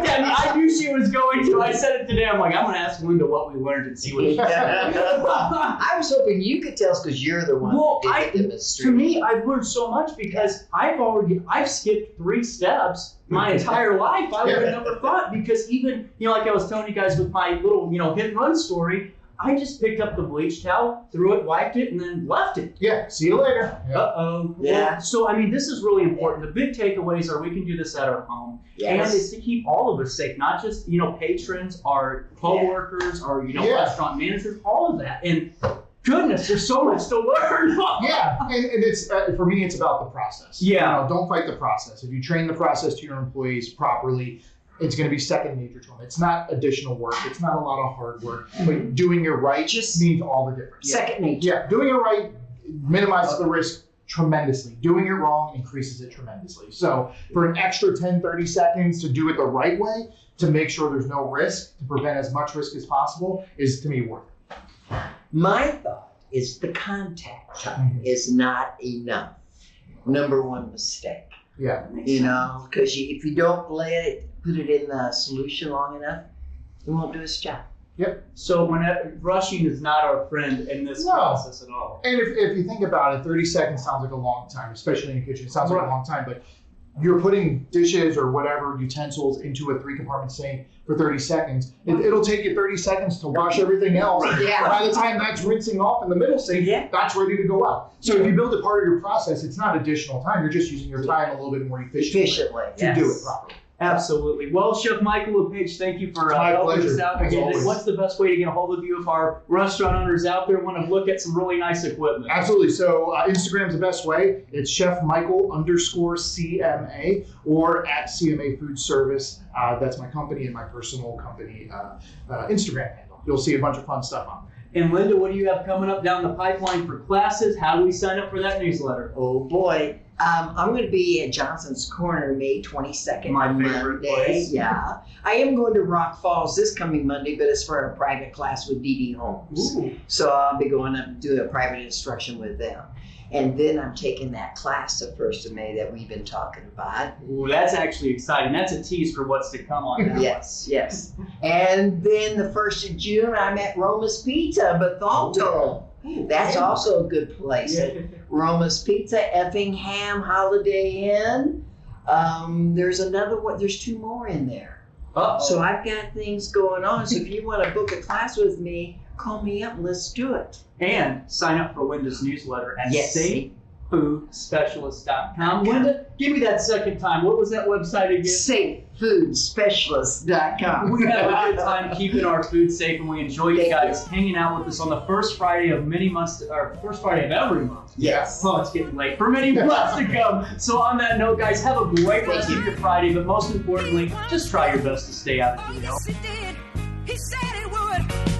M: at me. I knew she was going to. I said it today. I'm like, I'm going to ask Linda what we learned and see what she said.
K: I was hoping you could tell us because you're the one.
M: Well,
K: to
M: me, I've learned so much because I've skipped 3 steps my entire life. I would have never thought because even, like I was telling you guys with my little, hit and run story, I just picked up the bleach towel, threw it, wiped it, and then left it.
L: Yeah, see you later.
M: Uh-oh.
K: Yeah.
M: Well, so, this is really important. The big takeaways are we can do this at our home.
K: Yes.
M: And it's to keep all of us safe, not just, patrons, our co-workers, our, restaurant managers, all of that. And goodness, there's so much to learn.
L: Yeah, and it's, for me, it's about the process.
M: Yeah.
L: Don't fight the process. If you train the process to your employees properly, it's going to be second nature to them. It's not additional work. It's not a lot of hard work. But doing it right just means all the difference.
K: Second nature.
L: Yeah, doing it right minimizes the risk tremendously. Doing it wrong increases it tremendously. So for an extra 10, 30 seconds to do it the right way, to make sure there's no risk, to prevent as much risk as possible, is to me worth it.
K: My thought is the contact time is not enough. Number one mistake.
L: Yeah.
K: Because if you don't put it in the solution long enough, it won't do its job.
L: Yep.
M: So rushing is not our friend in this process at all.
L: And if you think about it, 30 seconds sounds like a long time, especially in a kitchen. It sounds like a long time, but you're putting dishes or whatever utensils into a 3-compartment sink for 30 seconds. It'll take you 30 seconds to wash everything else.
K: Yeah.
L: By the time that's rinsing off in the middle sink, that's ready to go out. So if you build a part of your process, it's not additional time. You're just using your time a little bit more efficiently to do it properly.
M: Absolutely. Well, Chef Michael Lapage, thank you for
L: my
M: helping
L: pleasure,
M: us out.
L: as always.
M: What's the best way to get a hold of you if our restaurant owners out there want to look at some really nice equipment?
L: Absolutely. So Instagram's the best way. It's Chef Michael _CMA or at CMA Food Service. That's my company and my personal company Instagram handle. You'll see a bunch of fun stuff on there.
M: And Linda, what do you have coming up down the pipeline for classes? How do we sign up for that newsletter?
K: Oh boy. I'm going to be at Johnson's Corner May 22nd.
M: My favorite place.
K: Yeah. I am going to Rock Falls this coming Monday, but it's for a private class with D.D. Holmes.
M: Ooh.
K: So I'll be going up and doing a private instruction with them. And then I'm taking that class the 1st of May that we've been talking about.
M: Ooh, that's actually exciting. That's a tease for what's to come on that.
K: Yes. And then the 1st of June, I'm at Roma's Pizza, Bethalto. That's also a good place. Roma's Pizza, Effingham Holiday Inn. There's another one. There's 2 more in there. So I've got things going on. So if you want to book a class with me, call me up and let's do it.
M: And sign up for Linda's newsletter at safefoodspecialist.com. Linda, give me that second time. What was that website again?
K: Safefoodspecialist.com.
M: We have a good time keeping our food safe, and we enjoy you guys hanging out with us on the first Friday of many months, or first Friday of every month.
K: Yes.
M: Oh, it's getting late. For many months to come. So on that note, guys, have a great rest of your Friday, but most importantly, just try your best to stay out of jail.